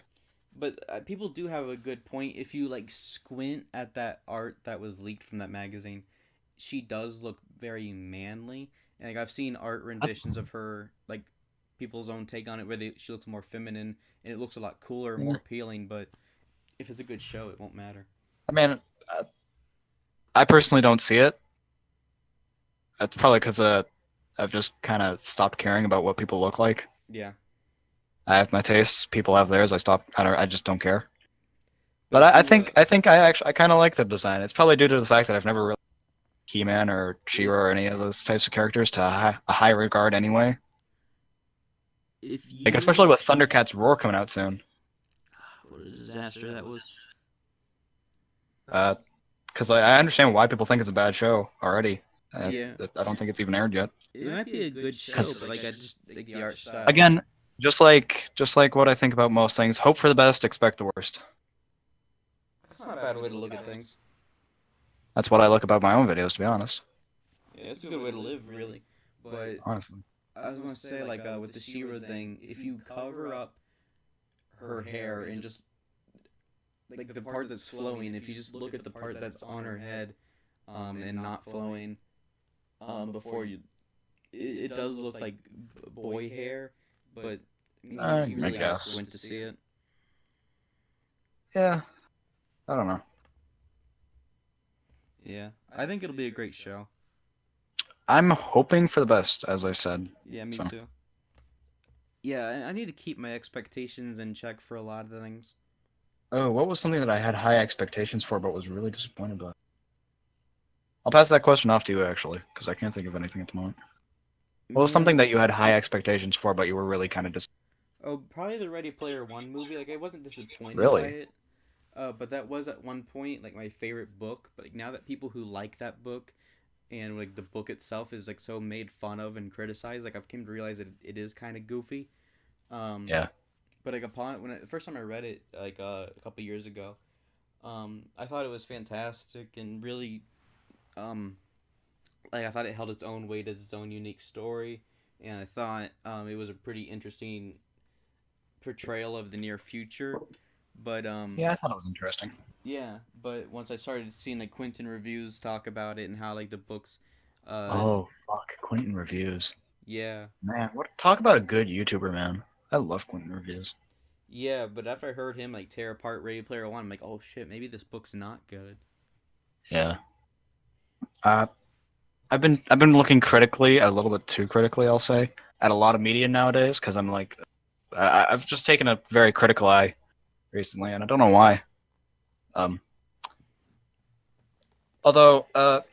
Speaker 1: But people do have a good point. If you like squint at that art that was leaked from that magazine, she does look very manly. And like I've seen art renditions of her, like people's own take on it, where she looks more feminine and it looks a lot cooler, more appealing. But if it's a good show, it won't matter.
Speaker 2: I mean, I personally don't see it. That's probably because I've just kind of stopped caring about what people look like.
Speaker 1: Yeah.
Speaker 2: I have my tastes. People have theirs. I just don't care.
Speaker 1: But
Speaker 2: But
Speaker 1: if
Speaker 2: I
Speaker 1: you,
Speaker 2: think I kind of like the design. It's probably due to the fact that I've never really He-Man or She-Ra or any of those types of characters to a high regard anyway.
Speaker 1: if
Speaker 2: Like
Speaker 1: you,
Speaker 2: especially with Thundercats Roar coming out soon.
Speaker 1: what a disaster that was.
Speaker 2: Because I understand why people think it's a bad show already.
Speaker 1: Yeah.
Speaker 2: I don't think it's even aired yet.
Speaker 1: It might be a good show, but like I just like the art style.
Speaker 2: Again, just like what I think about most things, hope for the best, expect the worst.
Speaker 1: That's not a bad way to look at things.
Speaker 2: That's what I look about my own videos, to be honest.
Speaker 1: Yeah, it's a good way to live, really. But
Speaker 2: Honestly.
Speaker 1: I was gonna say, like, with the She-Ra thing, if you cover up her hair and just like the part that's flowing, if you just look at the part that's on her head, and not flowing, before it does look like boy hair, but you really
Speaker 2: I
Speaker 1: have
Speaker 2: guess.
Speaker 1: to squint to see it.
Speaker 2: Yeah. I don't know.
Speaker 1: Yeah, I think it'll be a great show.
Speaker 2: I'm hoping for the best, as I said.
Speaker 1: Yeah, me
Speaker 2: So.
Speaker 1: too. Yeah, I need to keep my expectations in check for a lot of things.
Speaker 2: Oh, what was something that I had high expectations for but was really disappointed by? I'll pass that question off to you, actually, because I can't think of anything at the moment. What was something that you had high expectations for but you were really kind of
Speaker 1: Oh, probably the Ready Player One movie. Like, I wasn't disappointed
Speaker 2: Really?
Speaker 1: by it. But that was at one point like my favorite book. But like now that people who like that book and like the book itself is like so made fun of and criticized, like I've come to realize that it is kind of goofy.
Speaker 2: Yeah.
Speaker 1: But like the first time I read it like a couple years ago, I thought it was fantastic and really, like I thought it held its own weight as its own unique story, and I thought it was a pretty interesting portrayal of the near future. But
Speaker 2: Yeah, I thought it was interesting.
Speaker 1: yeah, but once I started seeing like Quentin reviews talk about it and how like the books,
Speaker 2: Oh, fuck. Quentin Reviews.
Speaker 1: yeah,
Speaker 2: Man, talk about a good YouTuber, man. I love Quentin Reviews.
Speaker 1: yeah, but after I heard him like tear apart Ready Player One, I'm like, oh shit, maybe this book's not good.
Speaker 2: Yeah. I've been looking critically, a little bit too critically, I'll say, at a lot of media nowadays, because I'm like, I've just taken a very critical eye recently, and I don't know why. Although,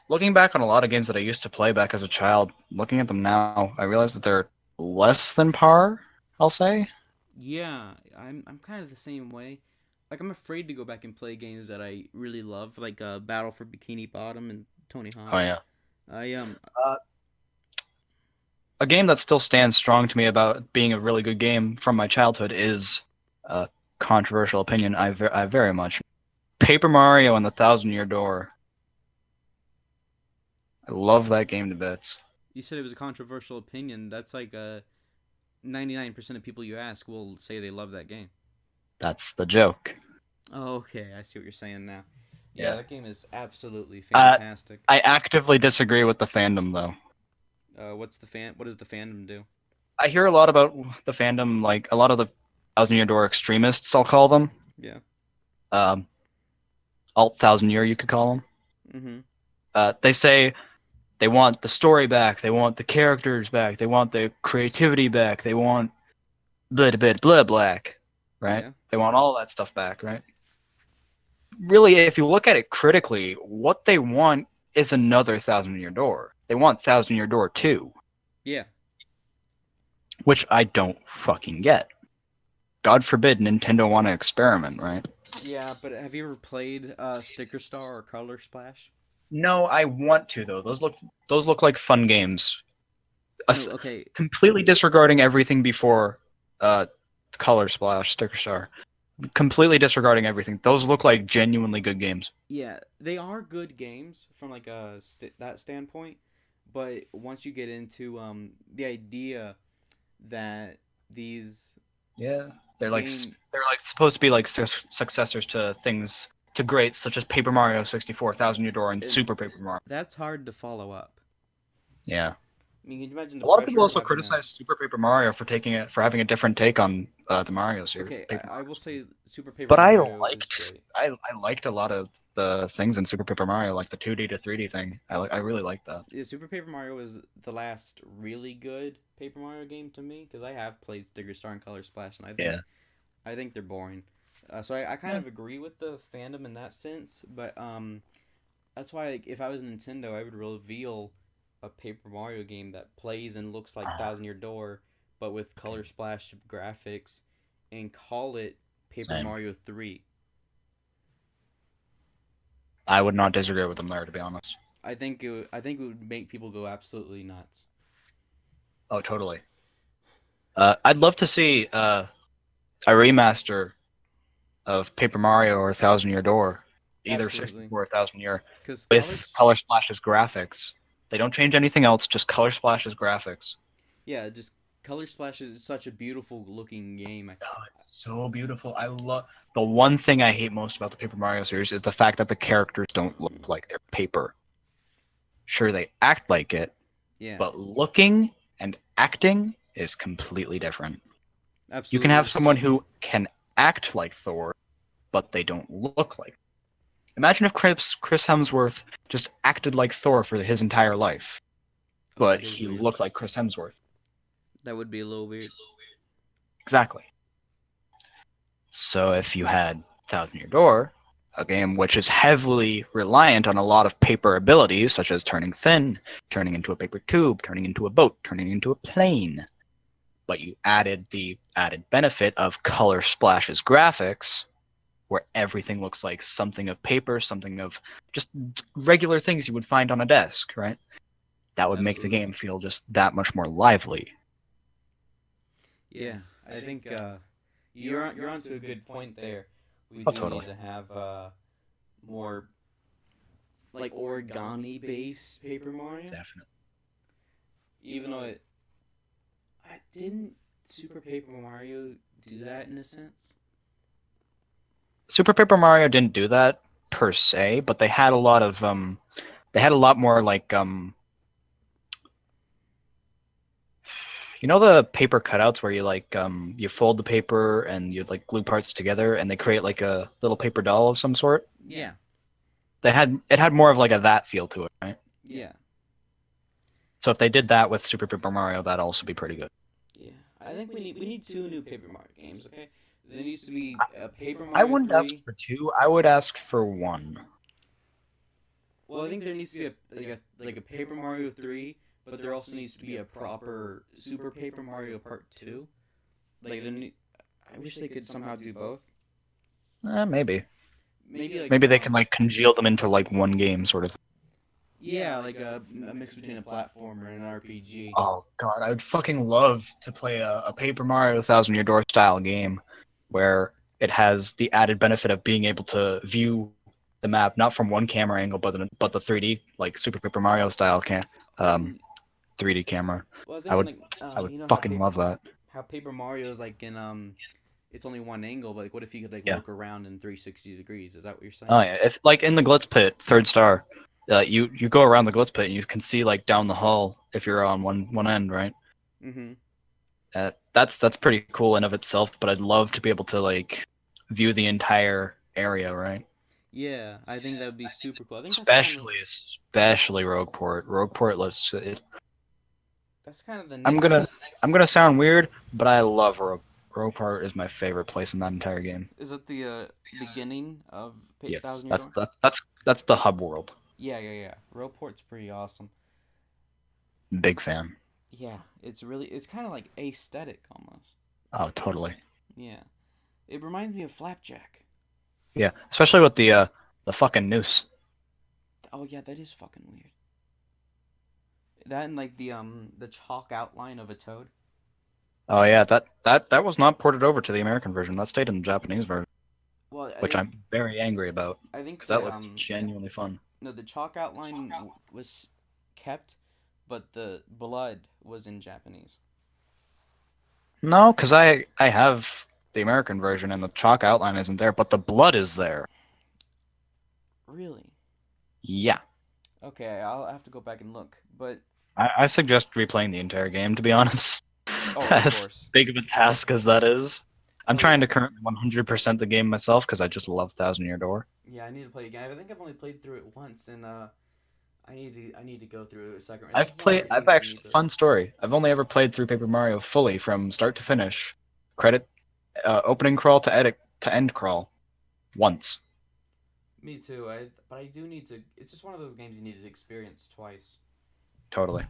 Speaker 2: looking back on a lot of games that I used to play back as a child, looking at them now, I realize that they're less than par, I'll say.
Speaker 1: Yeah, I'm kind of the same way. Like I'm afraid to go back and play games that I really love, like Battle for Bikini Bottom and Tony Hawk.
Speaker 2: Oh, yeah.
Speaker 1: I
Speaker 2: A game that still stands strong to me about being a really good game from my childhood is a controversial opinion. I very much Paper Mario and the Thousand Year Door. I love that game to bits.
Speaker 1: You said it was a controversial opinion. That's like 99% of people you ask will say they love that game.
Speaker 2: That's the joke.
Speaker 1: Oh, okay. I see what you're saying now.
Speaker 2: Yeah.
Speaker 1: Yeah, that game is absolutely fantastic.
Speaker 2: I actively disagree with the fandom, though.
Speaker 1: What does the fandom do?
Speaker 2: I hear a lot about the fandom, like a lot of the Thousand Year Door extremists, I'll call them.
Speaker 1: Yeah.
Speaker 2: Alt Thousand Year, you could call them.
Speaker 1: Mm-hmm.
Speaker 2: They say they want the story back, they want the characters back, they want the creativity back, they want blah blah blah black, right?
Speaker 1: Yeah.
Speaker 2: They want all that stuff back, right? Really, if you look at it critically, what they want is another Thousand Year Door. They want Thousand Year Door 2.
Speaker 1: Yeah.
Speaker 2: Which I don't fucking get. God forbid Nintendo want to experiment, right?
Speaker 1: Yeah, but have you ever played Sticker Star or Color Splash?
Speaker 2: No, I want to though. Those look like fun games.
Speaker 1: No, okay.
Speaker 2: Completely disregarding everything before Color Splash, Sticker Star. Completely disregarding everything. Those look like genuinely good games.
Speaker 1: Yeah, they are good games from like that standpoint, but once you get into the idea that these
Speaker 2: they're like supposed to be like successors to things to greats such as Paper Mario 64, Thousand Year Door, and Super Paper Mario.
Speaker 1: That's hard to follow up.
Speaker 2: Yeah.
Speaker 1: I mean, can you imagine the
Speaker 2: A lot of
Speaker 1: pressure
Speaker 2: people also
Speaker 1: having
Speaker 2: criticize Super Paper Mario for having a different take on the Mario
Speaker 1: that?
Speaker 2: series.
Speaker 1: Okay,
Speaker 2: Paper
Speaker 1: I
Speaker 2: Mario
Speaker 1: will
Speaker 2: series.
Speaker 1: say Super Paper
Speaker 2: But I
Speaker 1: Mario is
Speaker 2: liked
Speaker 1: great.
Speaker 2: I liked a lot of the things in Super Paper Mario, like the 2D to 3D thing. I really liked that.
Speaker 1: Yeah, Super Paper Mario was the last really good Paper Mario game to me because I have played Sticker Star and Color Splash, and
Speaker 2: Yeah.
Speaker 1: I think they're boring. So I kind
Speaker 2: Yeah.
Speaker 1: of agree with the fandom in that sense, but that's why like, if I was Nintendo, I would reveal a Paper Mario game that plays and looks like Thousand Year Door, but with Color Splash graphics, and call it Paper
Speaker 2: Same.
Speaker 1: Mario 3.
Speaker 2: I would not disagree with them there, to be honest.
Speaker 1: I think it would make people go absolutely nuts.
Speaker 2: Oh, totally. I'd love to see a remaster of Paper Mario or Thousand Year Door, either
Speaker 1: Absolutely.
Speaker 2: 64 or Thousand Year,
Speaker 1: Because
Speaker 2: with Color Splash's graphics. They don't change anything else, just Color Splash's graphics.
Speaker 1: Yeah, just Color Splash is such a beautiful looking game.
Speaker 2: Oh, it's so beautiful. I love the one thing I hate most about the Paper Mario series is the fact that the characters don't look like they're paper. Sure, they act like it,
Speaker 1: Yeah,
Speaker 2: but looking and acting is completely different.
Speaker 1: absolutely.
Speaker 2: You can have someone who can act like Thor, but they don't look like. Imagine if Chris Hemsworth just acted like Thor for his entire life, but
Speaker 1: that is
Speaker 2: he
Speaker 1: weird.
Speaker 2: looked like Chris Hemsworth.
Speaker 1: That would be a little weird.
Speaker 2: Exactly. So if you had Thousand Year Door, a game which is heavily reliant on a lot of paper abilities, such as turning thin, turning into a paper tube, turning into a boat, turning into a plane, but you added the added benefit of Color Splash's graphics, where everything looks like something of paper, something of just regular things you would find on a desk, right? That would make the
Speaker 1: Absolutely.
Speaker 2: game feel just that much more lively.
Speaker 1: Yeah, I think you're onto a good point there. We
Speaker 2: Oh,
Speaker 1: do
Speaker 2: totally.
Speaker 1: need to have more like origami based Paper Mario.
Speaker 2: Definitely.
Speaker 1: Even though I didn't Super Paper Mario do that in a sense.
Speaker 2: Super Paper Mario didn't do that per se, but they had a lot of they had a lot more like you know the paper cutouts where you like you fold the paper and you like glue parts together and they create like a little paper doll of some sort.
Speaker 1: Yeah.
Speaker 2: It had more of like a that feel to it, right?
Speaker 1: Yeah.
Speaker 2: So if they did that with Super Paper Mario, that'd also be pretty good.
Speaker 1: Yeah. I think we need 2 new Paper Mario games. Okay. There needs to be a Paper Mario
Speaker 2: I wouldn't
Speaker 1: 3.
Speaker 2: ask for 2. I would ask for 1.
Speaker 1: Well, I think there needs to be a Paper Mario 3, but there also needs to be a proper Super Paper Mario Part 2. Like I wish they could somehow do both.
Speaker 2: Maybe.
Speaker 1: Maybe
Speaker 2: they can like congeal them into like one game sort of.
Speaker 1: Yeah, like a mix between a platformer and an RPG.
Speaker 2: Oh god, I would fucking love to play a Paper Mario Thousand Year Door style game where it has the added benefit of being able to view the map not from one camera angle but the 3D like Super Paper Mario style 3D camera.
Speaker 1: Well,
Speaker 2: I would
Speaker 1: you know
Speaker 2: fucking love that.
Speaker 1: how Paper Mario is like in it's only one angle, but like what if you could like
Speaker 2: Yeah.
Speaker 1: look around in 360 degrees? Is that what you're saying?
Speaker 2: Oh yeah, it's like in the Glitz Pit, third star. You go around the Glitz Pit and you can see like down the hall if you're on one end, right?
Speaker 1: Mm-hmm.
Speaker 2: That's pretty cool in of itself. But I'd love to be able to like view the entire area, right?
Speaker 1: Yeah, I think that would be super cool. I think
Speaker 2: Especially Rogueport. Rogueport looks.
Speaker 1: that's kind of the
Speaker 2: I'm
Speaker 1: next.
Speaker 2: gonna sound weird, but I love Rogueport. Is my favorite place in that entire game.
Speaker 1: Is it the beginning of
Speaker 2: Yes,
Speaker 1: Thousand Year Door?
Speaker 2: that's the hub world.
Speaker 1: Yeah. Roport's pretty awesome.
Speaker 2: Big fan.
Speaker 1: Yeah, it's kind of like aesthetic almost.
Speaker 2: Oh, totally.
Speaker 1: Yeah, it reminds me of Flapjack.
Speaker 2: Yeah, especially with the fucking noose.
Speaker 1: Oh yeah, that is fucking weird. That and like the chalk outline of a toad.
Speaker 2: Oh yeah, that was not ported over to the American version. That stayed in the Japanese version,
Speaker 1: Well,
Speaker 2: which I'm very angry about
Speaker 1: I think
Speaker 2: because that looked genuinely fun.
Speaker 1: No, the chalk outline was kept, but the blood was in Japanese.
Speaker 2: No, because I have the American version and the chalk outline isn't there, but the blood is there.
Speaker 1: Really?
Speaker 2: Yeah.
Speaker 1: Okay, I'll have to go back and look. But
Speaker 2: I suggest replaying the entire game, to be honest.
Speaker 1: oh, of
Speaker 2: As
Speaker 1: course.
Speaker 2: big of a task as that is. I'm
Speaker 1: Oh
Speaker 2: trying
Speaker 1: yeah.
Speaker 2: to currently 100% the game myself because I just love Thousand Year Door.
Speaker 1: Yeah, I need to play again. I think I've only played through it once, and I need to go through it a second. It's just one of those
Speaker 2: I've
Speaker 1: games you
Speaker 2: actually,
Speaker 1: need to.
Speaker 2: fun story. I've only ever played through Paper Mario fully from start to finish. Credit, opening crawl to edit to end crawl. Once.
Speaker 1: Me too. But I do need to. It's just one of those games you need to experience twice.
Speaker 2: Totally.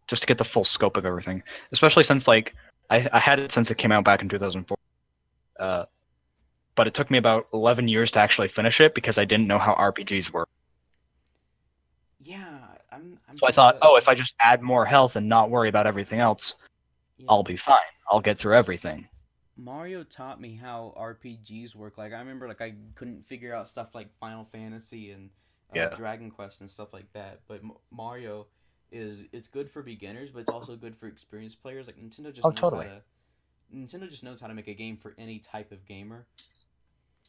Speaker 2: Just to get the full scope of everything. Especially since, like, I had it since it came out back in 2004. Uh, but it took me about 11 years to actually finish it because I didn't know how RPGs work.
Speaker 1: Yeah, I'm
Speaker 2: So I
Speaker 1: pretty sure
Speaker 2: thought,
Speaker 1: that's
Speaker 2: oh, if I just add more health and not worry about everything else,
Speaker 1: yeah.
Speaker 2: I'll be fine. I'll get through everything.
Speaker 1: Mario taught me how RPGs work. Like I remember, like I couldn't figure out stuff like Final Fantasy and
Speaker 2: Yeah.
Speaker 1: Dragon Quest and stuff like that. But Mario it's good for beginners, but it's also good for experienced players. Like
Speaker 2: Oh, totally.
Speaker 1: Nintendo just knows how to make a game for any type of gamer.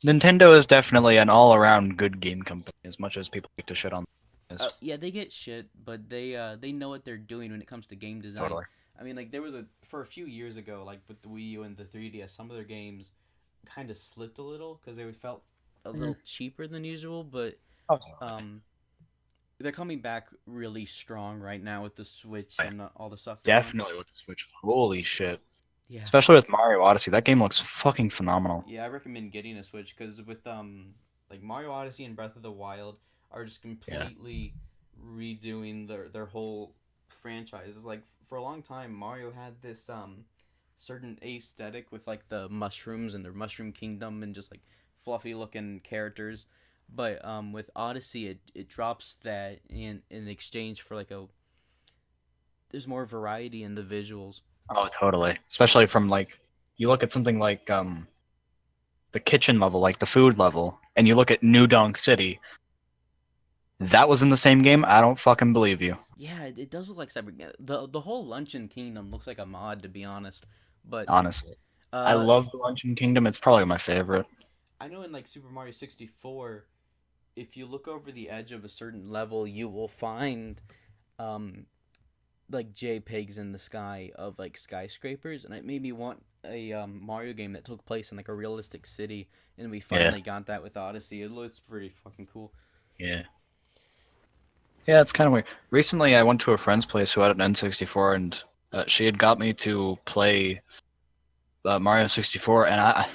Speaker 2: Nintendo is definitely an all-around good game company, as much as people like to shit on them.
Speaker 1: Yeah, they get shit, but they know what they're doing when it comes to game design.
Speaker 2: Totally.
Speaker 1: I mean, like there was for a few years ago, like with the Wii U and the 3DS, some of their games kind of slipped a little because they felt a little cheaper than usual. But
Speaker 2: Oh, totally.
Speaker 1: they're coming back really strong right now with the Switch
Speaker 2: Oh, yeah.
Speaker 1: and all the stuff. They're doing.
Speaker 2: Definitely with the Switch. Holy shit.
Speaker 1: Yeah.
Speaker 2: Especially with Mario Odyssey. That game looks fucking phenomenal.
Speaker 1: Yeah, I recommend getting a Switch because with like Mario Odyssey and Breath of the Wild are just completely redoing their whole franchise. It's like for a long time Mario had this certain aesthetic with like the mushrooms and the Mushroom Kingdom and just like fluffy looking characters. But with Odyssey it drops that in exchange for like there's more variety in the visuals.
Speaker 2: Oh, totally. Especially from, like, you look at something like the kitchen level, like the food level, and you look at New Donk City. That was in the same game? I don't fucking believe you.
Speaker 1: Yeah, it does look like Cyber. The whole Luncheon Kingdom looks like a mod, to be honest. But
Speaker 2: Honestly. I
Speaker 1: uh,
Speaker 2: love the Luncheon Kingdom. It's probably my favorite.
Speaker 1: I know in like Super Mario 64, if you look over the edge of a certain level, you will find um like JPEGs in the sky of like skyscrapers, and it made me want a Mario game that took place in like a realistic city, and we finally got that with Odyssey. It looks pretty fucking cool.
Speaker 2: Yeah. Yeah, it's kind of weird. Recently, I went to a friend's place who had an N64, and she had got me to play Mario 64, and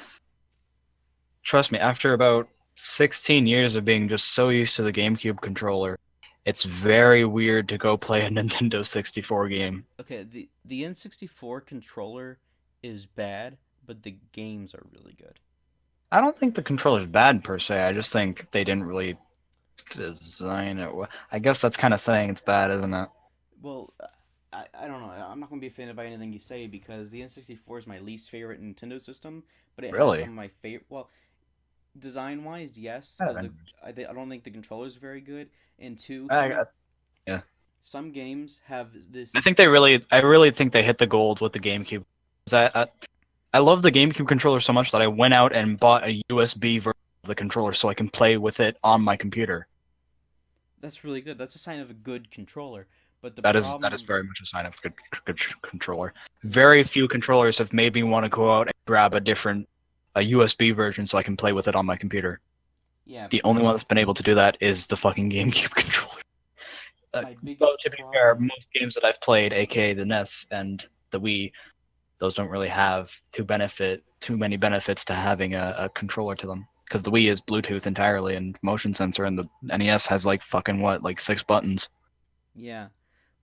Speaker 2: trust me, after about 16 years of being just so used to the GameCube controller, it's very weird to go play a Nintendo 64 game.
Speaker 1: Okay, the N64 controller is bad, but the games are really good.
Speaker 2: I don't think the controller's bad per se. I just think they didn't really design it well. I guess that's kind of saying it's bad, isn't it?
Speaker 1: Well, I don't know. I'm not going to be offended by anything you say because the N64 is my least favorite Nintendo system, but it has
Speaker 2: Really?
Speaker 1: some of my favorite. Well, design wise, yes,
Speaker 2: I
Speaker 1: because
Speaker 2: don't
Speaker 1: I don't think the controller is very good, and two,
Speaker 2: yeah.
Speaker 1: some games have this.
Speaker 2: I really think they hit the gold with the GameCube. 'Cause I love the GameCube controller so much that I went out and bought a USB version of the controller so I can play with it on my computer.
Speaker 1: That's really good. That's a sign of a good controller. But the
Speaker 2: That
Speaker 1: problem,
Speaker 2: is very much a sign of good controller. Very few controllers have made me want to go out and grab a USB version so I can play with it on my computer.
Speaker 1: yeah,
Speaker 2: The only one that's been able to do that is the fucking GameCube controller.
Speaker 1: my
Speaker 2: Though
Speaker 1: biggest
Speaker 2: to be fair,
Speaker 1: problem.
Speaker 2: most games that I've played, aka the NES and the Wii, those don't really have too many benefits to having a controller to them. Because the Wii is Bluetooth entirely and motion sensor, and the NES has like fucking what, like 6 buttons.
Speaker 1: Yeah,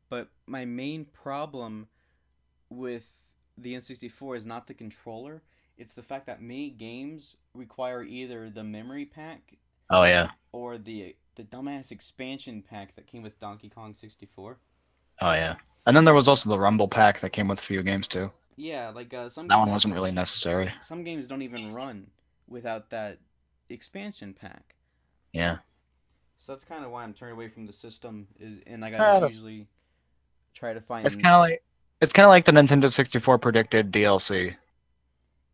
Speaker 1: but my main problem with the N64 is not the controller. It's the fact that many games require either the memory pack
Speaker 2: Oh yeah,
Speaker 1: or the dumbass expansion pack that came with Donkey Kong 64.
Speaker 2: oh yeah. And then there was also the Rumble pack that came with a few games too.
Speaker 1: Yeah, like
Speaker 2: That one wasn't really necessary.
Speaker 1: some games don't even run without that expansion pack.
Speaker 2: Yeah.
Speaker 1: So that's kind of why I'm turned away from the system and like I
Speaker 2: Ah,
Speaker 1: just usually try to find.
Speaker 2: It's kind of like the Nintendo 64 predicted DLC.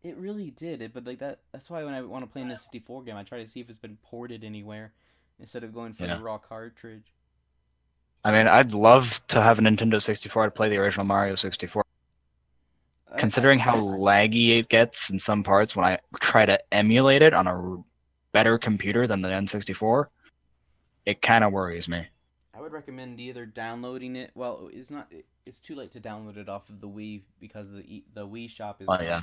Speaker 1: It really did it, but like that's why when I want to play an N64 game, I try to see if it's been ported anywhere. instead of going for
Speaker 2: Yeah.
Speaker 1: the raw cartridge.
Speaker 2: I mean, I'd love to have a Nintendo 64 to play the original Mario 64. Considering how laggy it gets in some parts when I try to emulate it on a better computer than the N64, it kind of worries me.
Speaker 1: I would recommend either downloading it. Well, it's not. It's too late to download it off of the Wii because the Wii shop is
Speaker 2: Oh
Speaker 1: gone.
Speaker 2: yeah,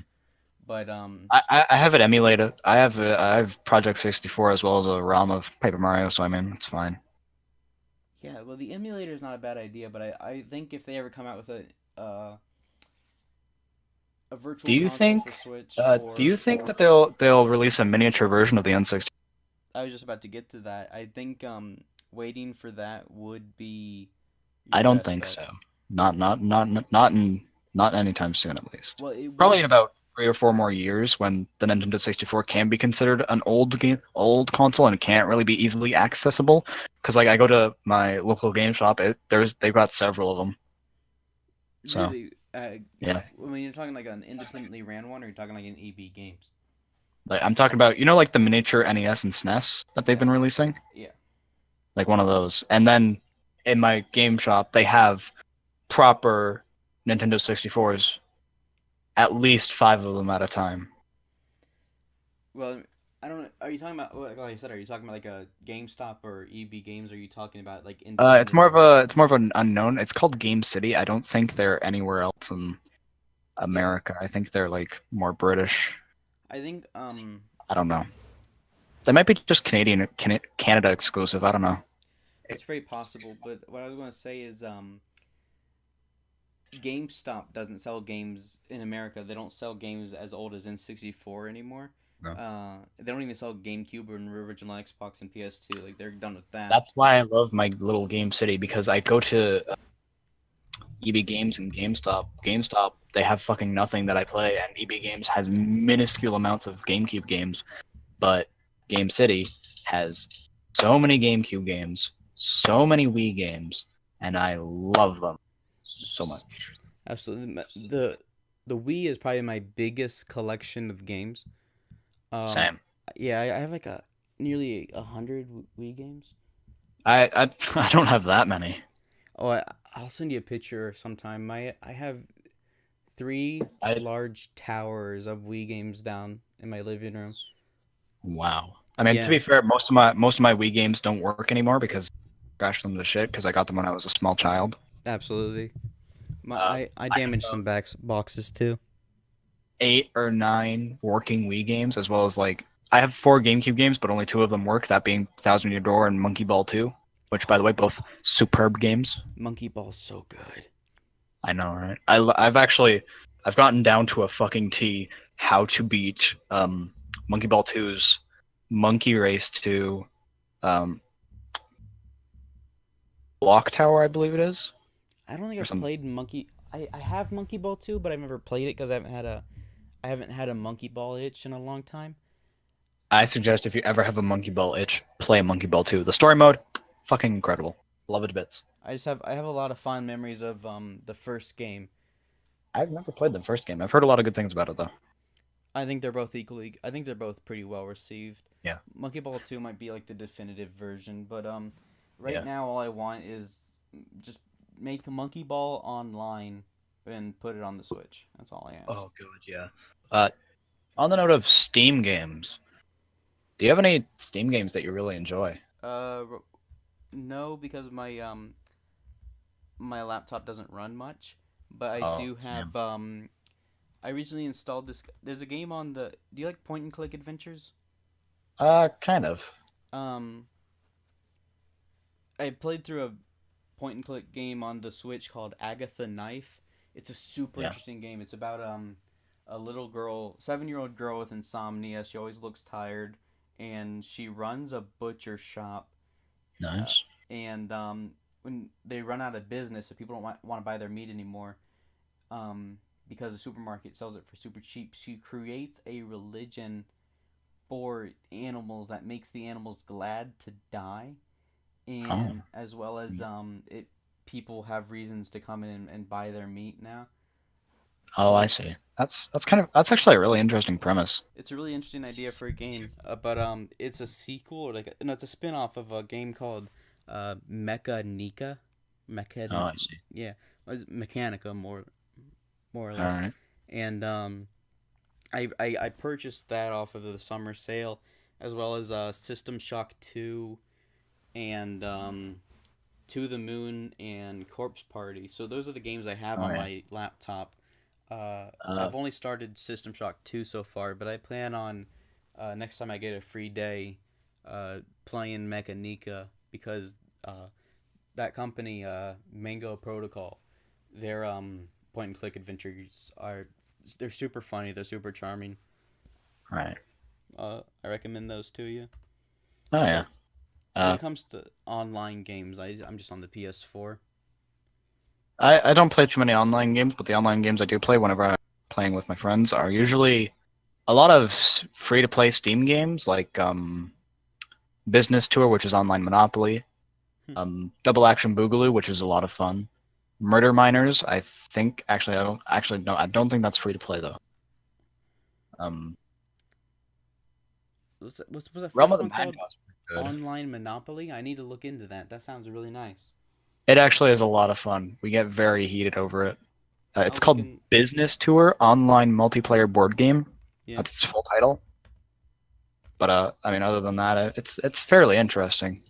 Speaker 1: But
Speaker 2: I have it emulated. I have Project 64 as well as a ROM of Paper Mario, so I mean it's fine.
Speaker 1: yeah, well, the emulator is not a bad idea. But I think if they ever come out with a
Speaker 2: Do
Speaker 1: virtual
Speaker 2: you
Speaker 1: console
Speaker 2: think?
Speaker 1: for Switch,
Speaker 2: Do you think
Speaker 1: or
Speaker 2: that they'll release a miniature version of the N64?
Speaker 1: I was just about to get to that. I think waiting for that would be
Speaker 2: I
Speaker 1: your
Speaker 2: don't
Speaker 1: best
Speaker 2: think
Speaker 1: bet.
Speaker 2: so. Not anytime soon, at least.
Speaker 1: Well, it
Speaker 2: Probably
Speaker 1: would.
Speaker 2: in about 3 or 4 more years, when the Nintendo 64 can be considered an old console and can't really be easily accessible. Because like I go to my local game shop, they've got several of them. So
Speaker 1: Really,
Speaker 2: yeah,
Speaker 1: when you're talking like an independently ran one, or you're talking like an EB Games.
Speaker 2: like I'm talking about, like the miniature NES and SNES that they've
Speaker 1: Yeah.
Speaker 2: been releasing,
Speaker 1: Yeah.
Speaker 2: like one of those. And then in my game shop, they have proper Nintendo 64s, at least 5 of them at a time.
Speaker 1: Well, I don't. Are you talking about like I said? Are you talking about like a GameStop or EB Games? Or are you talking about like
Speaker 2: It's more
Speaker 1: independently
Speaker 2: of
Speaker 1: run?
Speaker 2: an unknown. It's called Game City. I don't think they're anywhere else in
Speaker 1: Yeah,
Speaker 2: America. I think they're like more British.
Speaker 1: I think
Speaker 2: I don't know. They might be just Canada exclusive. I don't know.
Speaker 1: it's very possible. But what I was going to say is GameStop doesn't sell games in America. They don't sell games as old as N64 anymore.
Speaker 2: No.
Speaker 1: They don't even sell GameCube or original Xbox and PS2. Like they're done with that.
Speaker 2: That's why I love my little Game City, because I go to EB Games and GameStop. GameStop, they have fucking nothing that I play, and EB Games has minuscule amounts of GameCube games. But Game City has so many GameCube games, so many Wii games, and I love them so much.
Speaker 1: Absolutely. The Wii is probably my biggest collection of games. Um,
Speaker 2: Same.
Speaker 1: yeah, I have like nearly 100 Wii games.
Speaker 2: I don't have that many.
Speaker 1: Oh, I'll send you a picture sometime. I have three
Speaker 2: I
Speaker 1: large towers of Wii games down in my living room.
Speaker 2: Wow. I mean, to
Speaker 1: Yeah,
Speaker 2: be fair, most of my Wii games don't work anymore because I crashed them to shit because I got them when I was a small child.
Speaker 1: absolutely.
Speaker 2: Uh,
Speaker 1: I
Speaker 2: I have
Speaker 1: damaged
Speaker 2: about
Speaker 1: some boxes too.
Speaker 2: 8 or 9 working Wii games, as well as like I have 4 GameCube games, but only 2 of them work. That being Thousand Year Door and Monkey Ball 2, which, by the way, both superb games.
Speaker 1: Monkey Ball's so good.
Speaker 2: I know, right? I've gotten down to a fucking T how to beat Monkey Ball 2's Monkey Race 2 um, Block Tower, I believe it is,
Speaker 1: I don't think
Speaker 2: or
Speaker 1: I've
Speaker 2: some.
Speaker 1: played Monkey. I have Monkey Ball 2, but I've never played it because I haven't had a Monkey Ball itch in a long time.
Speaker 2: I suggest if you ever have a Monkey Ball itch, play Monkey Ball 2. The story mode, fucking incredible. Love it to bits.
Speaker 1: I have a lot of fond memories of the first game.
Speaker 2: I've never played the first game. I've heard a lot of good things about it though.
Speaker 1: I think they're both equally. I think they're both pretty well received.
Speaker 2: Yeah.
Speaker 1: Monkey Ball 2 might be like the definitive version, but right
Speaker 2: Yeah.
Speaker 1: now all I want is just make a Monkey Ball online and put it on the Switch. That's all I ask.
Speaker 2: Oh god, yeah. On the note of Steam games, do you have any Steam games that you really enjoy?
Speaker 1: No, because my laptop doesn't run much, but I
Speaker 2: Oh,
Speaker 1: do have I recently installed this. There's a game on the. Do you like point and click adventures?
Speaker 2: Kind of.
Speaker 1: Um, I played through a point and click game on the Switch called Agatha Knife. It's a super
Speaker 2: Yeah.
Speaker 1: interesting game. It's about a little girl, 7-year-old girl with insomnia. She always looks tired, and she runs a butcher shop.
Speaker 2: Nice.
Speaker 1: And when they run out of business, if people don't want to buy their meat anymore, because the supermarket sells it for super cheap, she creates a religion for animals that makes the animals glad to die, and as well as it people have reasons to come in and buy their meat now.
Speaker 2: Oh, I see. That's actually a really interesting premise.
Speaker 1: It's a really interesting idea for a game, but it's a sequel or like no, it's a spin-off of a game called Mechanica,
Speaker 2: Oh,
Speaker 1: Mechan,
Speaker 2: I see.
Speaker 1: yeah, it's Mechanica more or
Speaker 2: All
Speaker 1: less,
Speaker 2: right.
Speaker 1: and I purchased that off of the summer sale, as well as System Shock 2 and To the Moon and Corpse Party. So those are the games I have
Speaker 2: Oh
Speaker 1: on
Speaker 2: yeah.
Speaker 1: my laptop.
Speaker 2: Uh,
Speaker 1: I've only started System Shock 2 so far, but I plan on next time I get a free day playing Mechanica because that company, Mango Protocol, their point and click adventures they're super funny, they're super charming.
Speaker 2: right.
Speaker 1: I recommend those to you.
Speaker 2: Oh yeah.
Speaker 1: But when
Speaker 2: Uh,
Speaker 1: it comes to online games, I'm just on the PS4.
Speaker 2: I don't play too many online games, but the online games I do play whenever I'm playing with my friends are usually a lot of free to play Steam games like Business Tour, which is online Monopoly, Double Action Boogaloo, which is a lot of fun. Murder Miners, I think actually I don't actually no, I don't think that's free to play though. Um,
Speaker 1: Was that
Speaker 2: Realm of
Speaker 1: first
Speaker 2: the
Speaker 1: one
Speaker 2: Mad
Speaker 1: called
Speaker 2: Gaw's pretty good.
Speaker 1: Online Monopoly? I need to look into that. That sounds really nice.
Speaker 2: It actually is a lot of fun. We get very heated over it. It's
Speaker 1: I'll look
Speaker 2: called
Speaker 1: in.
Speaker 2: Business Tour Online Multiplayer Board Game.
Speaker 1: Yeah,
Speaker 2: That's its full title. But I mean, other than that, it's fairly interesting.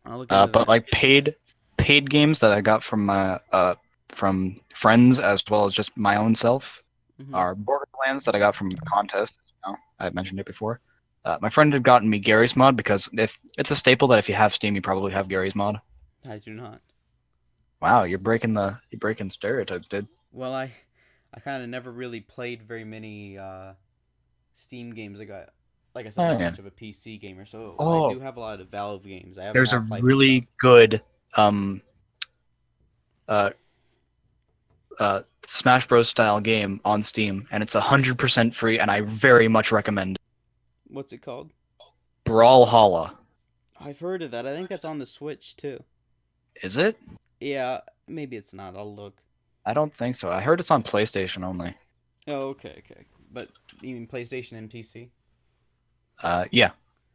Speaker 1: I'll look into
Speaker 2: But
Speaker 1: that.
Speaker 2: like paid games that I got from friends as well as just my own self
Speaker 1: Hmm.
Speaker 2: are Borderlands that I got from the contest. You know, I had mentioned it before. My friend had gotten me Gary's mod because if it's a staple that if you have Steam, you probably have Gary's mod.
Speaker 1: I do not.
Speaker 2: Wow, you're breaking stereotypes, dude.
Speaker 1: Well, I kind of never really played very many Steam games. Like I said, I'm
Speaker 2: Oh
Speaker 1: not
Speaker 2: yeah.
Speaker 1: much of a PC gamer, so I
Speaker 2: Oh,
Speaker 1: do have a lot of Valve games. I have
Speaker 2: there's a
Speaker 1: Half Life and stuff.
Speaker 2: really good uh Smash Bros. Style game on Steam, and it's 100% free, and I very much recommend it.
Speaker 1: What's it called?
Speaker 2: Brawlhalla.
Speaker 1: I've heard of that. I think that's on the Switch too.
Speaker 2: Is it?
Speaker 1: Yeah, maybe it's not. I'll look.
Speaker 2: I don't think so. I heard it's on PlayStation only.
Speaker 1: Oh, okay. But you mean PlayStation and PC?
Speaker 2: Yeah.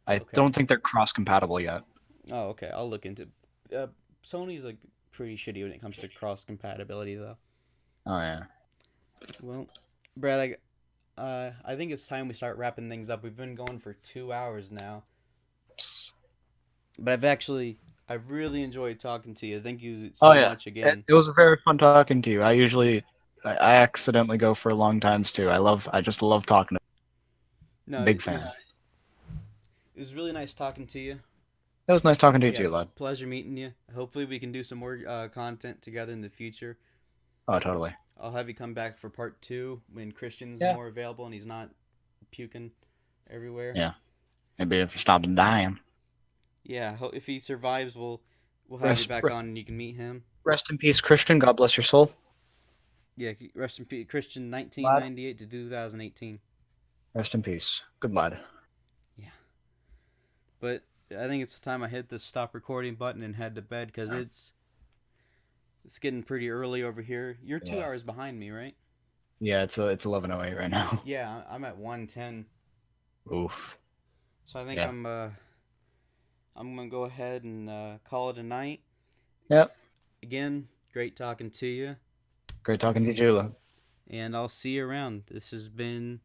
Speaker 2: I
Speaker 1: Okay.
Speaker 2: don't think they're cross compatible yet.
Speaker 1: Oh, okay. I'll look into. Sony's like pretty shitty when it comes to cross compatibility, though.
Speaker 2: Oh yeah.
Speaker 1: Well, Brad, I think it's time we start wrapping things up. We've been going for 2 hours now, but I've really enjoyed talking to you. Thank you
Speaker 2: Oh
Speaker 1: so
Speaker 2: yeah.
Speaker 1: much again.
Speaker 2: It was very fun talking to you. I accidentally go for long times too. I just love talking to
Speaker 1: No,
Speaker 2: Big fan.
Speaker 1: It was really nice talking to you.
Speaker 2: It was nice talking to you
Speaker 1: Yeah,
Speaker 2: too, lad.
Speaker 1: pleasure meeting you. Hopefully, we can do some more content together in the future.
Speaker 2: Oh totally.
Speaker 1: I'll have you come back for part 2 when Christian's
Speaker 2: Yeah.
Speaker 1: more available and he's not puking everywhere.
Speaker 2: Yeah. Maybe if you stopped dying.
Speaker 1: Yeah, if he survives, we'll have you back on and you can meet him.
Speaker 2: Rest in peace, Christian. God bless your soul.
Speaker 1: Yeah, rest in peace, Christian,
Speaker 2: Lad.
Speaker 1: 1998 to 2018.
Speaker 2: Rest in peace. Good lad.
Speaker 1: Yeah, but I think it's time I hit the stop recording button and head to bed because it's getting pretty early over here. You're 2 hours behind me, right?
Speaker 2: Yeah, it's 11:08 right now.
Speaker 1: Yeah, I'm at 1:10.
Speaker 2: Oof.
Speaker 1: So I think
Speaker 2: Yeah.
Speaker 1: I'm gonna go ahead and call it a night.
Speaker 2: Yep.
Speaker 1: Again, great talking to you,
Speaker 2: Great talking to you, Jula.
Speaker 1: and I'll see you around. This has been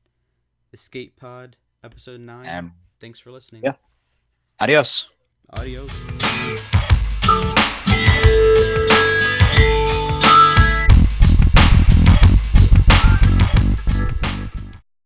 Speaker 1: Escape Pod episode 9.
Speaker 2: And
Speaker 1: Thanks for listening.
Speaker 2: yeah. Adios.
Speaker 1: Adios.